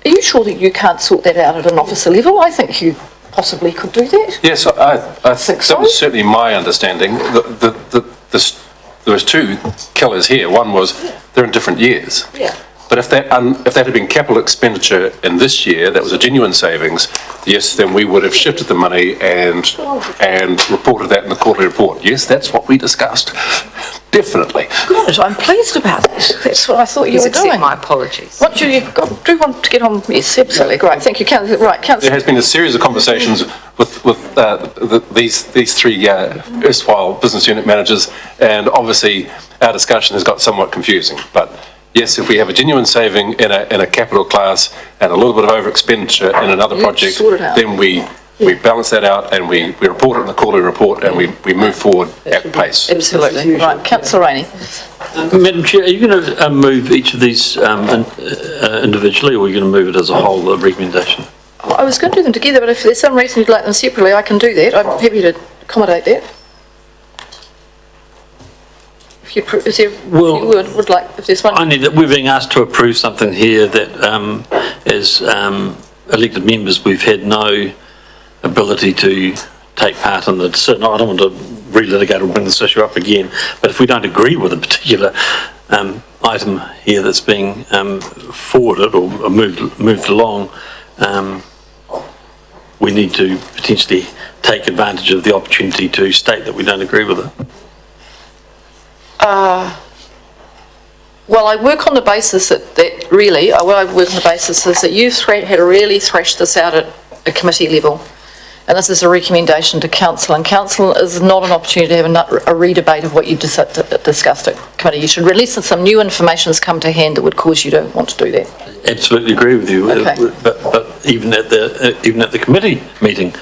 are you sure that you can't sort that out at an officer level? I think you possibly could do that. Yes, I think that was certainly my understanding. There was two killers here. One was they're in different years. Yeah. But if that had been capital expenditure in this year, that was a genuine savings, yes, then we would have shifted the money and reported that in the quarterly report. Yes, that's what we discussed. Definitely. Good, I'm pleased about that. That's what I thought you were doing. My apologies. What do you want to get on? Yes, absolutely. Great. Thank you, Councillor. Right, Councillor. There has been a series of conversations with these three erstwhile business unit managers, and obviously our discussion has got somewhat confusing. But yes, if we have a genuine saving in a capital class and a little bit of over expenditure in another project, then we balance that out and we report it in the quarterly report and we move forward at pace. Absolutely. Right, Councillor Rainey. Madam Chair, are you going to move each of these individually, or are you going to move it as a whole, the recommendation? Well, I was going to do them together, but if there's some reason you'd like them separately, I can do that. I'm happy to accommodate that. If you would like, if there's one. Only that we're being asked to approve something here that as elected members, we've had no ability to take part in the decision. I don't want to relitigate or bring this issue up again, but if we don't agree with a particular item here that's being forwarded or moved along, we need to potentially take advantage of the opportunity to state that we don't agree with it. Well, I work on the basis that you've had really thrashed this out at a committee level. And this is a recommendation to council, and council is not an opportunity to have a re-debate of what you discussed at committee. You should release some new information that's come to hand that would cause you to want to do that. Absolutely agree with you. Okay. But even at the committee meeting,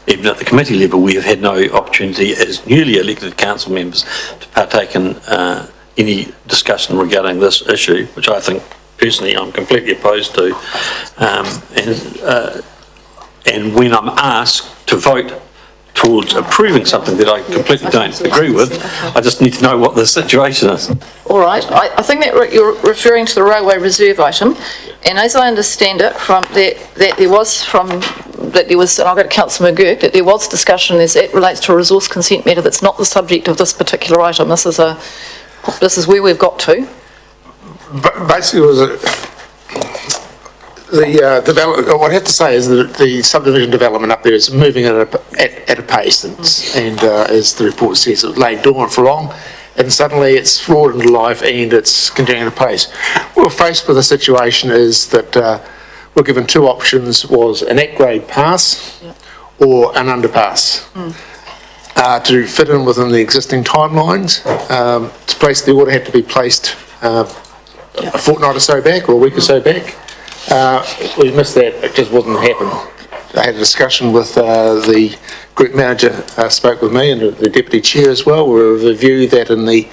even at the committee level, we have had no opportunity as newly elected council members to partake in any discussion regarding this issue, which I think personally I'm completely opposed to. And when I'm asked to vote towards approving something that I completely don't agree with, I just need to know what the situation is. All right, I think that you're referring to the railway reserve item, and as I understand it, and I'll go to Councillor McGurk, that there was discussion as it relates to a resource consent matter that's not the subject of this particular item. This is where we've got to. But basically, what I have to say is that the subdivision development up there is moving at a pace, and as the report says, it was laid dormant for long, and suddenly it's roared into life and it's continuing to pace. We're faced with a situation is that we're given two options: was an at-grade pass or an underpass. To fit in within the existing timelines. To place the order had to be placed a fortnight or so back, or a week or so back. We missed that. It just wasn't happening. I had a discussion with the group manager, spoke with me and the deputy chair as well. We're of the view that in the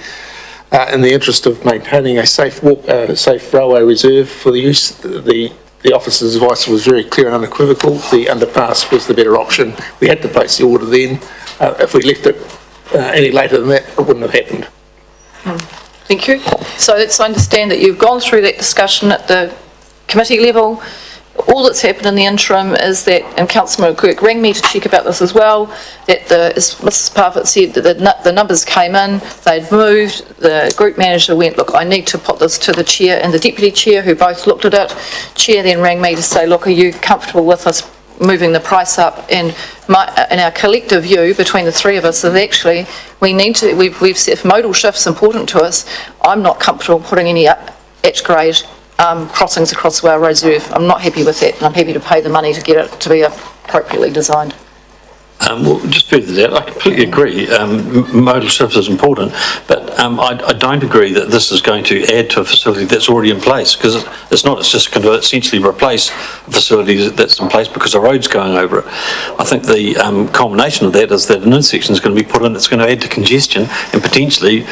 interest of maintaining a safe railway reserve for the use, the officer's advice was very clear and unequivocal. The underpass was the better option. We had to place the order then. If we left it any later than that, it wouldn't have happened. Thank you. So let's understand that you've gone through that discussion at the committee level. All that's happened in the interim is that, and Councillor McGurk rang me to check about this as well, that as Mrs Parfitt said, that the numbers came in, they'd moved, the group manager went, look, I need to put this to the chair and the deputy chair, who both looked at it. Chair then rang me to say, look, are you comfortable with us moving the price up? And in our collective view between the three of us is actually we've set, if modal shift's important to us, I'm not comfortable putting any at-grade crossings across our reserve. I'm not happy with that, and I'm happy to pay the money to get it to be appropriately designed. Well, just further that, I completely agree. Modal shift is important, but I don't agree that this is going to add to a facility that's already in place, because it's not. It's just going to essentially replace a facility that's in place because the road's going over it. I think the culmination of that is that an intersection is going to be put in that's going to add to congestion and potentially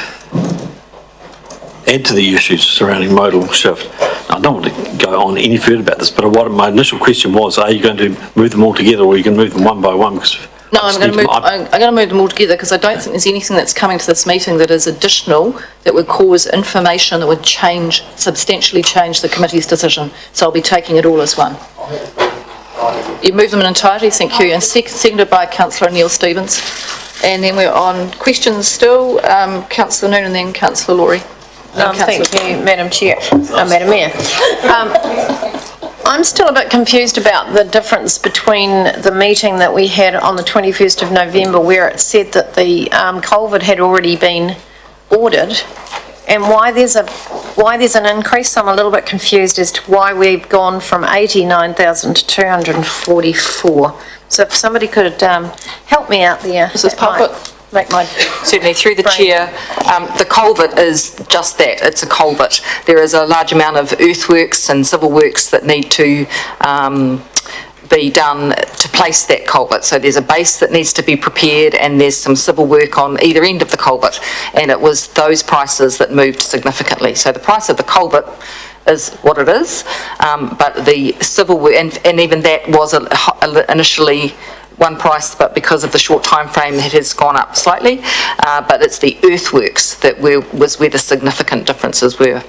add to the issues surrounding modal shift. I don't want to go on any further about this, but what my initial question was, are you going to move them all together, or are you going to move them one by one? Because No, I'm going to move them all together because I don't think there's anything that's coming to this meeting that is additional that would cause information that would substantially change the committee's decision. So I'll be taking it all as one. You move them in entirety, thank you, and seconded by Councillor Neil Stevens. And then we're on questions still, Councillor Noon and then Councillor Laurie. Thank you, Madam Chair, Madam Mayor. I'm still a bit confused about the difference between the meeting that we had on the 21st of November where it said that the culvert had already been ordered and why there's an increase. I'm a little bit confused as to why we've gone from 89,000 to 244. So if somebody could help me out there. Mrs. Parfitt. Certainly, through the chair, the culvert is just that, it's a culvert. There is a large amount of earthworks and civil works that need to be done to place that culvert. So there's a base that needs to be prepared and there's some civil work on either end of the culvert. And it was those prices that moved significantly. So the price of the culvert is what it is, but the civil work, and even that was initially one price, but because of the short time frame it has gone up slightly, but it's the earthworks that was where the significant differences were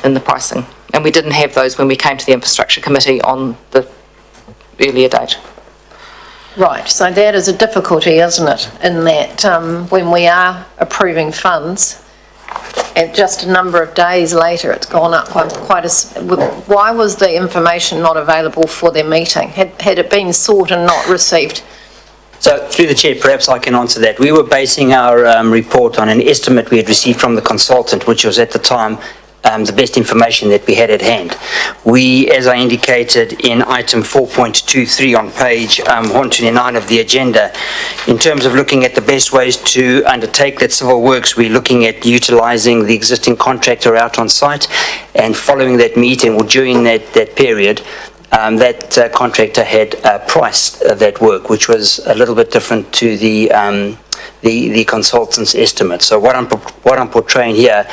in the pricing, and we didn't have those when we came to the infrastructure committee on the earlier date. Right, so that is a difficulty, isn't it, in that when we are approving funds, and just a number of days later it's gone up by why was the information not available for their meeting? Had it been sought and not received? So through the chair, perhaps I can answer that. We were basing our report on an estimate we had received from the consultant, which was at the time the best information that we had at hand. We, as I indicated in item 4.23 on page 129 of the agenda, in terms of looking at the best ways to undertake that civil works, we're looking at utilising the existing contractor out on site, and following that meeting or during that period, that contractor had priced that work, which was a little bit different to the consultant's estimate. So what I'm portraying here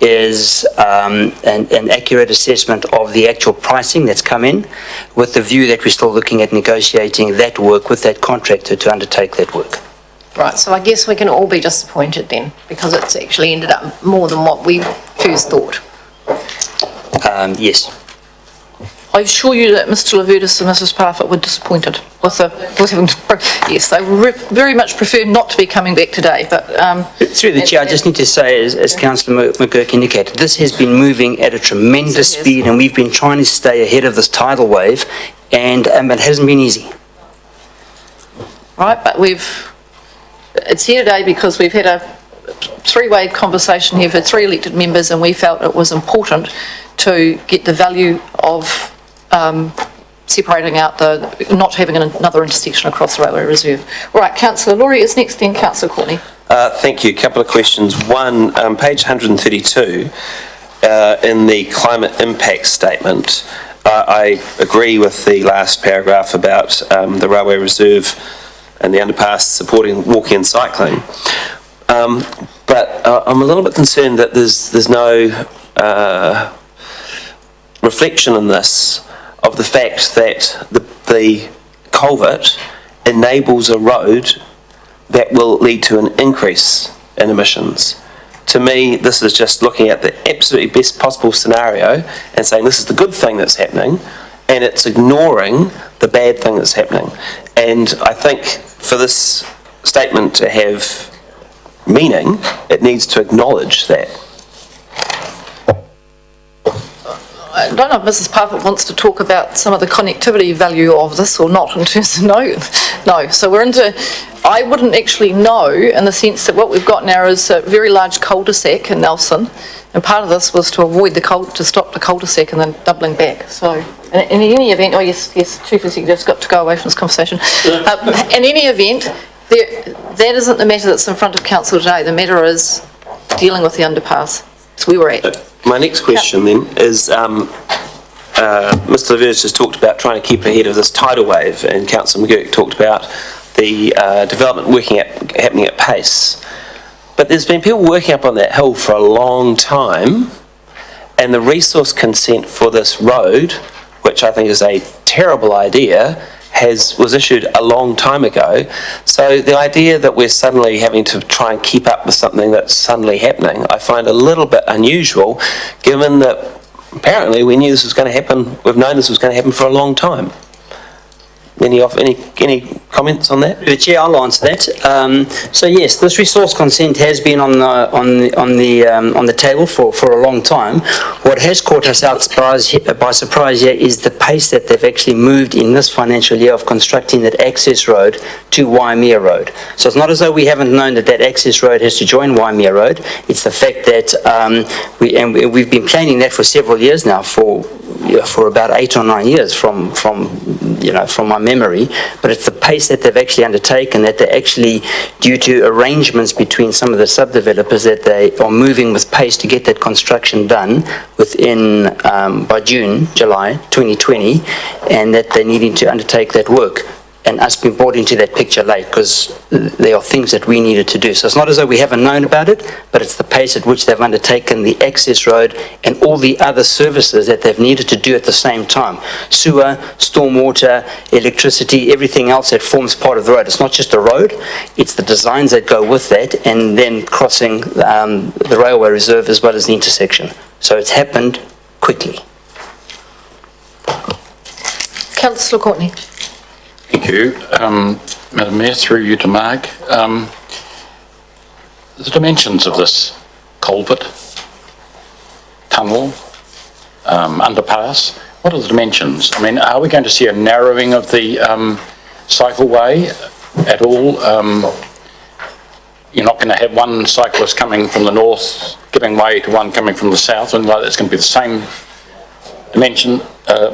is an accurate assessment of the actual pricing that's come in, with the view that we're still looking at negotiating that work with that contractor to undertake that work. Right, so I guess we can all be disappointed then, because it's actually ended up more than what we first thought. Yes. I assure you that Mr. Laverdis and Mrs. Parfitt were disappointed with having to, yes, they very much preferred not to be coming back today, but... Through the chair, I just need to say, as Councillor McGurk indicated, this has been moving at a tremendous speed, and we've been trying to stay ahead of this tidal wave, and it hasn't been easy. Right, but it's here today because we've had a three-way conversation here for 3 elected members, and we felt it was important to get the value of separating out not having another intersection across the railway reserve. Right, Councillor Laurie is next, then Councillor Courtney. Thank you. A couple of questions. One, page 132, in the climate impact statement, I agree with the last paragraph about the railway reserve and the underpass supporting walking and cycling. But I'm a little bit concerned that there's no reflection in this of the fact that the culvert enables a road that will lead to an increase in emissions. To me, this is just looking at the absolutely best possible scenario and saying this is the good thing that's happening, and it's ignoring the bad thing that's happening. And I think for this statement to have meaning, it needs to acknowledge that. I don't know if Mrs. Parfitt wants to talk about some of the connectivity value of this or not, in terms of no. So we're into, I wouldn't actually know, in the sense that what we've got now is a very large cul-de-sac in Nelson, and part of this was to avoid to stop the cul-de-sac and then doubling back. So in any event, oh yes, Chief Executive's got to go away from this conversation. In any event, that isn't the matter that's in front of Council today. The matter is dealing with the underpass. That's where we're at. My next question then is, Mr. Laverdis just talked about trying to keep ahead of this tidal wave, and Councillor McGurk talked about the development happening at pace. But there's been people working up on that hill for a long time, and the resource consent for this road, which I think is a terrible idea, was issued a long time ago. So the idea that we're suddenly having to try and keep up with something that's suddenly happening, I find a little bit unusual, given that apparently we knew this was going to happen, we've known this was going to happen for a long time. Any comments on that? The Chair, I'll answer that. So yes, this resource consent has been on the table for a long time. What has caught us out by surprise here is the pace that they've actually moved in this financial year of constructing that access road to Waimea Road. So it's not as though we haven't known that access road has to join Waimea Road. It's the fact that we've been planning that for several years now, for about 8 or 9 years from my memory, but it's the pace that they've actually undertaken, that they're actually, due to arrangements between some of the sub-developers, that they are moving with pace to get that construction done within, by July 2020, and that they're needing to undertake that work. And us being brought into that picture late because there are things that we needed to do. So it's not as though we haven't known about it, but it's the pace at which they've undertaken the access road and all the other services that they've needed to do at the same time. Sewer, stormwater, electricity, everything else that forms part of the road. It's not just a road, it's the designs that go with that, and then crossing the railway reserve as well as the intersection. So it's happened quickly. Councillor Courtney. Thank you. Madam Mayor, through you to Mark. The dimensions of this culvert, tunnel, underpass, what are the dimensions? I mean, are we going to see a narrowing of the cycleway at all? You're not going to have one cyclist coming from the north giving way to one coming from the south, and it's going to be the same dimension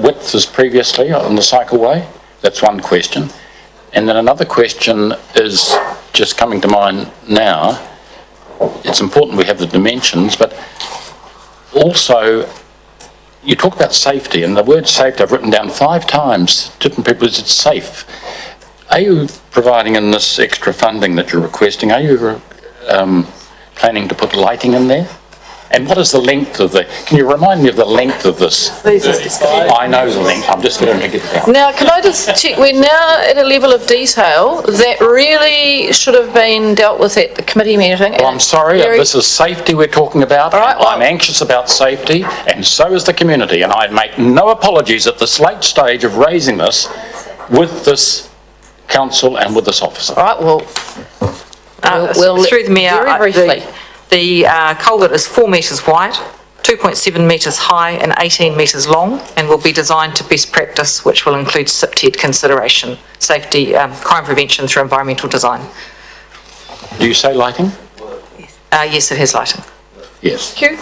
width as previously on the cycleway? That's one question. And then another question is just coming to mind now. It's important we have the dimensions, but also you talk about safety, and the word safety I've written down 5 times. Different people said it's safe. Are you providing in this extra funding that you're requesting, are you planning to put lighting in there? And what is the length of can you remind me of the length of this? I know the length, I'm just going to get it out. Now, can I just check, we're now at a level of detail that really should have been dealt with at the committee meeting. Well, I'm sorry, this is safety we're talking about. All right, well, I'm anxious about safety, and so is the community, and I make no apologies at this late stage of raising this with this council and with this officer. All right, well, through the Mayor, very briefly. The culvert is 4 metres wide, 2.7 metres high and 18 metres long, and will be designed to best practice, which will include SIPTED consideration, safety, crime prevention through environmental design. Do you say lighting? Yes, it has lighting. Yes. Thank you.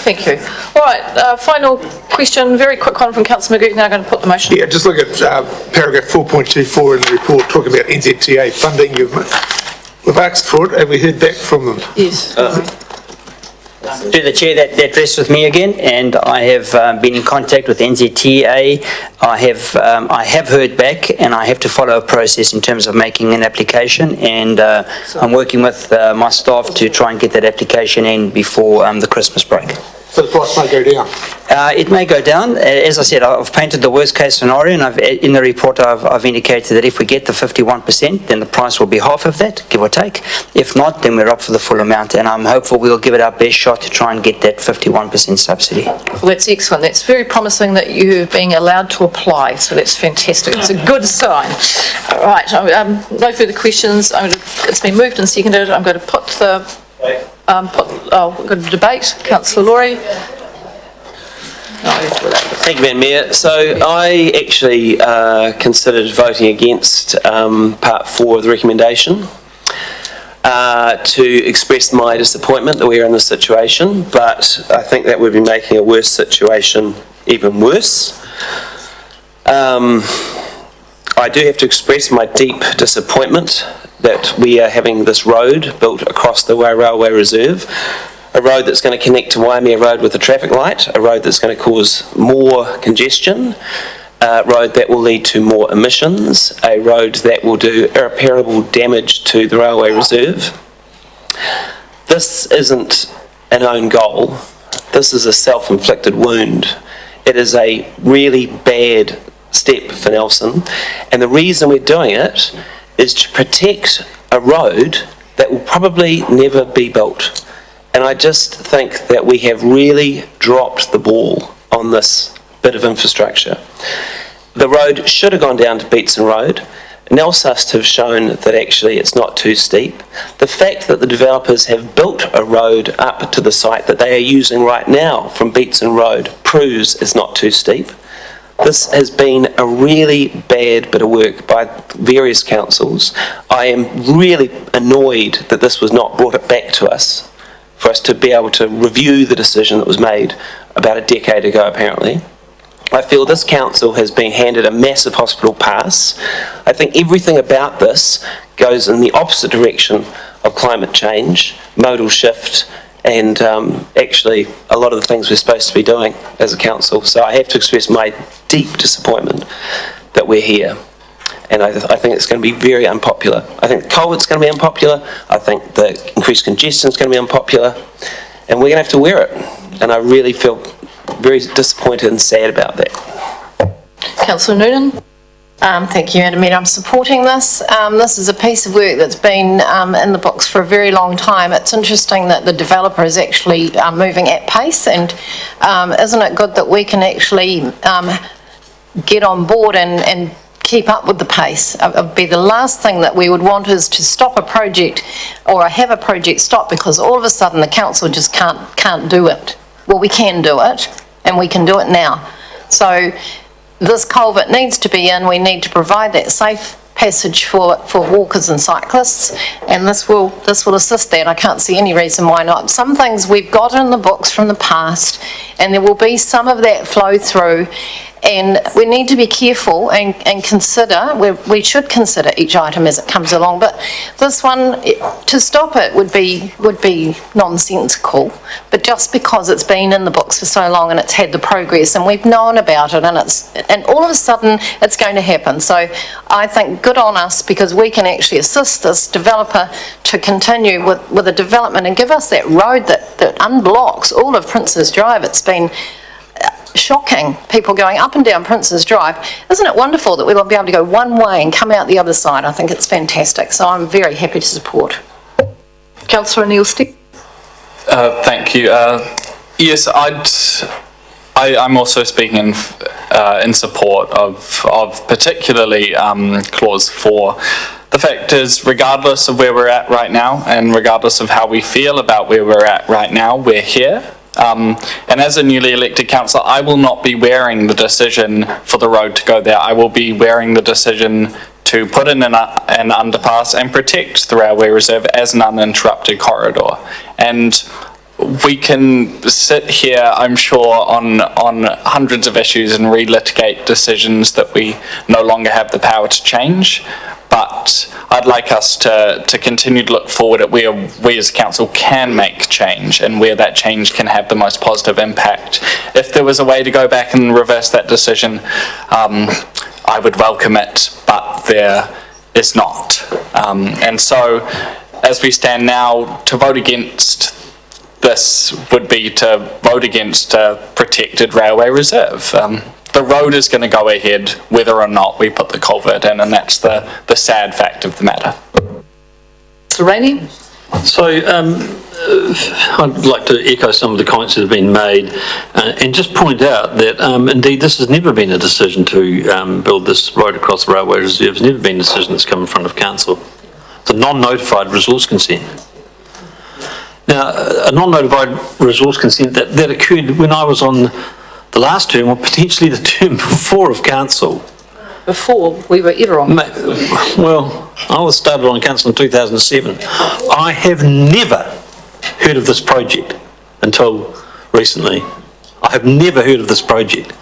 Thank you. All right, final question, very quick one from Councillor McGurk, now going to put the motion. Yeah, just look at paragraph 4.24 in the report, talking about NZTA funding. We've asked for it, have we heard back from them? Yes. To the Chair, that rests with me again, and I have been in contact with NZTA. I have heard back, and I have to follow a process in terms of making an application, and I'm working with my staff to try and get that application in before the Christmas break. So the price may go down? It may go down. As I said, I've painted the worst case scenario, and in the report I've indicated that if we get the 51%, then the price will be half of that, give or take. If not, then we're up for the full amount, and I'm hopeful we'll give it our best shot to try and get that 51% subsidy. Well, that's excellent. That's very promising that you're being allowed to apply, so that's fantastic. It's a good sign. All right, no further questions. It's been moved and seconded. I'm going to put the... we're going to debate. Councillor Laurie. Thank you, Madam Mayor. So I actually considered voting against part 4 of the recommendation to express my disappointment that we are in this situation, but I think that would be making a worse situation even worse. I do have to express my deep disappointment that we are having this road built across the Railway Reserve, a road that's going to connect to Waimea Road with a traffic light, a road that's going to cause more congestion, a road that will lead to more emissions, a road that will do irreparable damage to the Railway Reserve. This isn't an own goal. This is a self-inflicted wound. It is a really bad step for Nelson, and the reason we're doing it is to protect a road that will probably never be built. And I just think that we have really dropped the ball on this bit of infrastructure. The road should have gone down to Beatson Road. Nelsust have shown that actually it's not too steep. The fact that the developers have built a road up to the site that they are using right now from Beatson Road proves it's not too steep. This has been a really bad bit of work by various councils. I am really annoyed that this was not brought back to us for us to be able to review the decision that was made about a decade ago, apparently. I feel this council has been handed a massive hospital pass. I think everything about this goes in the opposite direction of climate change, modal shift, and actually a lot of the things we're supposed to be doing as a council. So I have to express my deep disappointment that we're here. And I think it's going to be very unpopular. I think the culvert's going to be unpopular. I think the increased congestion is going to be unpopular. And we're going to have to wear it. And I really feel very disappointed and sad about that. Councillor Noonan? Thank you, Madam Mayor. I'm supporting this. This is a piece of work that's been in the books for a very long time. It's interesting that the developer is actually moving at pace, and isn't it good that we can actually get on board and keep up with the pace? It would be the last thing that we would want is to stop a project or have a project stop because all of a sudden the council just can't do it. Well, we can do it, and we can do it now. So this culvert needs to be in. We need to provide that safe passage for walkers and cyclists, and this will assist that. I can't see any reason why not. Some things we've got in the books from the past, and there will be some of that flow through, and we need to be careful and consider, we should consider each item as it comes along, but this one, to stop it would be nonsensical, but just because it's been in the books for so long and it's had the progress and we've known about it and all of a sudden it's going to happen. So I think good on us because we can actually assist this developer to continue with the development and give us that road that unblocks all of Princes Drive. It's been shocking, people going up and down Princes Drive. Isn't it wonderful that we'll be able to go one way and come out the other side? I think it's fantastic, so I'm very happy to support. Councillor Neil Stick. Thank you. Yes, I'm also speaking in support of particularly clause 4. The fact is, regardless of where we're at right now, and regardless of how we feel about where we're at right now, we're here. And as a newly elected councillor, I will not be wearing the decision for the road to go there. I will be wearing the decision to put in an underpass and protect the railway reserve as an uninterrupted corridor. And we can sit here, I'm sure, on hundreds of issues and relitigate decisions that we no longer have the power to change. But I'd like us to continue to look forward at where we as a council can make change and where that change can have the most positive impact. If there was a way to go back and reverse that decision, I would welcome it, but there is not. And so, as we stand now, to vote against this would be to vote against a protected railway reserve. The road is going to go ahead whether or not we put the culvert in, and that's the sad fact of the matter. Rainey? So I'd like to echo some of the comments that have been made and just point out that indeed this has never been a decision to build this road across the railway reserve. It's never been a decision that's come in front of council. It's a non-notified resource consent. Now, a non-notified resource consent that occurred when I was on the last term, or potentially the term before of council. Before we were ever on. Well, I was started on council in 2007. I have never heard of this project until recently. I have never heard of this project.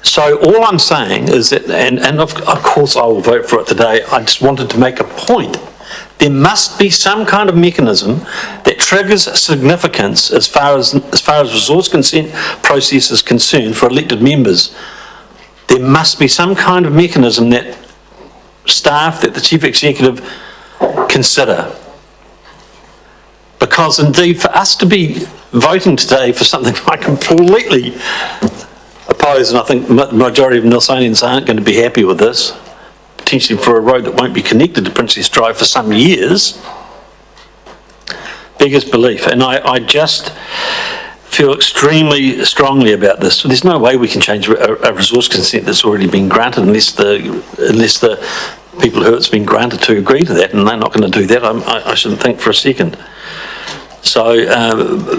So all I'm saying is that, and of course I will vote for it today, I just wanted to make a point. There must be some kind of mechanism that triggers significance as far as resource consent process is concerned for elected members. There must be some kind of mechanism that staff, that the chief executive consider. Because indeed, for us to be voting today for something I completely oppose, and I think the majority of Nilsonians aren't going to be happy with this, potentially for a road that won't be connected to Princess Drive for some years, beggars belief. And I just feel extremely strongly about this. There's no way we can change a resource consent that's already been granted unless the people who it's been granted to agree to that, and they're not going to do that. I shouldn't think for a second. So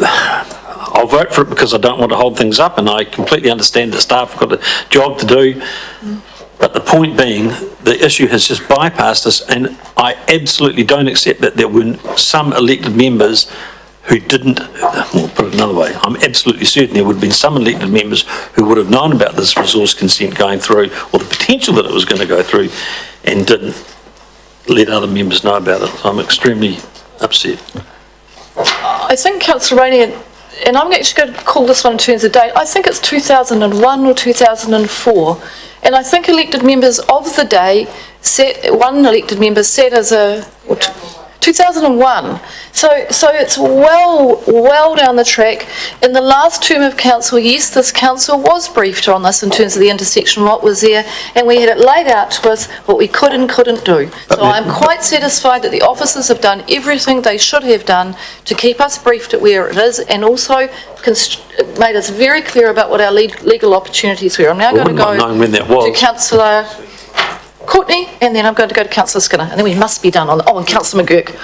I'll vote for it because I don't want to hold things up, and I completely understand that staff have got a job to do. But the point being, the issue has just bypassed us, and I absolutely don't accept that there were some elected members who didn't, well, put it another way, I'm absolutely certain there would have been some elected members who would have known about this resource consent going through, or the potential that it was going to go through, and didn't let other members know about it. So I'm extremely upset. I think, Councillor Rainey, and I'm actually going to call this one in terms of date, I think it's 2001 or 2004, and I think elected members of the day one elected member said as a, 2001. So it's well down the track. In the last term of council, yes, this council was briefed on this in terms of the intersection, what was there, and we had it laid out to us what we could and couldn't do. So I'm quite satisfied that the officers have done everything they should have done to keep us briefed at where it is, and also made us very clear about what our legal opportunities were. I'm now going to go to Councillor Courtney, and then I'm going to go to Councillor Skinner, and then we must be done on, and Councillor McGurk.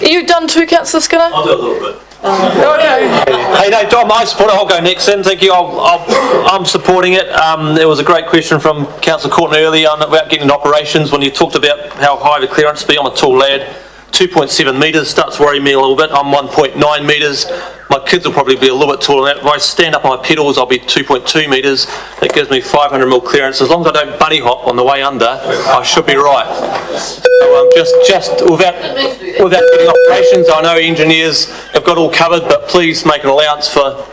Are you done too, Councillor Skinner? I'll do a little bit. Okay. Hey, no, Dom, I support it. I'll go next then. Thank you. I'm supporting it. There was a great question from Councillor Courtney earlier on about getting into operations. When you talked about how high the clearance be, I'm a tall lad. 2.7 metres starts worrying me a little bit. I'm 1.9 metres. My kids will probably be a little bit taller than that. If I stand up on my pedals, I'll be 2.2 metres. That gives me 500mm clearance. As long as I don't bunny hop on the way under, I should be right. So just without getting operations, I know engineers have got all covered, but please make an allowance for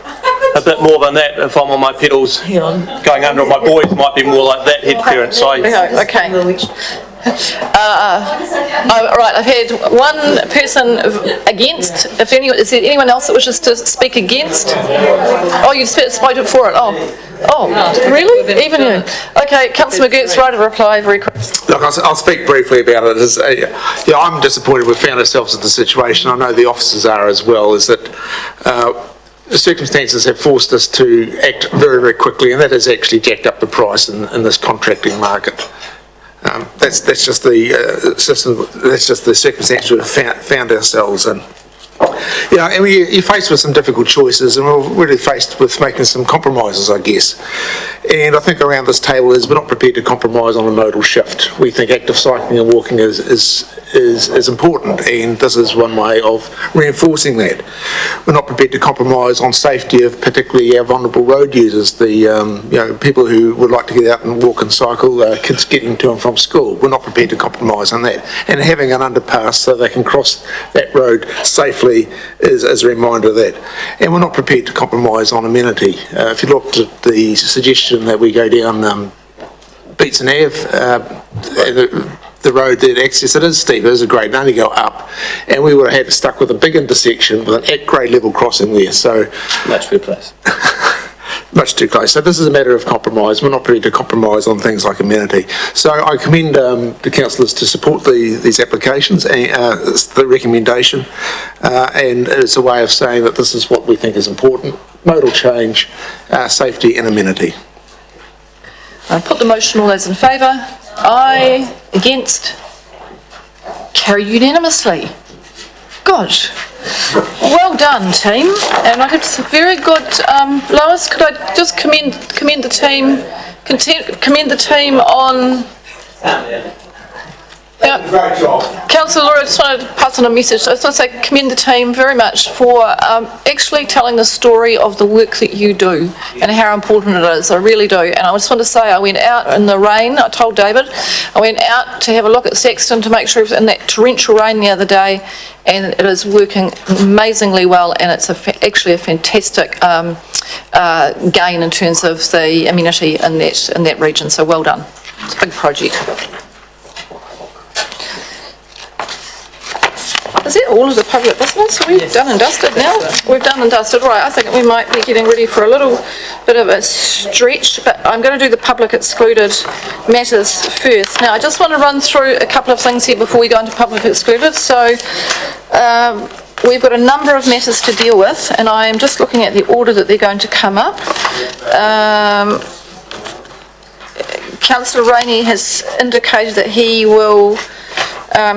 a bit more than that if I'm on my pedals going under it. My boys might be more like that head clearance. Okay. Right, I've had one person against. Is there anyone else that wishes to speak against? Oh, you've spoken for it. Oh, really? Even you? Okay, Councillor McGurk's right of reply. Very quick. Look, I'll speak briefly about it. I'm disappointed we've found ourselves in the situation. I know the officers are as well. Is that the circumstances have forced us to act very, very quickly, and that has actually jacked up the price in this contracting market. That's just the system. That's just the circumstance we've found ourselves in. And you're faced with some difficult choices, and we're really faced with making some compromises, I guess. And I think around this table is we're not prepared to compromise on a modal shift. We think active cycling and walking is important, and this is one way of reinforcing that. We're not prepared to compromise on safety of particularly our vulnerable road users, the people who would like to get out and walk and cycle, kids getting to and from school. We're not prepared to compromise on that. And having an underpass so they can cross that road safely is a reminder of that. And we're not prepared to compromise on amenity. If you looked at the suggestion that we go down Beatson Ave, the road that access it is steep, it is a grade, and only go up, and we would have had stuck with a big intersection with an at grade level crossing there. So much too close. Much too close. So this is a matter of compromise. We're not prepared to compromise on things like amenity. So I commend the councillors to support these applications, it's the recommendation, and it's a way of saying that this is what we think is important: modal change, safety and amenity. I'll put the motion. All those in favour? Aye. Against? Carry unanimously. Good. Well done, team. And I could very good. Lois, could I just commend the team? Commend the team on. Great job. Councillor Laura, I just wanted to pass on a message. I just want to say commend the team very much for actually telling the story of the work that you do and how important it is. I really do. And I just want to say I went out in the rain. I told David, I went out to have a look at Saxton to make sure it was in that torrential rain the other day, and it is working amazingly well, and it's actually a fantastic gain in terms of the amenity in that region. So well done. It's a big project. Is it all of the public business? Are we done and dusted now? We've done and dusted, right. I think we might be getting ready for a little bit of a stretch, but I'm going to do the public excluded matters first. Now, I just want to run through a couple of things here before we go into public excluded. So, we've got a number of matters to deal with, and I am just looking at the order that they're going to come up. Councillor Rainey has indicated that he will,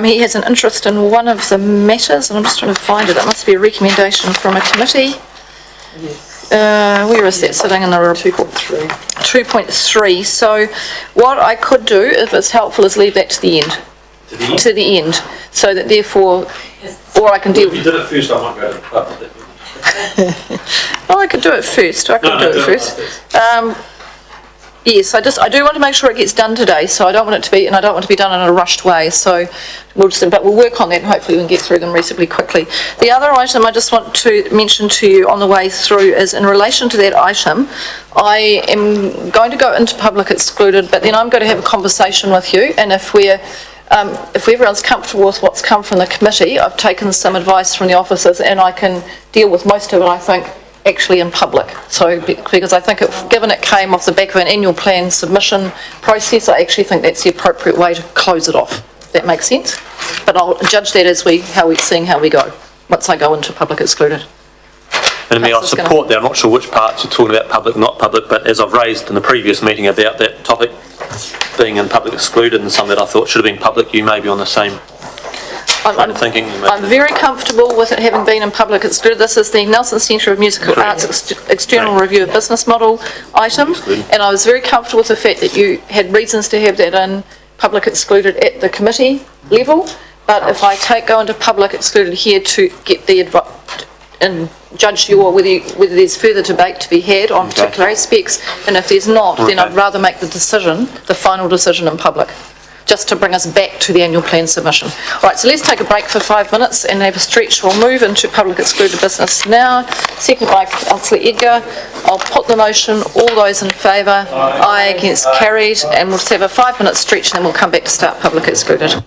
he has an interest in one of the matters, and I'm just trying to find it. It must be a recommendation from a committee. Where is that sitting in the report? 2.3. So what I could do, if it's helpful, is leave that to the end. To the end. So that therefore, or I can deal. If you did it first, I might go to the pub. Oh, I could do it first. I could do it first. Yes, I do want to make sure it gets done today, so I don't want it to be, and I don't want to be done in a rushed way, so but we'll work on that and hopefully we can get through them reasonably quickly. The other item I just want to mention to you on the way through is in relation to that item, I am going to go into public excluded, but then I'm going to have a conversation with you, and if everyone's comfortable with what's come from the committee, I've taken some advice from the officers and I can deal with most of it, I think, actually in public. So, because I think given it came off the back of an annual plan submission process, I actually think that's the appropriate way to close it off. That makes sense? But I'll judge that as seeing how we go, once I go into public excluded. And I support that. I'm not sure which parts you're talking about, public, not public, but as I've raised in the previous meeting about that topic being in public excluded and some that I thought should have been public, you may be on the same kind of thinking. I'm very comfortable with it having been in public excluded. This is the Nelson Centre of Musical Arts External Review of Business Model item, and I was very comfortable with the fact that you had reasons to have that in public excluded at the committee level, but if I go into public excluded here to get the advice and judge whether there's further debate to be had on particular aspects, and if there's not, then I'd rather make the final decision in public, just to bring us back to the annual plan submission. All right, so let's take a break for 5 minutes and have a stretch. We'll move into public excluded business now. Seconded by Councillor Edgar. I'll put the motion. All those in favour? Aye. Against? Carried. And we'll just have a 5 minute stretch and then we'll come back to start public excluded.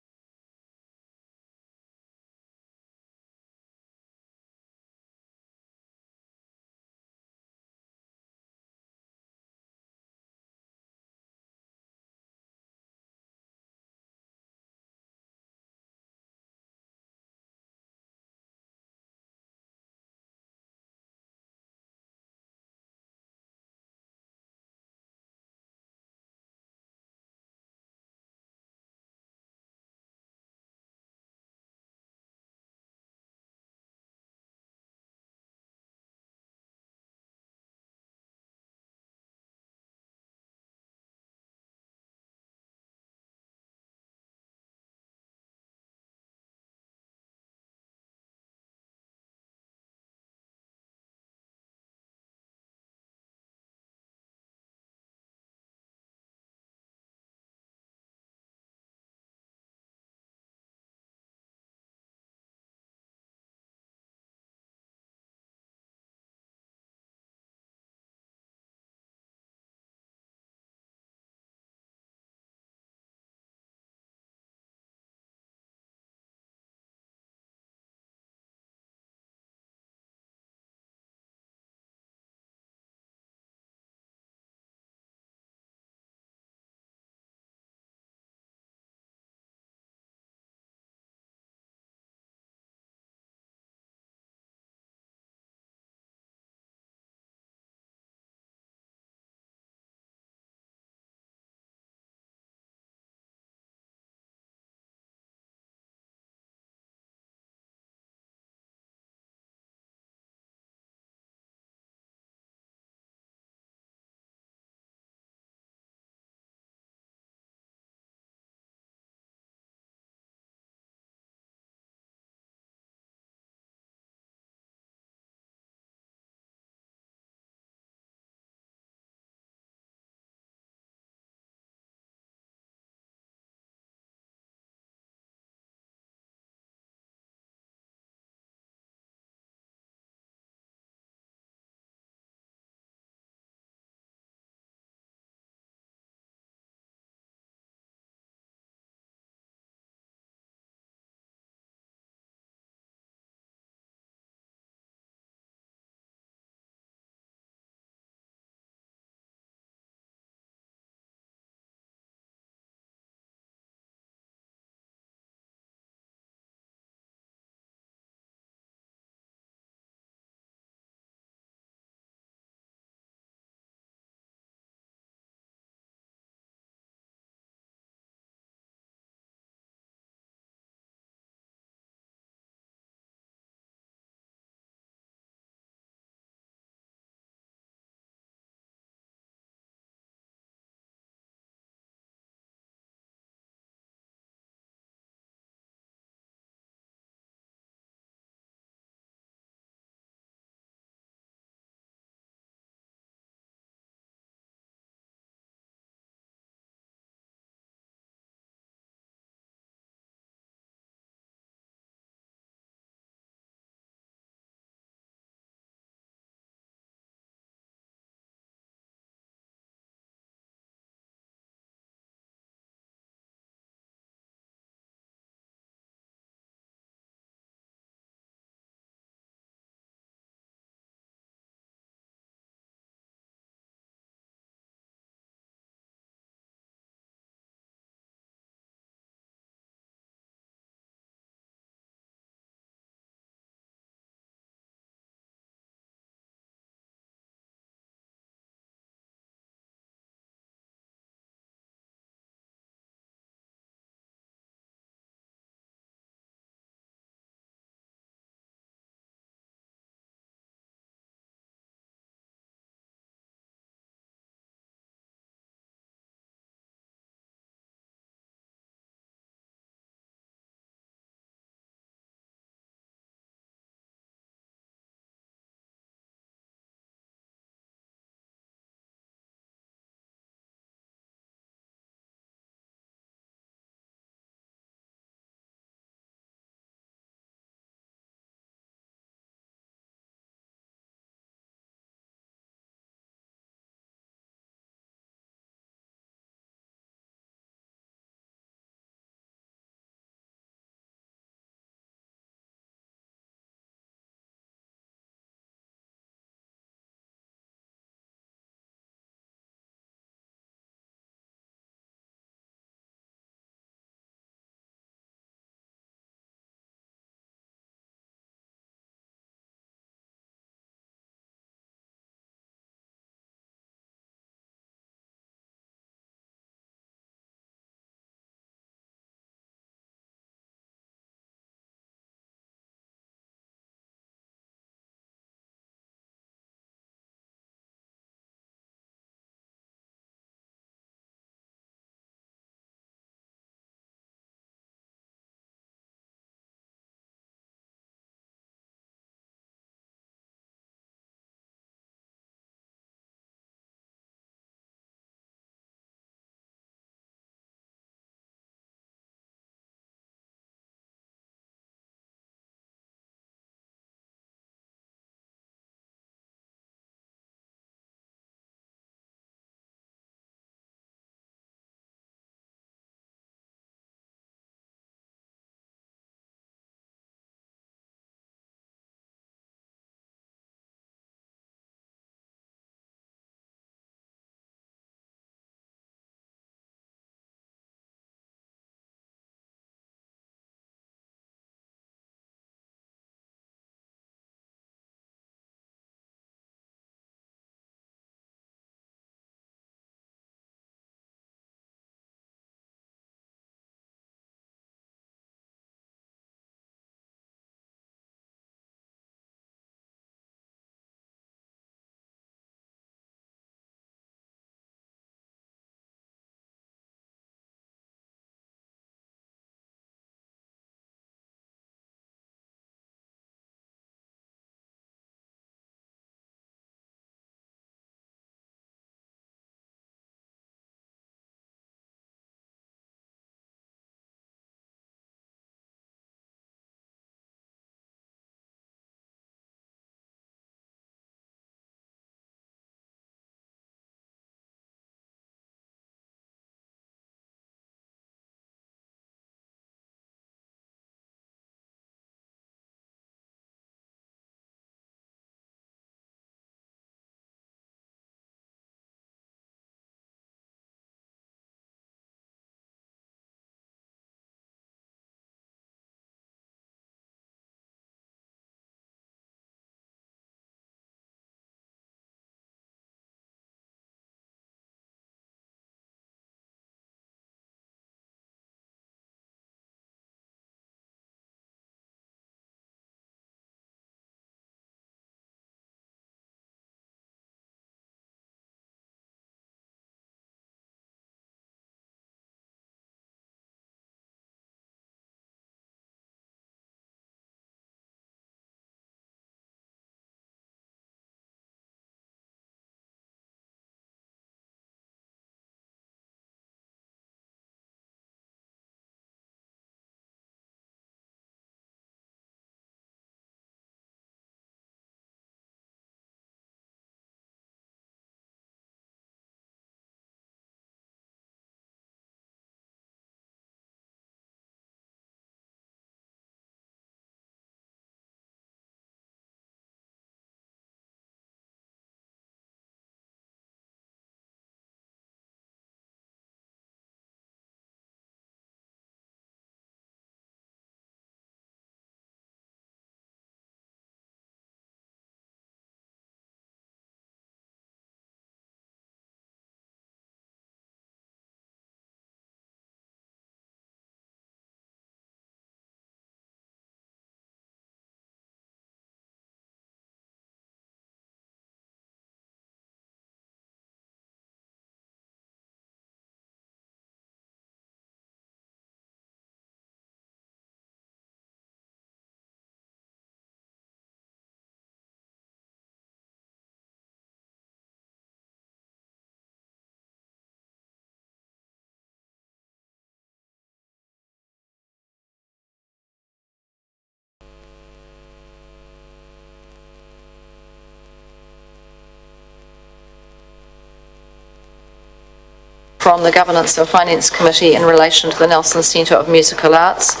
from the Governance and Finance Committee in relation to the Nelson Centre of Musical Arts,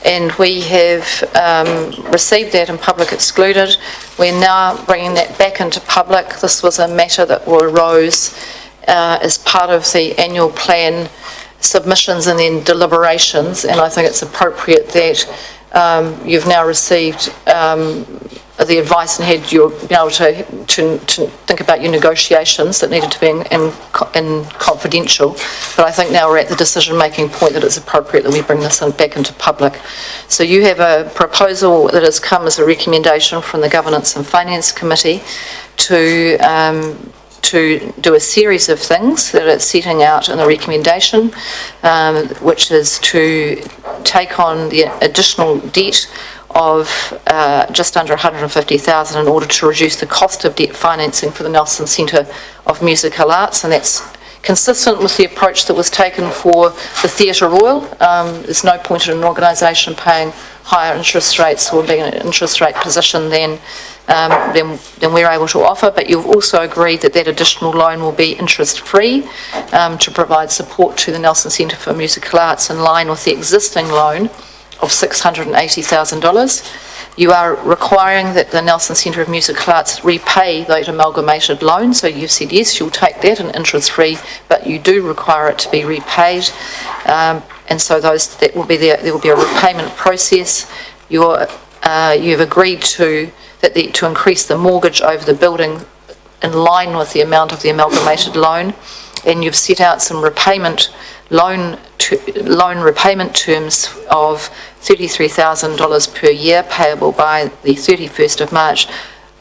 and we have received that in public excluded. We're now bringing that back into public. This was a matter that arose as part of the annual plan submissions and then deliberations, and I think it's appropriate that you've now received the advice and had you been able to think about your negotiations that needed to be in confidential. But I think now we're at the decision-making point that it's appropriate that we bring this back into public. So you have a proposal that has come as a recommendation from the Governance and Finance Committee to do a series of things that it's setting out in the recommendation, which is to take on the additional debt of just under 150,000 in order to reduce the cost of debt financing for the Nelson Centre of Musical Arts, and that's consistent with the approach that was taken for the Theatre Royal. There's no point in an organisation paying higher interest rates or being in an interest rate position than we're able to offer, but you've also agreed that that additional loan will be interest-free to provide support to the Nelson Centre for Musical Arts in line with the existing loan of $680,000. You are requiring that the Nelson Centre of Musical Arts repay that amalgamated loan, so you've said yes, you'll take that and interest-free, but you do require it to be repaid, and so there will be a repayment process. You've agreed to increase the mortgage over the building in line with the amount of the amalgamated loan, and you've set out some loan repayment terms of $33,000 per year payable by the 31st of March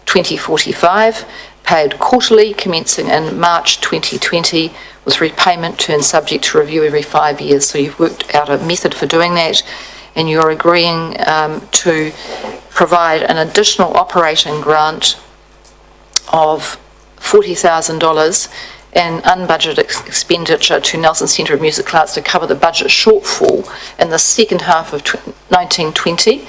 2045, paid quarterly commencing in March 2020 with repayment terms subject to review every 5 years. So you've worked out a method for doing that, and you're agreeing to provide an additional operating grant of $40,000 and unbudgeted expenditure to Nelson Centre of Musical Arts to cover the budget shortfall in the second half of 1920,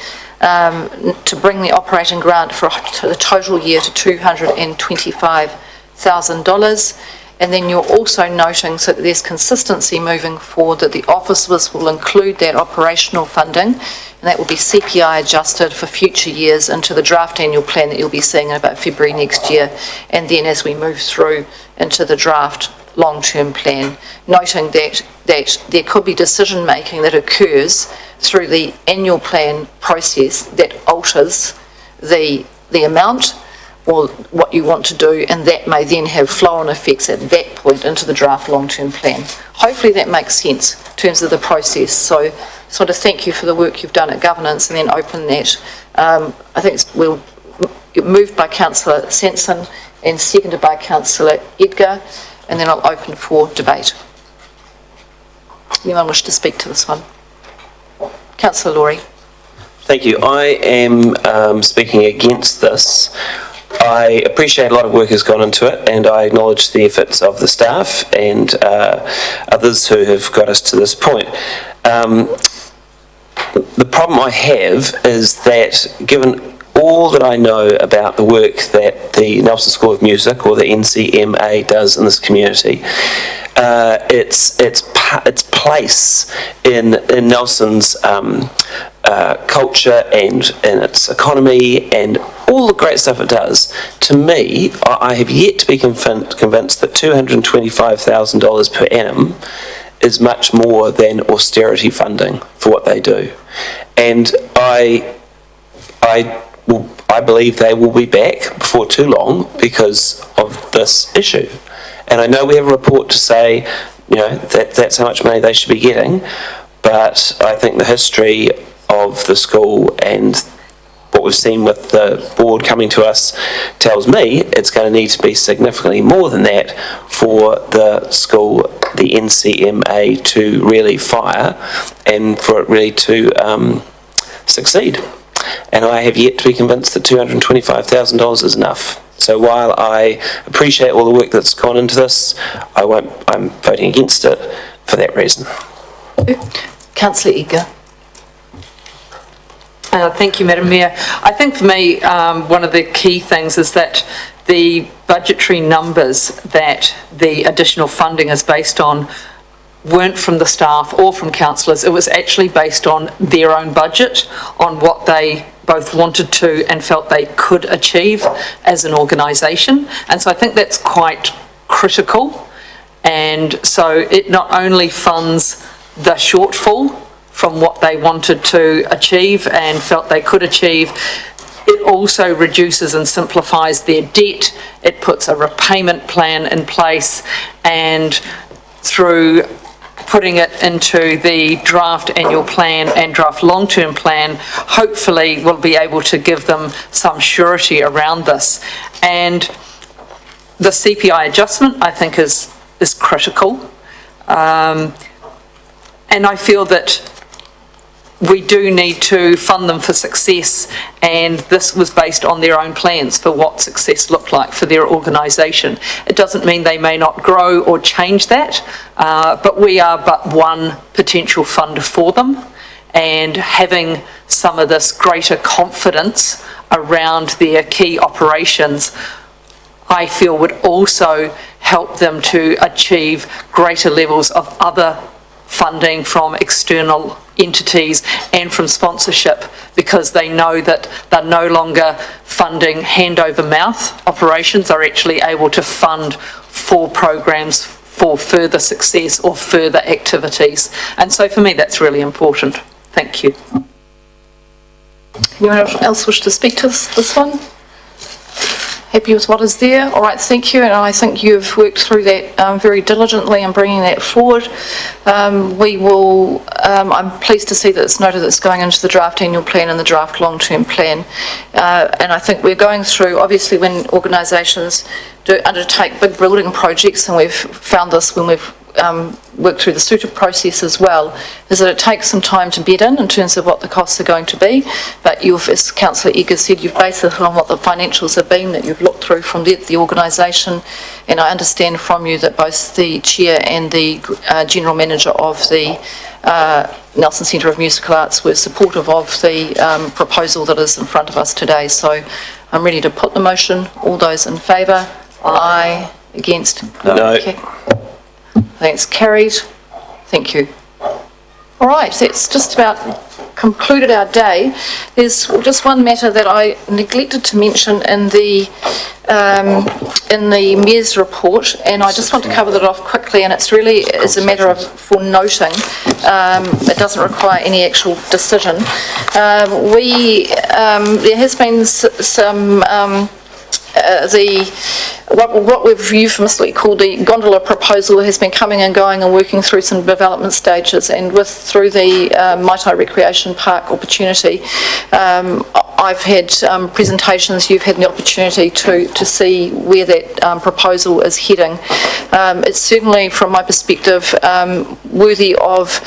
to bring the operating grant for the total year to $225,000. And then you're also noting, so that there's consistency moving forward, that the officers will include that operational funding, and that will be CPI adjusted for future years into the draft annual plan that you'll be seeing in about February next year, and then as we move through into the draft long-term plan, noting that there could be decision-making that occurs through the annual plan process that alters the amount or what you want to do, and that may then have flow-on effects at that point into the draft long-term plan. Hopefully that makes sense in terms of the process. So I just want to thank you for the work you've done at governance and then open that. I think we'll moved by Councillor Sanson and seconded by Councillor Edgar, and then I'll open for debate. Anyone wish to speak to this one? Councillor Laurie. Thank you. I am speaking against this. I appreciate a lot of work has gone into it, and I acknowledge the efforts of the staff and others who have got us to this point. The problem I have is that, given all that I know about the work that the Nelson School of Music, or the NCMA, does in this community, its place in Nelson's culture and in its economy and all the great stuff it does, to me, I have yet to be convinced that $225,000 per annum is much more than austerity funding for what they do. And I believe they will be back before too long because of this issue. And I know we have a report to say, that's how much money they should be getting, but I think the history of the school and what we've seen with the board coming to us tells me it's going to need to be significantly more than that for the school, the NCMA, to really fire and for it really to succeed. And I have yet to be convinced that $225,000 is enough. So while I appreciate all the work that's gone into this, I'm voting against it for that reason. Councillor Edgar. Thank you, Madam Mayor. I think for me, one of the key things is that the budgetary numbers that the additional funding is based on weren't from the staff or from councillors. It was actually based on their own budget, on what they both wanted to and felt they could achieve as an organisation. And so I think that's quite critical. And so it not only funds the shortfall from what they wanted to achieve and felt they could achieve, it also reduces and simplifies their debt. It puts a repayment plan in place, and through putting it into the draft annual plan and draft long-term plan, hopefully we'll be able to give them some surety around this. And the CPI adjustment, I think, is critical. And I feel that we do need to fund them for success, and this was based on their own plans for what success looked like for their organisation. It doesn't mean they may not grow or change that, but we are but one potential funder for them, and having some of this greater confidence around their key operations, I feel would also help them to achieve greater levels of other funding from external entities and from sponsorship, because they know that they're no longer funding hand-over-mouth operations, are actually able to fund for programs for further success or further activities. And so for me, that's really important. Thank you. Anyone else wish to speak to this one? Happy with what is there? All right, thank you. And I think you've worked through that very diligently and bringing that forward. We will, I'm pleased to see that it's noted that it's going into the draft annual plan and the draft long-term plan. And I think we're going through, obviously when organisations do undertake big building projects, and we've found this when we've worked through the SUTA process as well, is that it takes some time to bed in terms of what the costs are going to be. But you've, as Councillor Eggers said, you've based it on what the financials have been that you've looked through from the organisation. And I understand from you that both the Chair and the General Manager of the Nelson Centre of Musical Arts were supportive of the proposal that is in front of us today. So I'm ready to put the motion. All those in favour? Aye. Against? No. Okay. I think it's carried. Thank you. All right, that's just about concluded our day. There's just one matter that I neglected to mention in the Mayor's report, and I just want to cover that off quickly, and it's really is a matter of for noting. It doesn't require any actual decision. There has been some what we've euphemistically called the gondola proposal has been coming and going and working through some development stages, and through the Maitai Recreation Park opportunity, I've had presentations, you've had the opportunity to see where that proposal is heading. It's certainly, from my perspective, worthy of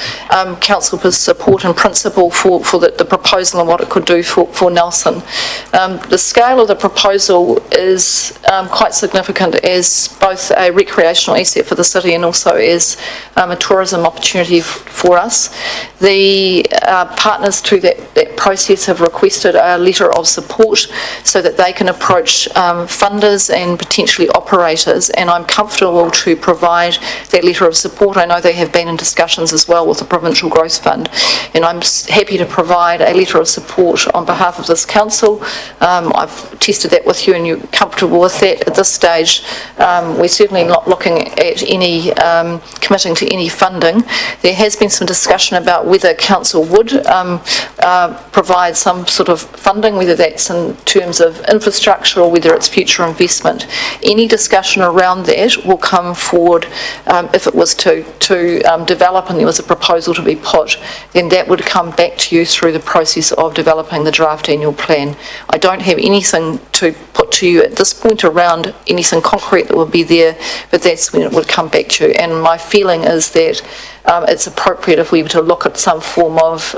council's support and principle for the proposal and what it could do for Nelson. The scale of the proposal is quite significant as both a recreational asset for the city and also as a tourism opportunity for us. The partners to that process have requested a letter of support so that they can approach funders and potentially operators, and I'm comfortable to provide that letter of support. I know they have been in discussions as well with the Provincial Growth Fund, and I'm happy to provide a letter of support on behalf of this council. I've tested that with you and you're comfortable with that. At this stage, we're certainly not looking at any committing to any funding. There has been some discussion about whether council would provide some sort of funding, whether that's in terms of infrastructure or whether it's future investment. Any discussion around that will come forward if it was to develop and there was a proposal to be put, then that would come back to you through the process of developing the draft annual plan. I don't have anything to put to you at this point around anything concrete that will be there, but that's when it would come back to you. And my feeling is that it's appropriate if we were to look at some form of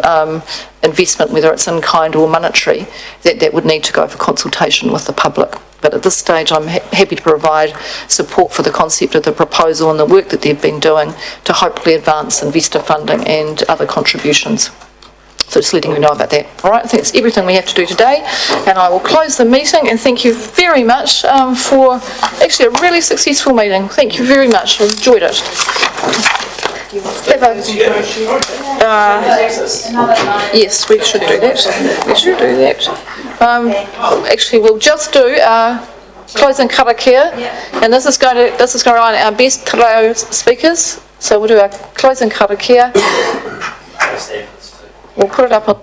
investment, whether it's in kind or monetary, that would need to go for consultation with the public. But at this stage, I'm happy to provide support for the concept of the proposal and the work that they've been doing to hopefully advance investor funding and other contributions. So so just letting you know about that. All right, I think it's everything we have to do today, and I will close the meeting, and thank you very much for actually a really successful meeting. Thank you very much, I enjoyed it. Yes, we should do that. We should do that. Actually, we'll just do closing karakia, and this is going to run our best te reo speakers. So we'll do our closing karakia. We'll put it up on.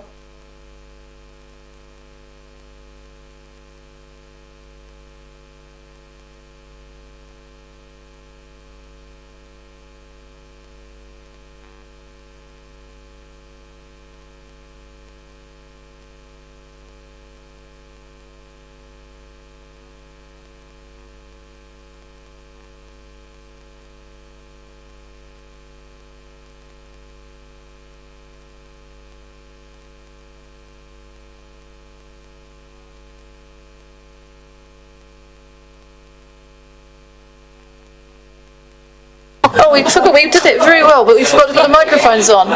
Oh, we did that very well, but we forgot to put the microphones on.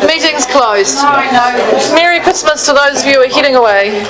Meeting's closed. Merry Christmas to those of you who are heading away.